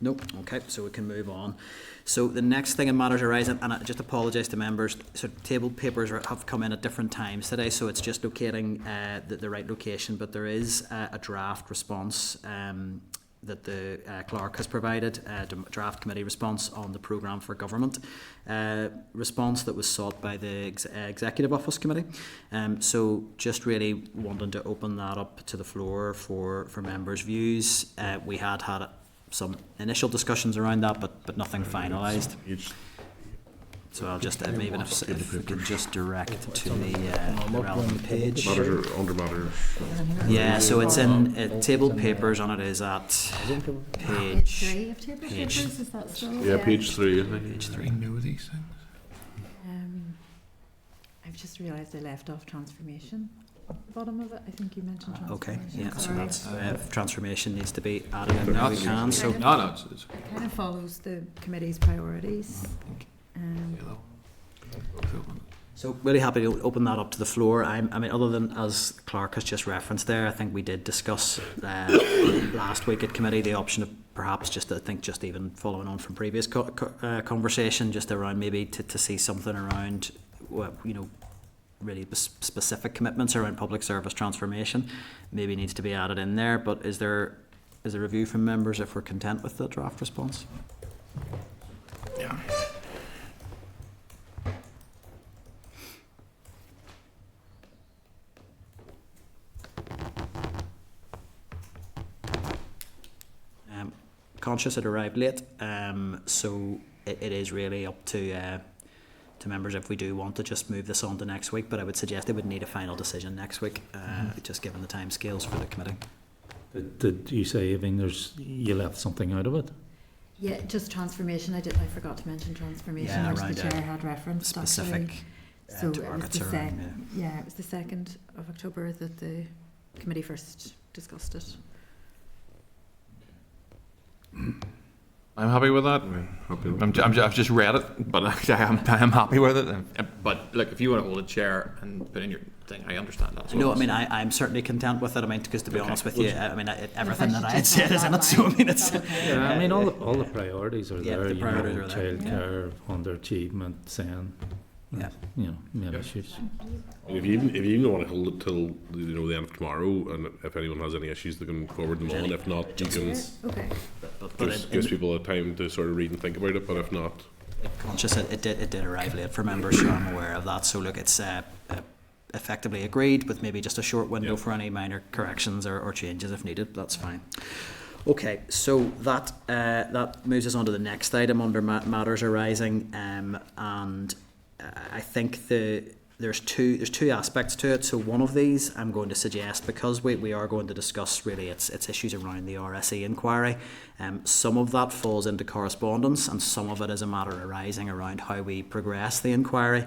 Speaker 2: Nope. Okay, so we can move on. So the next thing in matters arising, and I just apologise to members, so table papers have come in at different times today, so it's just locating the right location, but there is a draft response that the clerk has provided, a draft committee response on the programme for government response that was sought by the Executive Office Committee. So just really wanting to open that up to the floor for members' views. We had some initial discussions around that, but nothing finalised. So I'll just maybe if we could just direct to the relevant page.
Speaker 5: Matters or under matters.
Speaker 2: Yeah, so it's in tabled papers, and it is at page
Speaker 12: 3 of tabled papers. Is that still?
Speaker 5: Yeah, page 3. I think.
Speaker 2: Page 3.
Speaker 4: I know these things.
Speaker 12: I've just realised I left off transformation. At the bottom of it, I think you mentioned transformation.
Speaker 2: Okay, yeah, so
Speaker 12: Sorry.
Speaker 2: that's if transformation needs to be added in there, we can. So
Speaker 12: It kind of follows the committee's priorities.
Speaker 2: So really happy to open that up to the floor. Other than as Clark has just referenced there, I think we did discuss last week at committee the option of perhaps just even following on from previous conversation, just around maybe to see something around really specific commitments around public service transformation maybe needs to be added in there. But is there a review from members if we're content with the draft response?
Speaker 4: Yeah.
Speaker 2: Conscious it arrived late, so it is really up to members if we do want to just move this on to next week, but I would suggest they would need a final decision next week, just given the time scales for the committee.
Speaker 7: Did you say, Evan, you left something out of it?
Speaker 12: Yeah, just transformation. I forgot to mention transformation,
Speaker 2: Yeah,
Speaker 12: which
Speaker 2: around
Speaker 12: the chair had referenced.
Speaker 2: Specific
Speaker 12: So it was
Speaker 2: targets
Speaker 12: the
Speaker 2: around,
Speaker 12: it was the 2nd of October that the committee first discussed it.
Speaker 4: I'm happy with that. I've just read it, but I am happy with it. But look, if you want to hold a chair and put in your thing, I understand that.
Speaker 2: No, I'm certainly content with it. Because to be honest with you, everything that I had said is in it. So it's.
Speaker 7: Yeah, all the priorities are there.
Speaker 2: The priorities are there.
Speaker 7: Childcare, underachievement, SEN.
Speaker 2: Yeah.
Speaker 7: Main issues.
Speaker 5: If you even want to hold it till the end of tomorrow, and if anyone has any issues, they can forward them on. If not, you can.
Speaker 12: Okay.
Speaker 5: Gives people a time to sort of read and think about it. But if not,
Speaker 2: conscious it did arrive late for members, so I'm aware of that. So look, it's effectively agreed with maybe just a short window for any minor corrections or changes if needed. That's fine. Okay, so that moves us on to the next item under matters arising, and I think there's two aspects to it. So one of these I'm going to suggest, because we are going to discuss really its issues around the RSE inquiry. Some of that falls into correspondence, and some of it is a matter arising around how we progress the inquiry,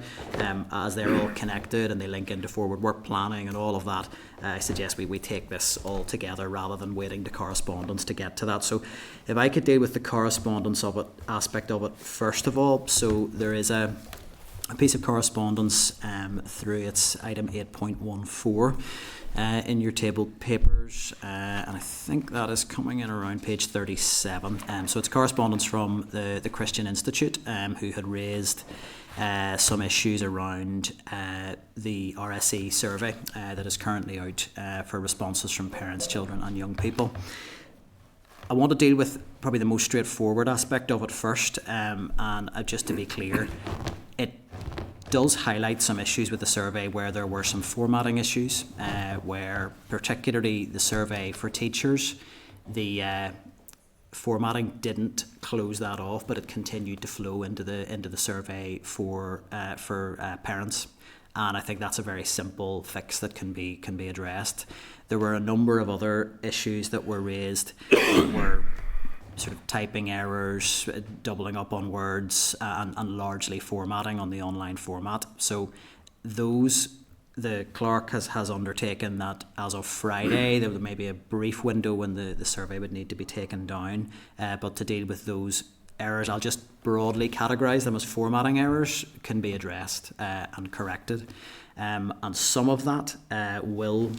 Speaker 2: as they're all connected and they link into forward work planning and all of that. I suggest we take this all together rather than waiting to correspondence to get to that. So if I could deal with the correspondence of it, aspect of it first of all. So there is a piece of correspondence through its item 8.14 in your table papers, and I think that is coming in around page 37. So it's correspondence from the Christian Institute, who had raised some issues around the RSE survey that is currently out for responses from parents, children and young people. I want to deal with probably the most straightforward aspect of it first, and just to be clear, it does highlight some issues with the survey where there were some formatting issues, where particularly the survey for teachers, the formatting didn't close that off, but it continued to flow into the survey for parents. And I think that's a very simple fix that can be addressed. There were a number of other issues that were raised, that were sort of typing errors, doubling up on words, and largely formatting on the online format. So those, the clerk has undertaken that as of Friday, there may be a brief window when the survey would need to be taken down, but to deal with those errors, I'll just broadly categorise them as formatting errors, can be addressed and corrected. And some of that will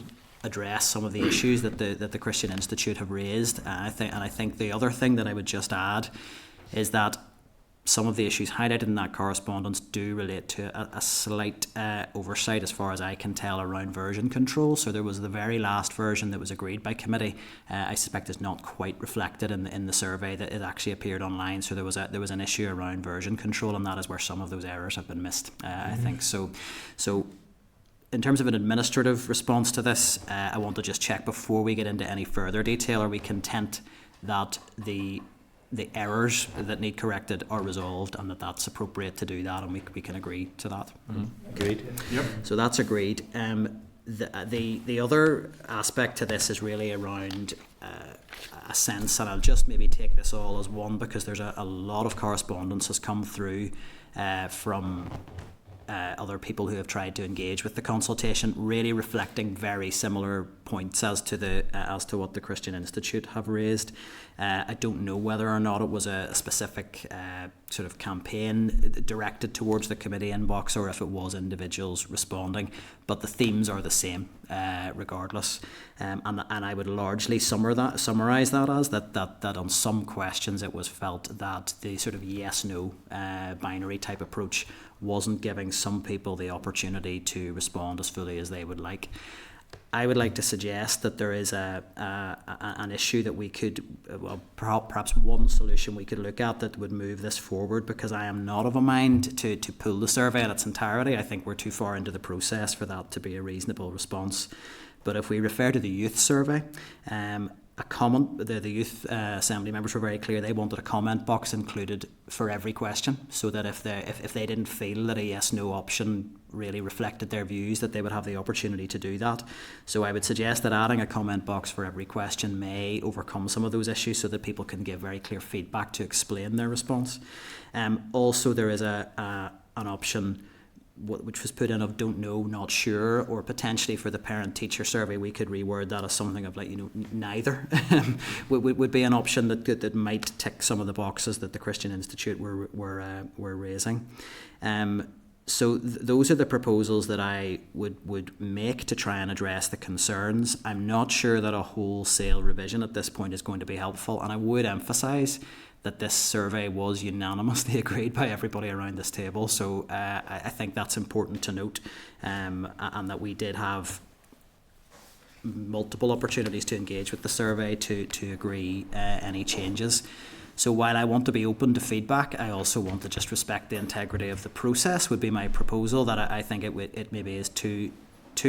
Speaker 2: address some of the issues that the Christian Institute have raised. I think the other thing that I would just add is that some of the issues highlighted in that correspondence do relate to a slight oversight, as far as I can tell, around version control. So there was the very last version that was agreed by committee. I suspect is not quite reflected in the survey that it actually appeared online. So there was an issue around version control, and that is where some of those errors have been missed. I think so. In terms of an administrative response to this, I want to just check before we get into any further detail, are we content that the errors that need corrected are resolved and that that's appropriate to do that, and we can agree to that? Agreed. Yep. So that's agreed. The other aspect to this is really around a sense, and I'll just maybe take this all as one, because there's a lot of correspondence has come through from other people who have tried to engage with the consultation, really reflecting very similar points as to what the Christian Institute have raised. I don't know whether or not it was a specific sort of campaign directed towards the committee inbox, or if it was individuals responding, but the themes are the same regardless. And I would largely summarise that as that on some questions it was felt that the sort of yes-no binary type approach wasn't giving some people the opportunity to respond as fully as they would like. I would like to suggest that there is an issue that we could, perhaps one solution we could look at that would move this forward, because I am not of a mind to pull the survey in its entirety. I think we're too far into the process for that to be a reasonable response. But if we refer to the youth survey, a comment, the youth assembly members were very clear they wanted a comment box included for every question, so that if they didn't feel that a yes-no option really reflected their views, that they would have the opportunity to do that. So I would suggest that adding a comment box for every question may overcome some of those issues, so that people can give very clear feedback to explain their response. Also, there is an option which was put in of don't know, not sure, or potentially for the parent-teacher survey we could reword that as something of like, neither would be an option that might tick some of the boxes that the Christian Institute were raising. So those are the proposals that I would make to try and address the concerns. I'm not sure that a wholesale revision at this point is going to be helpful, and I would emphasise that this survey was unanimously agreed by everybody around this table. So I think that's important to note, and that we did have multiple opportunities to engage with the survey to agree any changes. So while I want to be open to feedback, I also want to just respect the integrity of the process, would be my proposal, that I think it maybe is too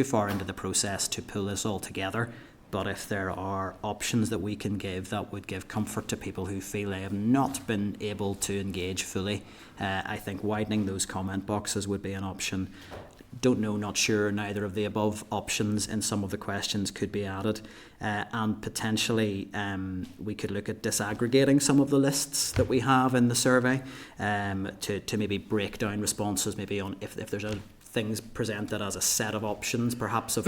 Speaker 2: far into the process to pull this all together. But if there are options that we can give that would give comfort to people who feel they have not been able to engage fully, I think widening those comment boxes would be an option. don't know, not sure, neither of the above options in some of the questions could be added. And potentially we could look at disaggregating some of the lists that we have in the survey to maybe break down responses, maybe on if there's things presented as a set of options, perhaps of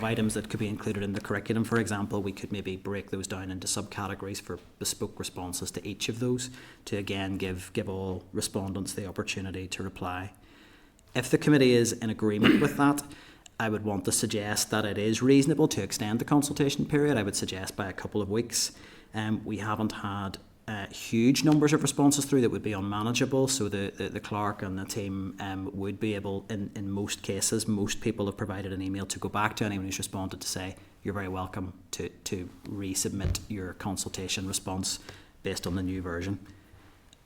Speaker 2: items that could be included in the curriculum, for example, we could maybe break those down into subcategories for bespoke responses to each of those to again give all respondents the opportunity to reply. If the committee is in agreement with that, I would want to suggest that it is reasonable to extend the consultation period. I would suggest by a couple of weeks. We haven't had huge numbers of responses through that would be unmanageable, so the clerk and the team would be able, in most cases, most people have provided an email to go back to anyone who's responded to say you're very welcome to resubmit your consultation response based on the new version.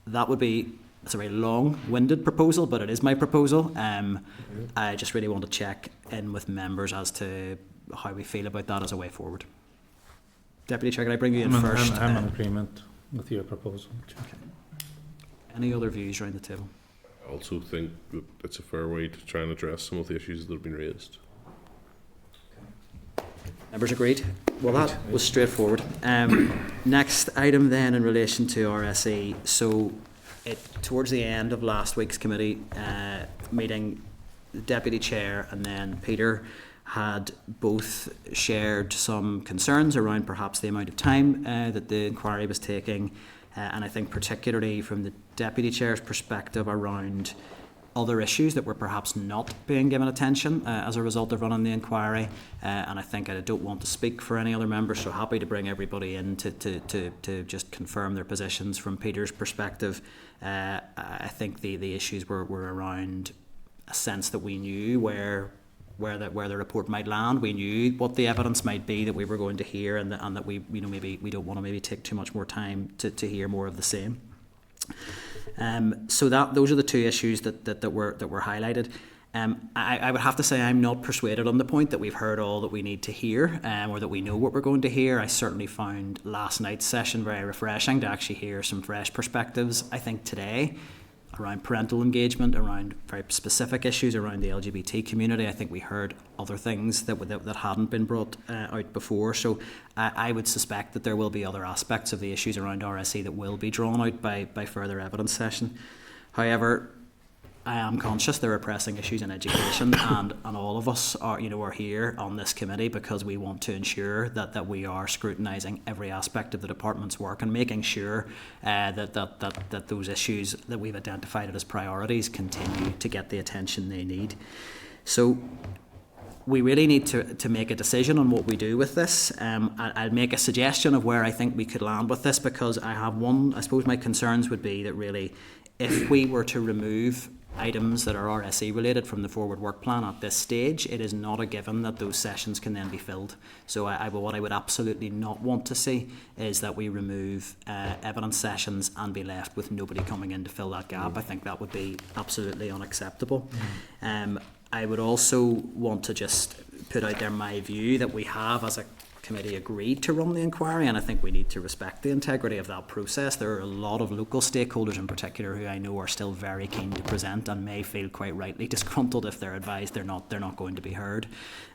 Speaker 2: That would be, it's a very long-winded proposal, but it is my proposal. I just really want to check in with members as to how we feel about that as a way forward. Deputy Chair, can I bring you in first?
Speaker 7: I'm in agreement with your proposal.
Speaker 2: Okay. Any other views around the table?
Speaker 5: I also think that it's a fair way to try and address some of the issues that have been raised.
Speaker 2: Members agreed? Well, that was straightforward. Next item then in relation to RSE. So towards the end of last week's committee meeting, the Deputy Chair and then Peter had both shared some concerns around perhaps the amount of time that the inquiry was taking, and I think particularly from the Deputy Chair's perspective around other issues that were perhaps not being given attention as a result of running the inquiry, and I think I don't want to speak for any other members, so happy to bring everybody in to just confirm their positions. From Peter's perspective, I think the issues were around a sense that we knew where the report might land. We knew what the evidence might be that we were going to hear, and that we maybe we don't want to maybe take too much more time to hear more of the same. So those are the two issues that were highlighted. I would have to say I'm not persuaded on the point that we've heard all that we need to hear, or that we know what we're going to hear. I certainly found last night's session very refreshing to actually hear some fresh perspectives. I think today, around parental engagement, around very specific issues around the LGBT community, I think we heard other things that hadn't been brought out before. So I would suspect that there will be other aspects of the issues around RSE that will be drawn out by further evidence session. However, I am conscious there are pressing issues in education, and all of us are here on this committee because we want to ensure that we are scrutinising every aspect of the department's work and making sure that those issues that we've identified as priorities continue to get the attention they need. So we really need to make a decision on what we do with this. I'll make a suggestion of where I think we could land with this, because I suppose my concerns would be that really if we were to remove items that are RSE related from the forward work plan at this stage, it is not a given that those sessions can then be filled. So what I would absolutely not want to see is that we remove evidence sessions and be left with nobody coming in to fill that gap. I think that would be absolutely unacceptable. I would also want to just put out there my view that we have as a committee agreed to run the inquiry, and I think we need to respect the integrity of that process. There are a lot of local stakeholders in particular who I know are still very keen to present and may feel quite rightly disgruntled if they're advised they're not going to be heard.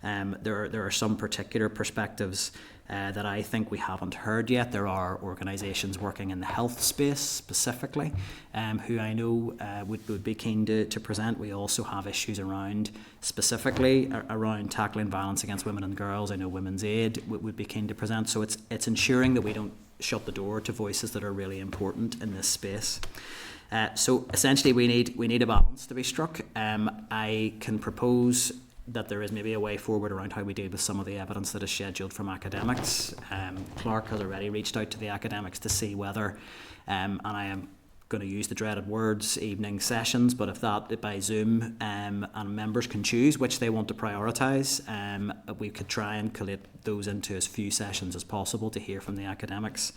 Speaker 2: There are some particular perspectives that I think we haven't heard yet. There are organisations working in the health space specifically who I know would be keen to present. We also have issues specifically around tackling violence against women and girls. I know Women's Aid would be keen to present. So it's ensuring that we don't shut the door to voices that are really important in this space. So essentially we need a balance to be struck. I can propose that there is maybe a way forward around how we deal with some of the evidence that is scheduled from academics. Clark has already reached out to the academics to see whether, and I am going to use the dreaded words, evening sessions, but if that by Zoom and members can choose which they want to prioritise, we could try and collate those into as few sessions as possible to hear from the academics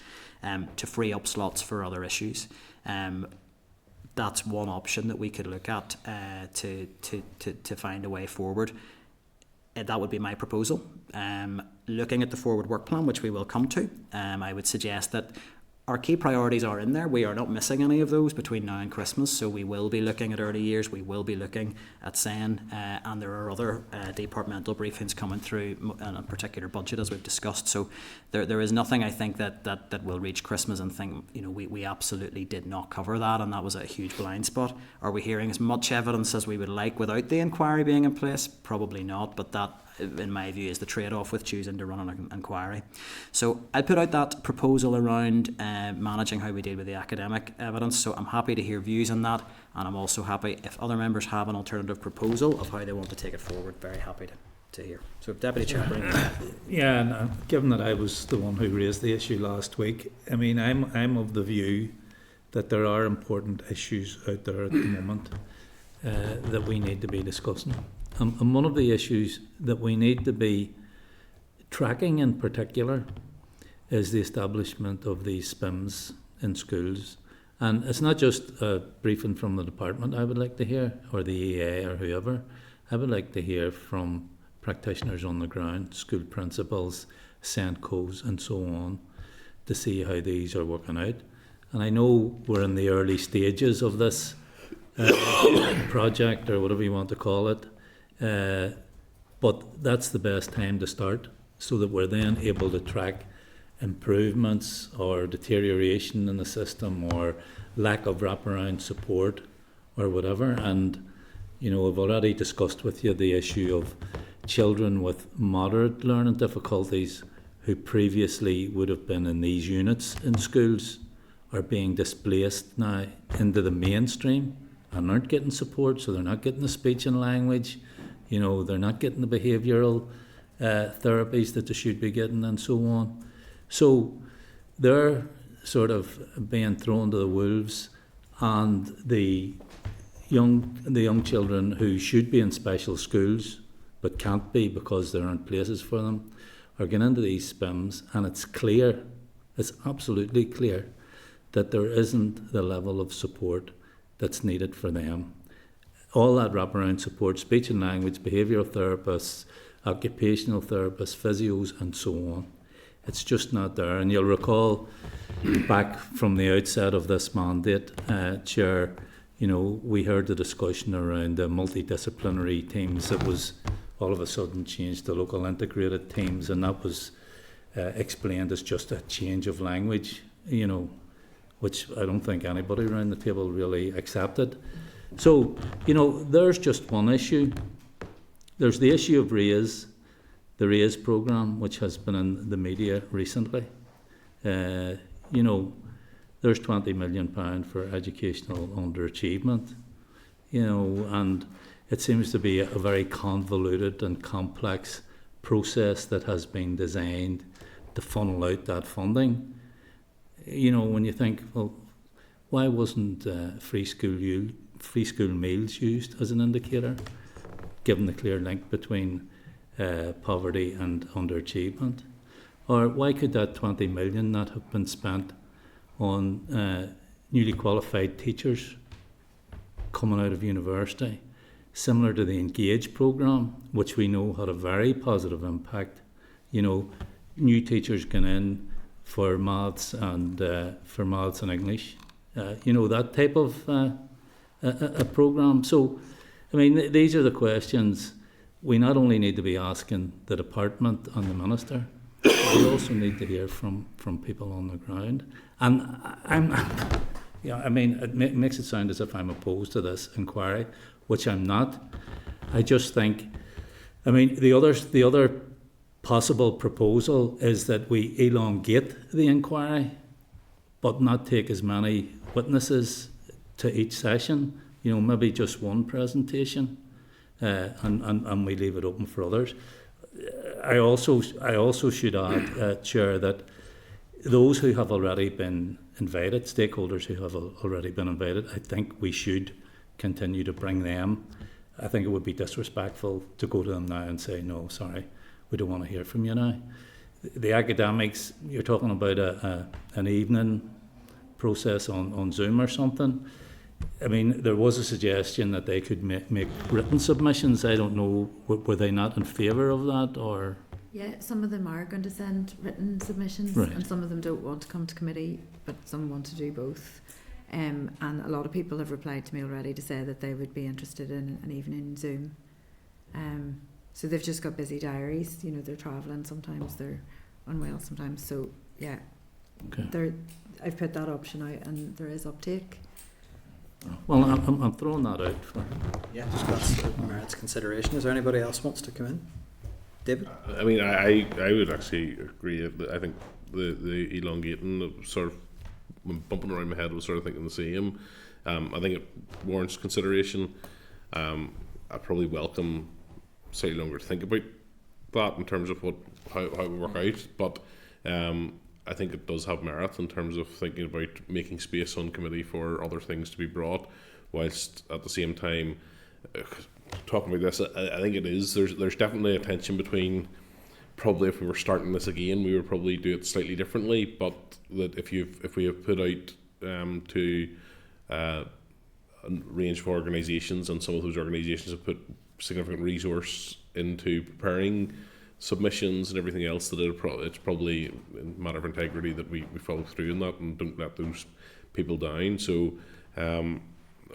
Speaker 2: to free up slots for other issues. That's one option that we could look at to find a way forward. That would be my proposal. Looking at the forward work plan, which we will come to, I would suggest that our key priorities are in there. We are not missing any of those between now and Christmas, so we will be looking at early years, we will be looking at SEN, and there are other departmental briefings coming through on a particular budget, as we've discussed. So there is nothing, I think, that will reach Christmas and think, we absolutely did not cover that, and that was a huge blind spot. Are we hearing as much evidence as we would like without the inquiry being in place? Probably not, but that, in my view, is the trade-off with choosing to run an inquiry. So I'll put out that proposal around managing how we deal with the academic evidence. So I'm happy to hear views on that, and I'm also happy if other members have an alternative proposal of how they want to take it forward. Very happy to hear. So Deputy Chair, bring it back.
Speaker 7: Yeah, and given that I was the one who raised the issue last week, I mean, I'm of the view that there are important issues out there at the moment that we need to be discussing. And one of the issues that we need to be tracking in particular is the establishment of these SPIMs in schools. And it's not just a briefing from the department I would like to hear, or the EA or whoever. I would like to hear from practitioners on the ground, school principals, SENCOs and so on, to see how these are working out. And I know we're in the early stages of this project, or whatever you want to call it. But that's the best time to start, so that we're then able to track improvements or deterioration in the system or lack of wraparound support or whatever. And, I've already discussed with you the issue of children with moderate learning difficulties who previously would have been in these units in schools are being displaced now into the mainstream and aren't getting support, so they're not getting the speech and language. They're not getting the behavioural therapies that they should be getting, and so on. So they're sort of being thrown to the wolves, and the young children who should be in special schools but can't be because there aren't places for them are getting into these SPIMs, and it's absolutely clear that there isn't the level of support that's needed for them. All that wraparound support, speech and language, behavioural therapists, occupational therapists, physios and so on, it's just not there. And you'll recall back from the outset of this mandate, Chair, we heard the discussion around the multidisciplinary teams that was all of a sudden changed to local integrated teams, and that was explained as just a change of language, which I don't think anybody around the table really accepted. So, there's just one issue. There's the issue of the RAISE programme, which has been in the media recently. There's £20 million for educational underachievement, and it seems to be a very convoluted and complex process that has been designed to funnel out that funding. When you think, well, why wasn't free school meals used as an indicator, given the clear link between poverty and underachievement? Or why could that 20 million not have been spent on newly qualified teachers coming out of university, similar to the Engage programme, which we know had a very positive impact? New teachers going in for maths and English, that type of a programme. So, these are the questions we not only need to be asking the department and the minister, but we also need to hear from people on the ground. And it makes it sound as if I'm opposed to this inquiry, which I'm not. I just think, the other possible proposal is that we elongate the inquiry, but not take as many witnesses to each session. Maybe just one presentation, and we leave it open for others. I also should add, Chair, that those who have already been invited, stakeholders who have already been invited, I think we should continue to bring them. I think it would be disrespectful to go to them now and say, no, sorry, we don't want to hear from you now. The academics, you're talking about an evening process on Zoom or something. There was a suggestion that they could make written submissions. I don't know, were they not in favour of that, or?
Speaker 12: Yeah, some of them are going to send written submissions,
Speaker 7: Right.
Speaker 12: and some of them don't want to come to committee, but some want to do both. And a lot of people have replied to me already to say that they would be interested in an evening Zoom. So they've just got busy diaries. You know, they're travelling sometimes, they're unwell sometimes. So yeah,
Speaker 7: Okay.
Speaker 12: I've put that option out, and there is uptake.
Speaker 7: Well, I'm throwing that out for.
Speaker 2: Yeah, that's merits consideration. Is there anybody else wants to come in? David?
Speaker 5: I mean, I would actually agree. I think the elongating, sort of bumping around my head, was sort of thinking the same. I think it warrants consideration. I probably welcome slightly longer to think about that in terms of how it would work out. But I think it does have merit in terms of thinking about making space on committee for other things to be brought, whilst at the same time talking about this. I think it is. There's definitely a tension between. Probably if we were starting this again, we would probably do it slightly differently. But that if we have put out to a range of organisations, and some of those organisations have put significant resource into preparing submissions and everything else, that it's probably a matter of integrity that we follow through in that and don't let those people down. So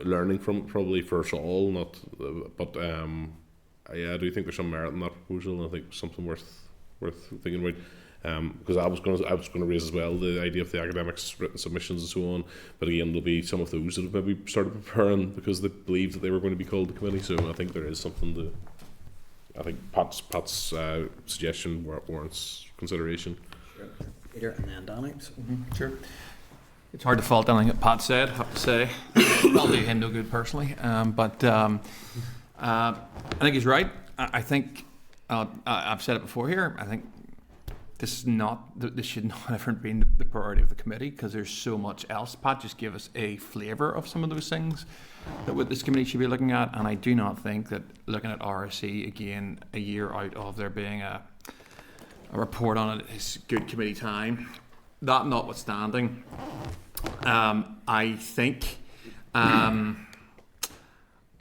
Speaker 5: learning from it probably for us all, but yeah, I do think there's some merit in that proposal, and I think something worth thinking about. Because I was going to raise as well the idea of the academics written submissions and so on, but again there'll be some of those that have maybe started preparing because they believed that they were going to be called to committee. So I think there is something to. I think Pat's suggestion warrants consideration.
Speaker 2: Sure. Peter and then Danny.
Speaker 4: Sure. It's hard to fault anything that Pat said, I have to say. I'll do him no good personally. But I think he's right. I think, I've said it before here, I think this should not have been the priority of the committee, because there's so much else. Pat just gave us a flavour of some of those things that what this committee should be looking at, and I do not think that looking at RSC again a year out of there being a report on it is good committee time. That notwithstanding, I think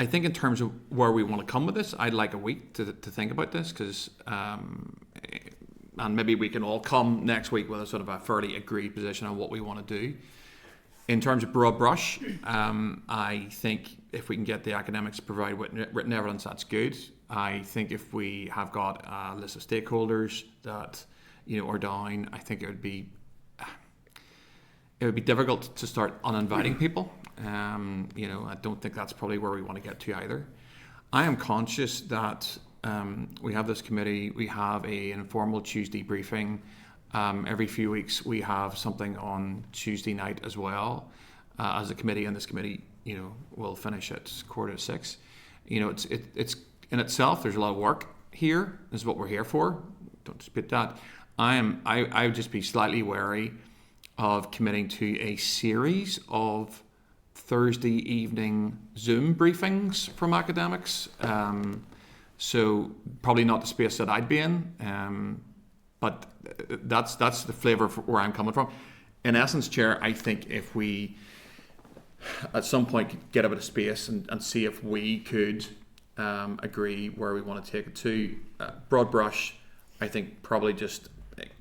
Speaker 4: in terms of where we want to come with this, I'd like a week to think about this, because and maybe we can all come next week with a sort of a fairly agreed position on what we want to do. In terms of broad brush, I think if we can get the academics to provide written evidence, that's good. I think if we have got a list of stakeholders that are down, I think it would be difficult to start uninviting people. I don't think that's probably where we want to get to either. I am conscious that we have this committee, we have an informal Tuesday briefing. Every few weeks we have something on Tuesday night as well as a committee, and this committee will finish at 5:45. It's in itself, there's a lot of work here. This is what we're here for, don't dispute that. I would just be slightly wary of committing to a series of Thursday evening Zoom briefings from academics. So probably not the space that I'd be in, but that's the flavour of where I'm coming from. In essence, Chair, I think if we at some point could get a bit of space and see if we could agree where we want to take it to, broad brush, I think probably just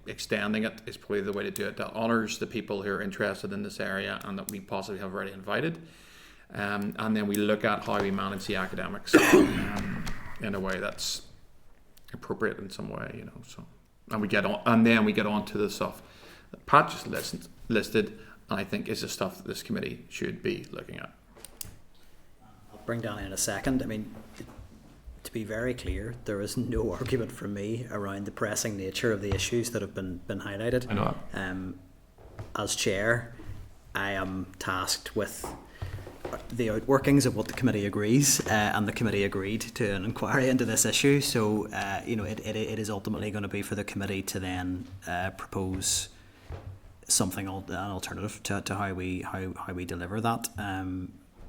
Speaker 4: extending it is probably the way to do it. That honours the people who are interested in this area and that we possibly have already invited. And then we look at how we manage the academics in a way that's appropriate in some way, So, and then we get on to the stuff that Pat just listed, and I think is the stuff that this committee should be looking at.
Speaker 2: I'll bring Danny in a second. I mean, to be very clear, there is no argument from me around the pressing nature of the issues that have been highlighted.
Speaker 4: I know that.
Speaker 2: As chair, I am tasked with the outworkings of what the committee agrees, and the committee agreed to an inquiry into this issue. So, it is ultimately going to be for the committee to then propose something, an alternative to how we deliver that.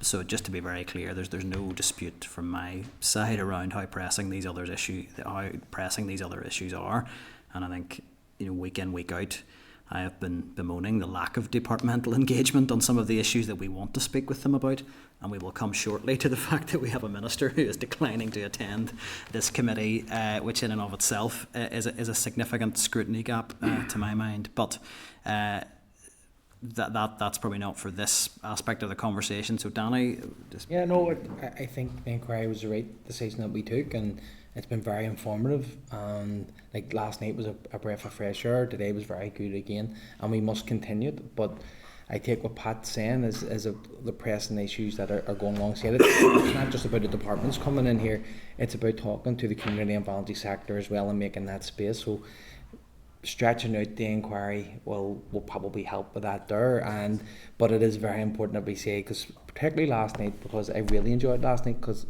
Speaker 2: So just to be very clear, there's no dispute from my side around how pressing these other issues are, and I think week in, week out, I have been bemoaning the lack of departmental engagement on some of the issues that we want to speak with them about, and we will come shortly to the fact that we have a minister who is declining to attend this committee, which in and of itself is a significant scrutiny gap to my mind. But that's probably not for this aspect of the conversation. So Danny,
Speaker 8: Yeah, no, I think the inquiry was the right decision that we took, and it's been very informative. And like last night was a breath of fresh air. Today was very good again, and we must continue it. But I take what Pat's saying as the pressing issues that are going alongside it. It's not just about the departments coming in here. It's about talking to the community and voluntary sector as well and making that space. So stretching out the inquiry will probably help with that there. But it is very important that we say, because particularly last night, because I really enjoyed last night, because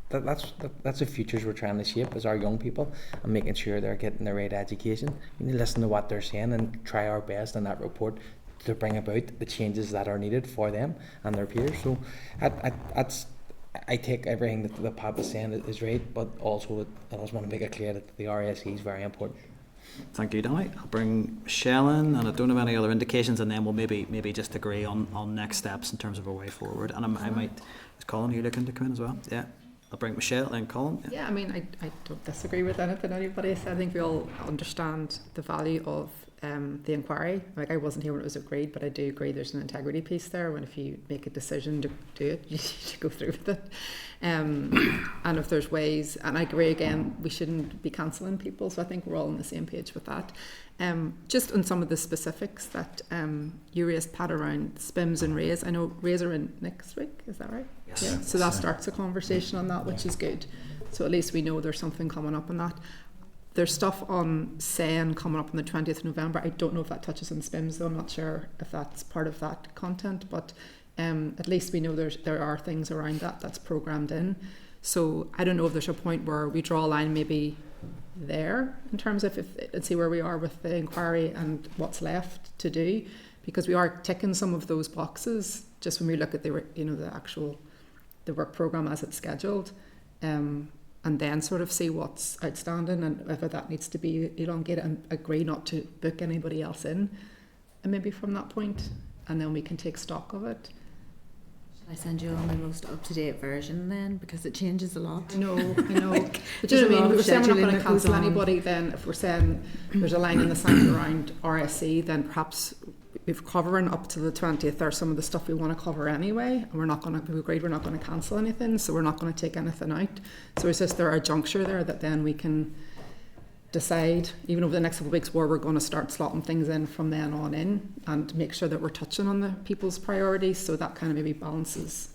Speaker 8: that's the futures we're trying to shape as our young people, and making sure they're getting the right education. We need to listen to what they're saying and try our best in that report to bring about the changes that are needed for them and their peers. So I take everything that Pat was saying is right, but also I just want to make it clear that the RSE is very important.
Speaker 2: Thank you, Danny. I'll bring Michelle in, and I don't have any other indications, and then we'll maybe just agree on next steps in terms of a way forward. And I might, is Colin, you looking to come in as well? Yeah. I'll bring Michelle and Colin.
Speaker 3: Yeah, I mean, I don't disagree with anything anybody said. I think we all understand the value of the inquiry. Like, I wasn't here when it was agreed, but I do agree there's an integrity piece there. When if you make a decision to do it, you need to go through with it. And if there's ways, and I agree again, we shouldn't be cancelling people. So I think we're all on the same page with that. Just on some of the specifics that you raised, Pat, around SPIMS and RAISE. I know RAISE are in next week, is that right?
Speaker 2: Yes.
Speaker 3: Yeah. So that starts a conversation on that, which is good. So at least we know there's something coming up on that. There's stuff on SEN coming up on the 20th of November. I don't know if that touches on SPIMS, though. I'm not sure if that's part of that content, but at least we know there are things around that's programmed in. So I don't know if there's a point where we draw a line maybe there in terms of and see where we are with the inquiry and what's left to do, because we are ticking some of those boxes just when we look at the work program as it's scheduled, and then sort of see what's outstanding and whether that needs to be elongated, and agree not to book anybody else in, and maybe from that point, and then we can take stock of it.
Speaker 12: I send you on the most up-to-date version then, because it changes a lot.
Speaker 3: I know. But just, I mean, we're saying we're not going to cancel anybody, then if we're saying there's a line in the sand around RSE, then perhaps we're covering up to the 20th or some of the stuff we want to cover anyway, and we've agreed we're not going to cancel anything, so we're not going to take anything out. So it's just there a juncture there that then we can decide, even over the next couple of weeks, where we're going to start slotting things in from then on in, and make sure that we're touching on the people's priorities, so that kind of maybe balances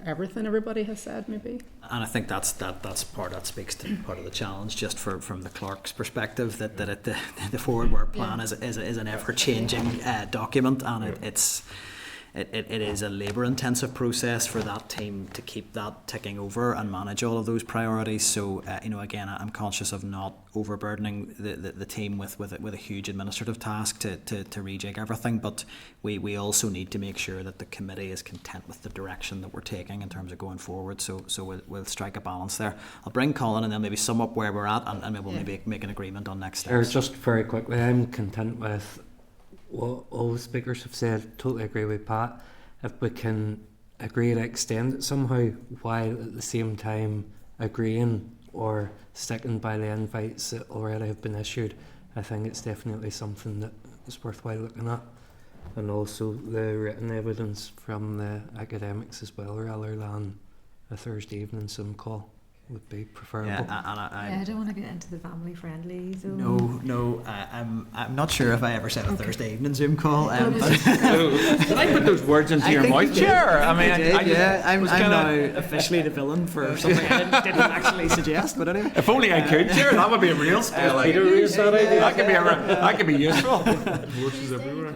Speaker 3: everything everybody has said, maybe. And
Speaker 2: I think that's part that speaks to part of the challenge, just from the clerk's perspective, that the forward work plan is an ever changing document, and it is a labour intensive process for that team to keep that ticking over and manage all of those priorities. So again, I'm conscious of not overburdening the team with a huge administrative task to rejig everything, but we also need to make sure that the committee is content with the direction that we're taking in terms of going forward. So we'll strike a balance there. I'll bring Colin and then maybe sum up where we're at, and we'll maybe make an agreement on next steps.
Speaker 13: Just very quickly, I'm content with what all the speakers have said. Totally agree with Pat. If we can agree to extend it somehow, while at the same time agreeing or sticking by the invites that already have been issued, I think it's definitely something that is worthwhile looking at. And also the written evidence from the academics as well, rather than a Thursday evening Zoom call, would be preferable.
Speaker 12: I don't want to get into the family friendly zone.
Speaker 2: No, I'm not sure if I ever said a Thursday evening Zoom call.
Speaker 4: Did I put those words into your mouth? Sure. I mean,
Speaker 2: I'm now officially the villain for something I didn't actually suggest. But anyway,
Speaker 4: if only I could, sure, that would be a real spell. That could be useful.
Speaker 5: Horses everywhere.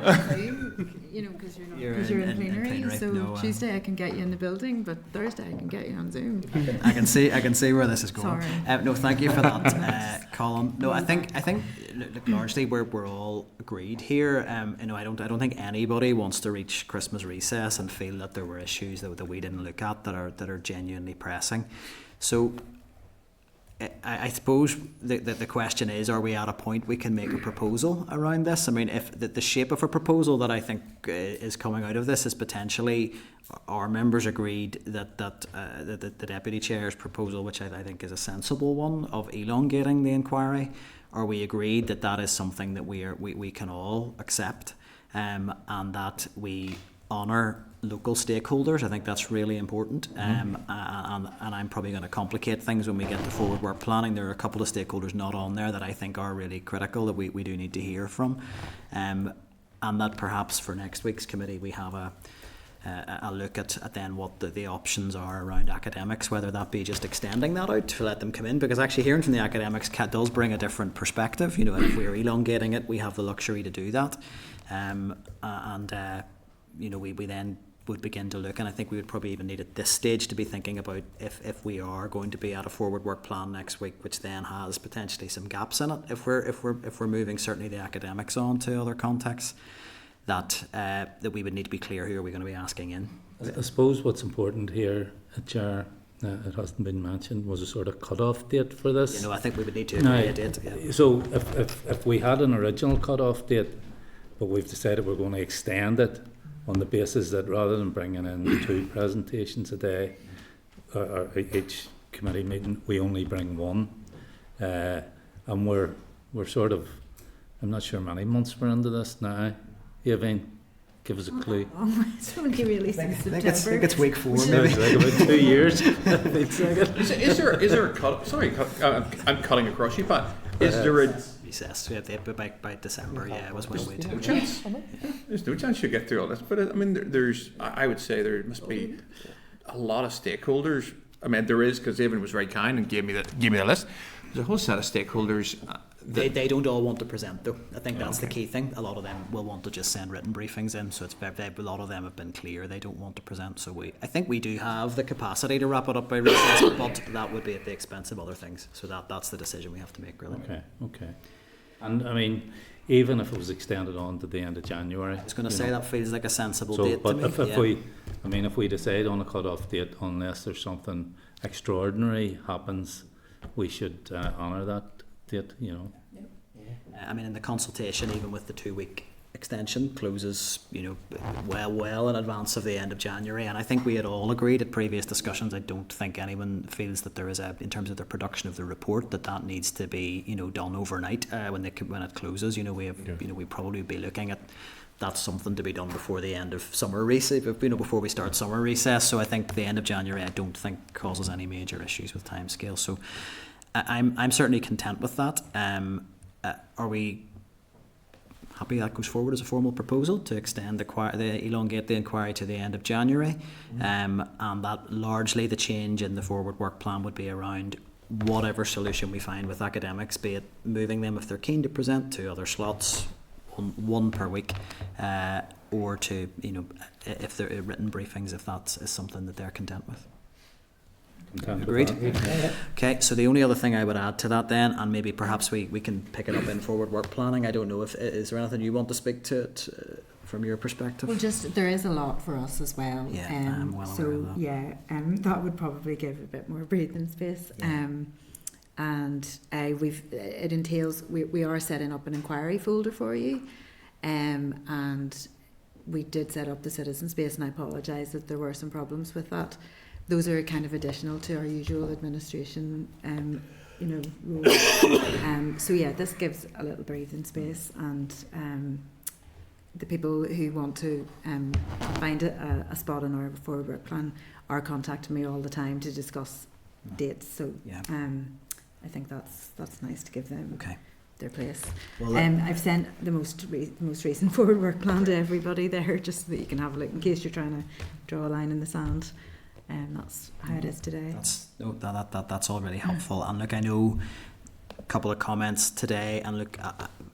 Speaker 12: Because you're in plenary. So Tuesday I can get you in the building, but Thursday I can get you on Zoom.
Speaker 2: I can see where this is going. No, thank you for that, Colin. No, I think largely we're all agreed here. I don't think anybody wants to reach Christmas recess and feel that there were issues that we didn't look at that are genuinely pressing. So I suppose the question is, are we at a point we can make a proposal around this? I mean, if the shape of a proposal that I think is coming out of this is potentially our members agreed that the Deputy Chair's proposal, which I think is a sensible one, of elongating the inquiry, are we agreed that that is something that we can all accept, and that we honour local stakeholders? I think that's really important, and I'm probably going to complicate things when we get to forward work planning. There are a couple of stakeholders not on there that I think are really critical that we do need to hear from, and that perhaps for next week's committee we have a look at then what the options are around academics, whether that be just extending that out to let them come in, because actually hearing from the academics does bring a different perspective. You know, if we're elongating it, we have the luxury to do that, you know, we then would begin to look, and I think we would probably even need at this stage to be thinking about if we are going to be at a forward work plan next week, which then has potentially some gaps in it, if we're moving certainly the academics on to other contexts, that we would need to be clear who are we going to be asking in.
Speaker 7: I suppose what's important here, Chair, it hasn't been mentioned, was a sort of cut-off date for this.
Speaker 2: You know, I think we would need to agree a date. Yeah.
Speaker 7: So if we had an original cut-off date, but we've decided we're going to extend it on the basis that rather than bringing in 2 presentations a day, or each committee meeting, we only bring 1, and we're sort of, I'm not sure many months we're into this now. Yavine, give us a clue.
Speaker 12: It's only really since September.
Speaker 2: I think it's week 4 maybe.
Speaker 7: It's like about 2 years.
Speaker 4: Is there a cut? Sorry, I'm cutting across you, Pat. Is there a
Speaker 2: recess? We have to by December. Yeah, it was when we
Speaker 4: no chance. There's no chance you get through all this. But I mean, I would say there must be a lot of stakeholders. I mean, there is, because Evan was very kind and gave me the list. There's a whole set of stakeholders.
Speaker 2: They don't all want to present though. I think that's the key thing. A lot of them will want to just send written briefings in, so a lot of them have been clear they don't want to present. So I think we do have the capacity to wrap it up by recess, but that would be at the expense of other things. So that's the decision we have to make, really.
Speaker 7: Okay. And I mean, even if it was extended on to the end of January,
Speaker 2: I was going to say that feels like a sensible date to me.
Speaker 7: But if we decide on a cut-off date, unless there's something extraordinary happens, we should honour that date, you know.
Speaker 2: I mean, in the consultation, even with the 2-week extension, closes, you know, well in advance of the end of January, and I think we had all agreed at previous discussions. I don't think anyone feels that there is in terms of the production of the report, that needs to be, you know, done overnight when it closes. You know, we probably be looking at that's something to be done before the end of summer recess, you know, before we start summer recess. So I think the end of January, I don't think causes any major issues with timescale. So I'm certainly content with that. Are we happy that goes forward as a formal proposal to extend elongate the inquiry to the end of January, and that largely the change in the forward work plan would be around whatever solution we find with academics, be it moving them if they're keen to present to other slots, one per week, or to, you know, if they're written briefings, if that is something that they're content with. Agreed. Okay, so the only other thing I would add to that then, and maybe perhaps we can pick it up in forward work planning, I don't know, is there anything you want to speak to it from your perspective?
Speaker 12: Well, just there is a lot for us as well.
Speaker 2: Yeah, I'm well aware of that.
Speaker 12: Yeah, that would probably give a bit more breathing space. Yeah. And it entails we are setting up an inquiry folder for you, and we did set up the citizen space, and I apologise that there were some problems with that. Those are kind of additional to our usual administration, you know, rules. So yeah, this gives a little breathing space, and the people who want to find a spot in our forward work plan are contacting me all the time to discuss dates. So yeah. I think that's nice to give them their place. Well, I've sent the most recent forward work plan to everybody there, just so that you can have a look in case you're trying to draw a line in the sand. That's how it is today.
Speaker 2: That's all really helpful. And look, I know a couple of comments today, and look,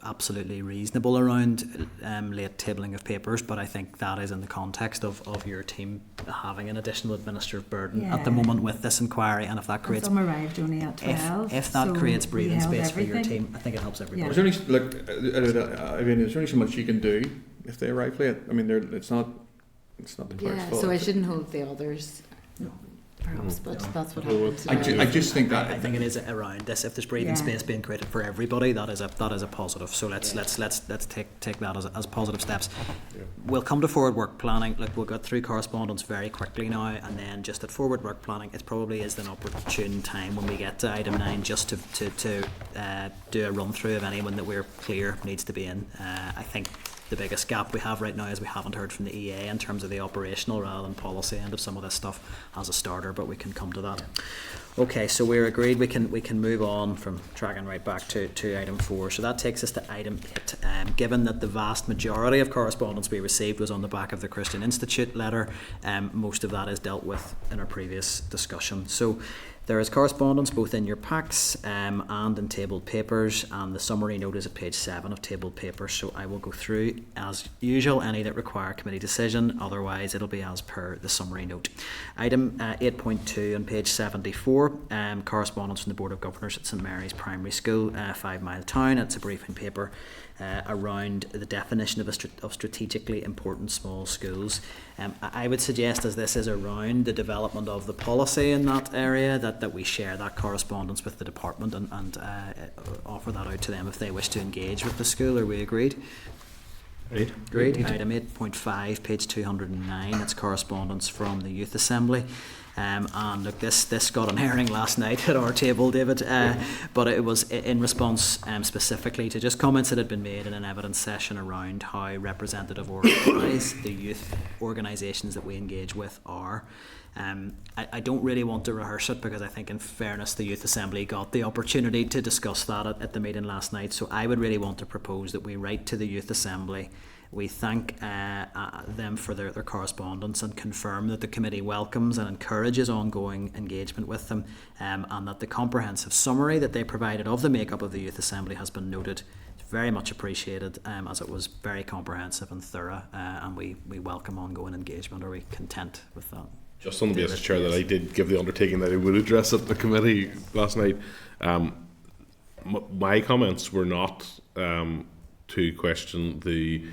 Speaker 2: absolutely reasonable around late tabling of papers, but I think that is in the context of your team having an additional administrative burden at the moment with this inquiry, and if that creates...
Speaker 12: Some arrived only at 12.
Speaker 2: If that creates breathing space for your team, I think it helps everybody.
Speaker 4: Yeah. There's only so much you can do if they arrive late. I mean, it's not the clerk's fault.
Speaker 12: So I shouldn't hold the others. perhaps, but that's what happened.
Speaker 4: I just think that
Speaker 2: I think it is around this. If there's breathing space being created for everybody, that is a positive. So let's take that as positive steps.
Speaker 5: Yeah.
Speaker 2: We'll come to forward work planning. Look, we'll get through correspondence very quickly now, and then just at forward work planning, it probably is an opportune time when we get to item 9 just to do a run through of anyone that we're clear needs to be in. I think the biggest gap we have right now is we haven't heard from the EA in terms of the operational rather than policy end of some of this stuff as a starter, but we can come to that. Okay, so we're agreed we can move on from tracking right back to item 4. So that takes us to item 8. Given that the vast majority of correspondence we received was on the back of the Christian Institute letter, most of that is dealt with in our previous discussion. So there is correspondence both in your packs and in tabled papers, and the summary note is at page 7 of tabled papers. So I will go through, as usual, any that require committee decision. Otherwise, it'll be as per the summary note. Item 8.2 on page 74, correspondence from the Board of Governors at St Mary's Primary School, 5 Mile Town. It's a briefing paper around the definition of strategically important small schools. I would suggest, as this is around the development of the policy in that area, that we share that correspondence with the department and offer that out to them if they wish to engage with the school. Are we agreed? Agreed. Item 8.5, page 209, it's correspondence from the Youth Assembly. And look, this got an airing last night at our table, David, but it was in response specifically to just comments that had been made in an evidence session around how representative organised the youth organisations that we engage with are. I don't really want to rehearse it because I think, in fairness, the Youth Assembly got the opportunity to discuss that at the meeting last night. So I would really want to propose that we write to the Youth Assembly. We thank them for their correspondence and confirm that the committee welcomes and encourages ongoing engagement with them, and that the comprehensive summary that they provided of the makeup of the Youth Assembly has been noted. It's very much appreciated, as it was very comprehensive and thorough, and we welcome ongoing engagement. Are we content with that?
Speaker 5: Just on the basis, Chair, that I did give the undertaking that I would address it at the committee last night. My comments were not to question the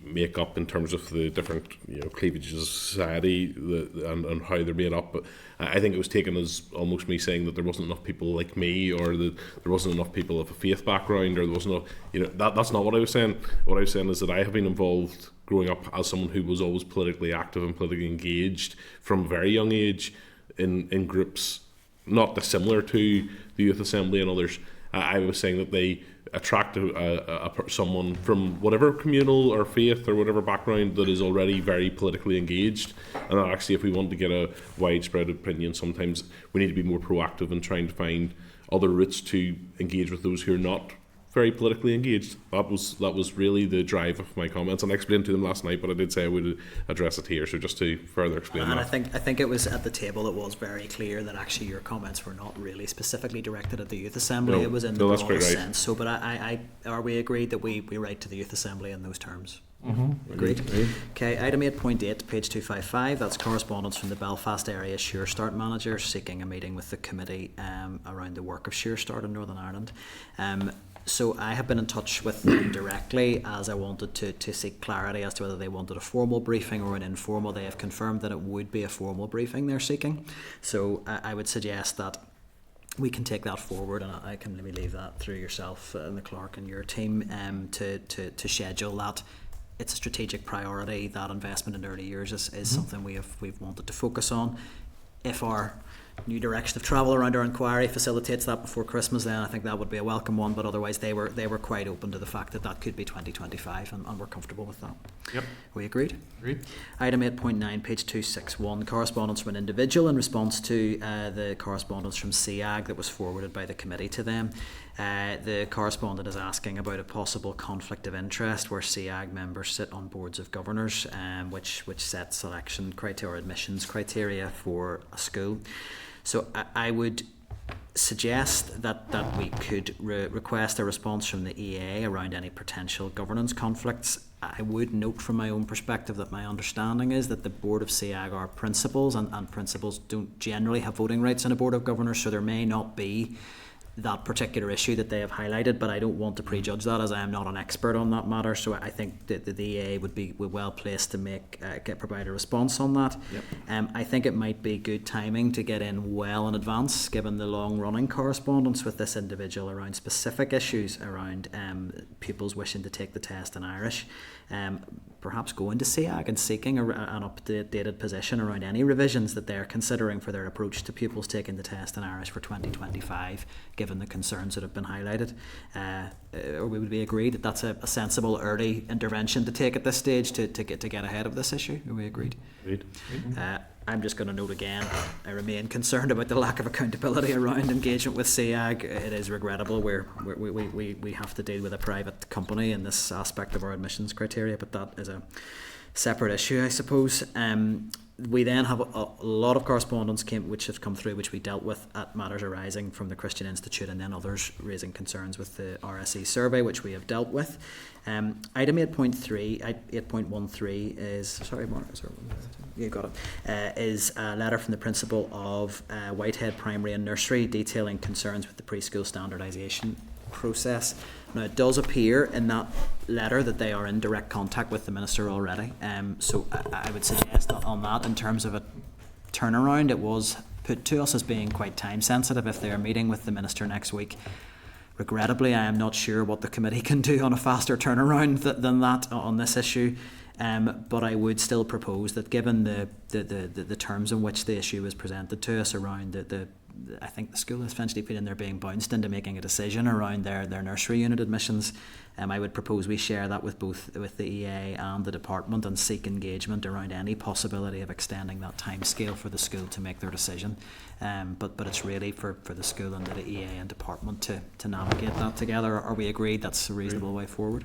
Speaker 5: make-up in terms of the different cleavages of society and how they're made up. But I think it was taken as almost me saying that there wasn't enough people like me, or that there wasn't enough people of a faith background, or there wasn't enough, that's not what I was saying. What I was saying is that I have been involved growing up as someone who was always politically active and politically engaged from a very young age in groups not dissimilar to the Youth Assembly and others. I was saying that they attract someone from whatever communal or faith or whatever background that is already very politically engaged. And actually, if we want to get a widespread opinion, sometimes we need to be more proactive in trying to find other routes to engage with those who are not very politically engaged. That was really the drive of my comments, and I explained to them last night, but I did say I would address it here. So just to further explain that.
Speaker 2: And I think it was at the table it was very clear that actually your comments were not really specifically directed at the Youth Assembly.
Speaker 5: No,
Speaker 2: it was in the broader sense.
Speaker 5: Right.
Speaker 2: So, but are we agreed that we write to the Youth Assembly in those terms?
Speaker 5: Mm-hmm.
Speaker 2: Agreed. Okay, item 8.8, page 255, that's correspondence from the Belfast Area Sure Start Manager seeking a meeting with the committee around the work of Sure Start in Northern Ireland. So I have been in touch with them directly as I wanted to seek clarity as to whether they wanted a formal briefing or an informal. They have confirmed that it would be a formal briefing they're seeking. So I would suggest that we can take that forward, and I can maybe leave that through yourself and the clerk and your team to schedule that. It's a strategic priority. That investment in early years is something we've wanted to focus on. If our new direction of travel around our inquiry facilitates that before Christmas, then I think that would be a welcome one. But otherwise, they were quite open to the fact that could be 2025, and we're comfortable with that.
Speaker 4: Yep.
Speaker 2: We agreed?
Speaker 4: Agreed.
Speaker 2: Item 8.9, page 261, correspondence from an individual in response to the correspondence from CAG that was forwarded by the committee to them. The correspondent is asking about a possible conflict of interest where CAG members sit on boards of governors, which set selection criteria, admissions criteria for a school. So I would suggest that we could request a response from the EA around any potential governance conflicts. I would note from my own perspective that my understanding is that the board of CAG are principals, and principals don't generally have voting rights in a board of governors, so there may not be that particular issue that they have highlighted, but I don't want to prejudge that, as I am not an expert on that matter. So I think that the EA would be well placed to provide a response on that.
Speaker 4: Yep.
Speaker 2: I think it might be good timing to get in well in advance, given the long-running correspondence with this individual around specific issues around pupils wishing to take the test in Irish. Perhaps going to SEAG and seeking an updated position around any revisions that they're considering for their approach to pupils taking the test in Irish for 2025, given the concerns that have been highlighted. Or we would be agreed that that's a sensible early intervention to take at this stage to get ahead of this issue. Are we agreed?
Speaker 5: Agreed.
Speaker 2: I'm just going to note again, I remain concerned about the lack of accountability around engagement with SEAG. It is regrettable we have to deal with a private company in this aspect of our admissions criteria, but that is a separate issue, I suppose. We then have a lot of correspondence which have come through, which we dealt with at matters arising from the Christian Institute, and then others raising concerns with the RSE survey, which we have dealt with. Item 8.13 is, sorry Mark, you got it, is a letter from the principal of Whitehead Primary and Nursery detailing concerns with the preschool standardisation process. Now, it does appear in that letter that they are in direct contact with the Minister already. So I would suggest that on that, in terms of a turnaround, it was put to us as being quite time sensitive if they are meeting with the Minister next week. Regrettably, I am not sure what the committee can do on a faster turnaround than that on this issue. But I would still propose that, given the terms in which the issue was presented to us around I think the school is essentially feeling they're being bounced into making a decision around their nursery unit admissions. I would propose we share that with the EA and the department and seek engagement around any possibility of extending that timescale for the school to make their decision. But it's really for the school and the EA and department to navigate that together. Are we agreed that's a reasonable way forward?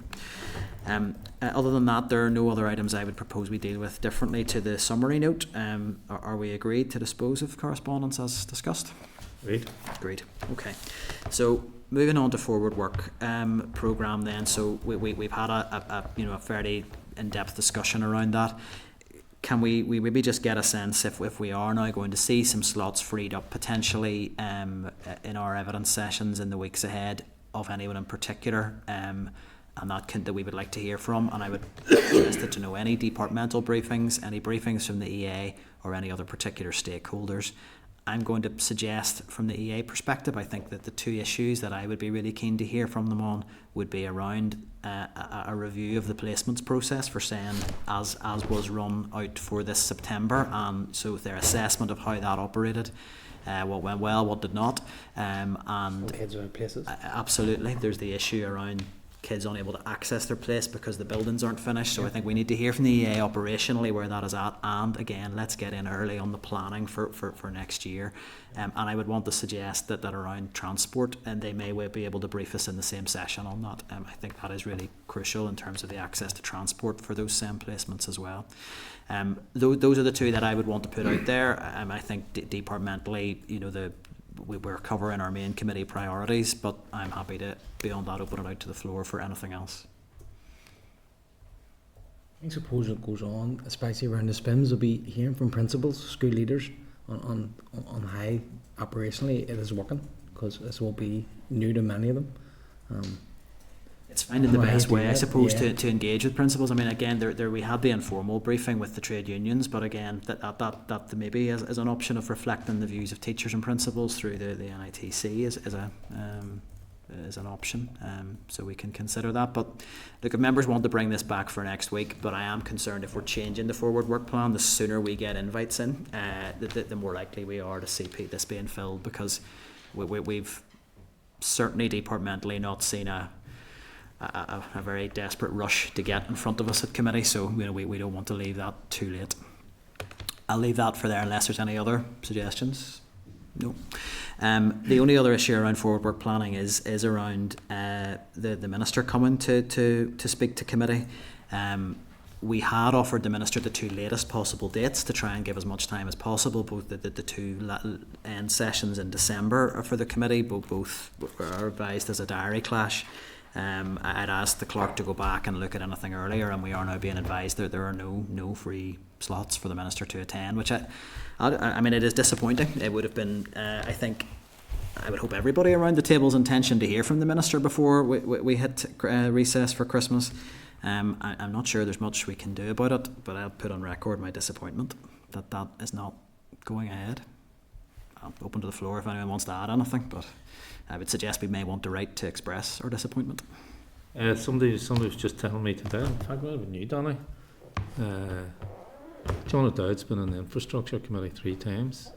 Speaker 2: Other than that, there are no other items I would propose we deal with differently to the summary note. Are we agreed to dispose of correspondence as discussed? Agreed. Okay. So moving on to forward work programme then. So we've had a fairly in-depth discussion around that. Can we maybe just get a sense if we are now going to see some slots freed up potentially in our evidence sessions in the weeks ahead of anyone in particular, and that we would like to hear from? And I would be interested to know any departmental briefings, any briefings from the EA or any other particular stakeholders. I'm going to suggest from the EA perspective, I think that the two issues that I would be really keen to hear from them on would be around a review of the placements process for SEND as was run out for this September, and so their assessment of how that operated, what went well, what did not, and
Speaker 8: kids are in places.
Speaker 2: Absolutely, there's the issue around kids unable to access their place because the buildings aren't finished. So I think we need to hear from the EA operationally where that is at, and again, let's get in early on the planning for next year. And I would want to suggest that around transport, and they may well be able to brief us in the same session on that. I think that is really crucial in terms of the access to transport for those SEM placements as well. Those are the two that I would want to put out there. I think departmentally, we're covering our main committee priorities, but I'm happy to, beyond that, open it out to the floor for anything else.
Speaker 8: I suppose it goes on, especially around the SPIMS, will be hearing from principals, school leaders on how operationally it is working, because this will be new to many of them.
Speaker 2: It's finding the best way, I suppose, to engage with principals. I mean, again, there we had the informal briefing with the trade unions, but again, that maybe is an option of reflecting the views of teachers and principals through the NITC is an option. So we can consider that. But look, if members want to bring this back for next week, but I am concerned if we're changing the forward work plan, the sooner we get invites in, the more likely we are to see this being filled, because we've certainly departmentally not seen a very desperate rush to get in front of us at committee, so we don't want to leave that too late. I'll leave that for there unless there's any other suggestions. No. The only other issue around forward work planning is around the Minister coming to speak to committee. We had offered the Minister the two latest possible dates to try and give as much time as possible, both the two end sessions in December for the committee, both were advised as a diary clash. I'd asked the clerk to go back and look at anything earlier, and we are now being advised that there are no free slots for the Minister to attend, which I mean, it is disappointing. It would have been, I think, I would hope everybody around the table's intention to hear from the Minister before we hit recess for Christmas. I'm not sure there's much we can do about it, but I'll put on record my disappointment that is not going ahead. I'm open to the floor if anyone wants to add anything, but I would suggest we may want the right to express our disappointment.
Speaker 7: Somebody was just telling me today, in fact, well, with you, Danny, John O'Dowd's been in the Infrastructure Committee 3 times.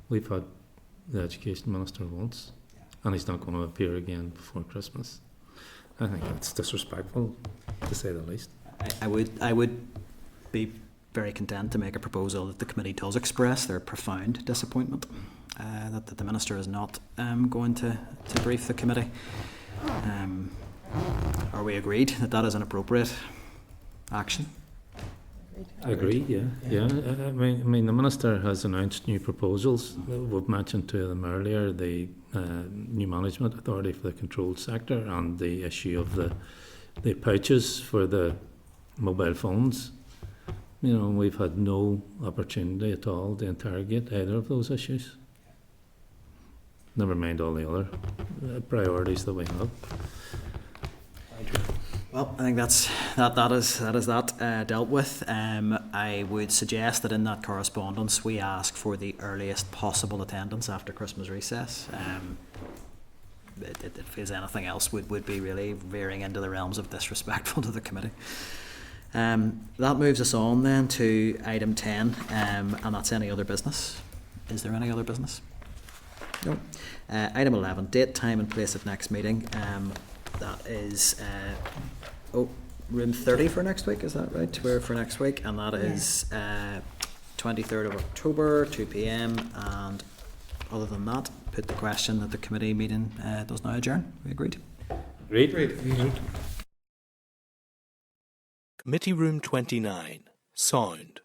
Speaker 7: We've had the Education Minister once, and he's not going to appear again before Christmas. I think that's disrespectful, to say the least.
Speaker 2: I would be very content to make a proposal that the committee does express their profound disappointment that the Minister is not going to brief the committee. Are we agreed that that is an appropriate action?
Speaker 7: I agree, yeah. I mean, the Minister has announced new proposals. We've mentioned two of them earlier, the new management authority for the controlled sector and the issue of the pouches for the mobile phones. You know, we've had no opportunity at all to interrogate either of those issues. Never mind all the other priorities that we have.
Speaker 2: Well, I think that is dealt with. I would suggest that in that correspondence we ask for the earliest possible attendance after Christmas recess. It feels anything else would be really veering into the realms of disrespectful to the committee. That moves us on then to item 10, and that's any other business. Is there any other business? No. Item 11, date, time and place of next meeting. That is room 30 for next week, is that right? We're for next week, and that is 23rd of October, 2 p.m. And other than that, put the question that the committee meeting does now adjourn. We agreed?
Speaker 7: Agreed.
Speaker 1: Committee Room 29, sound.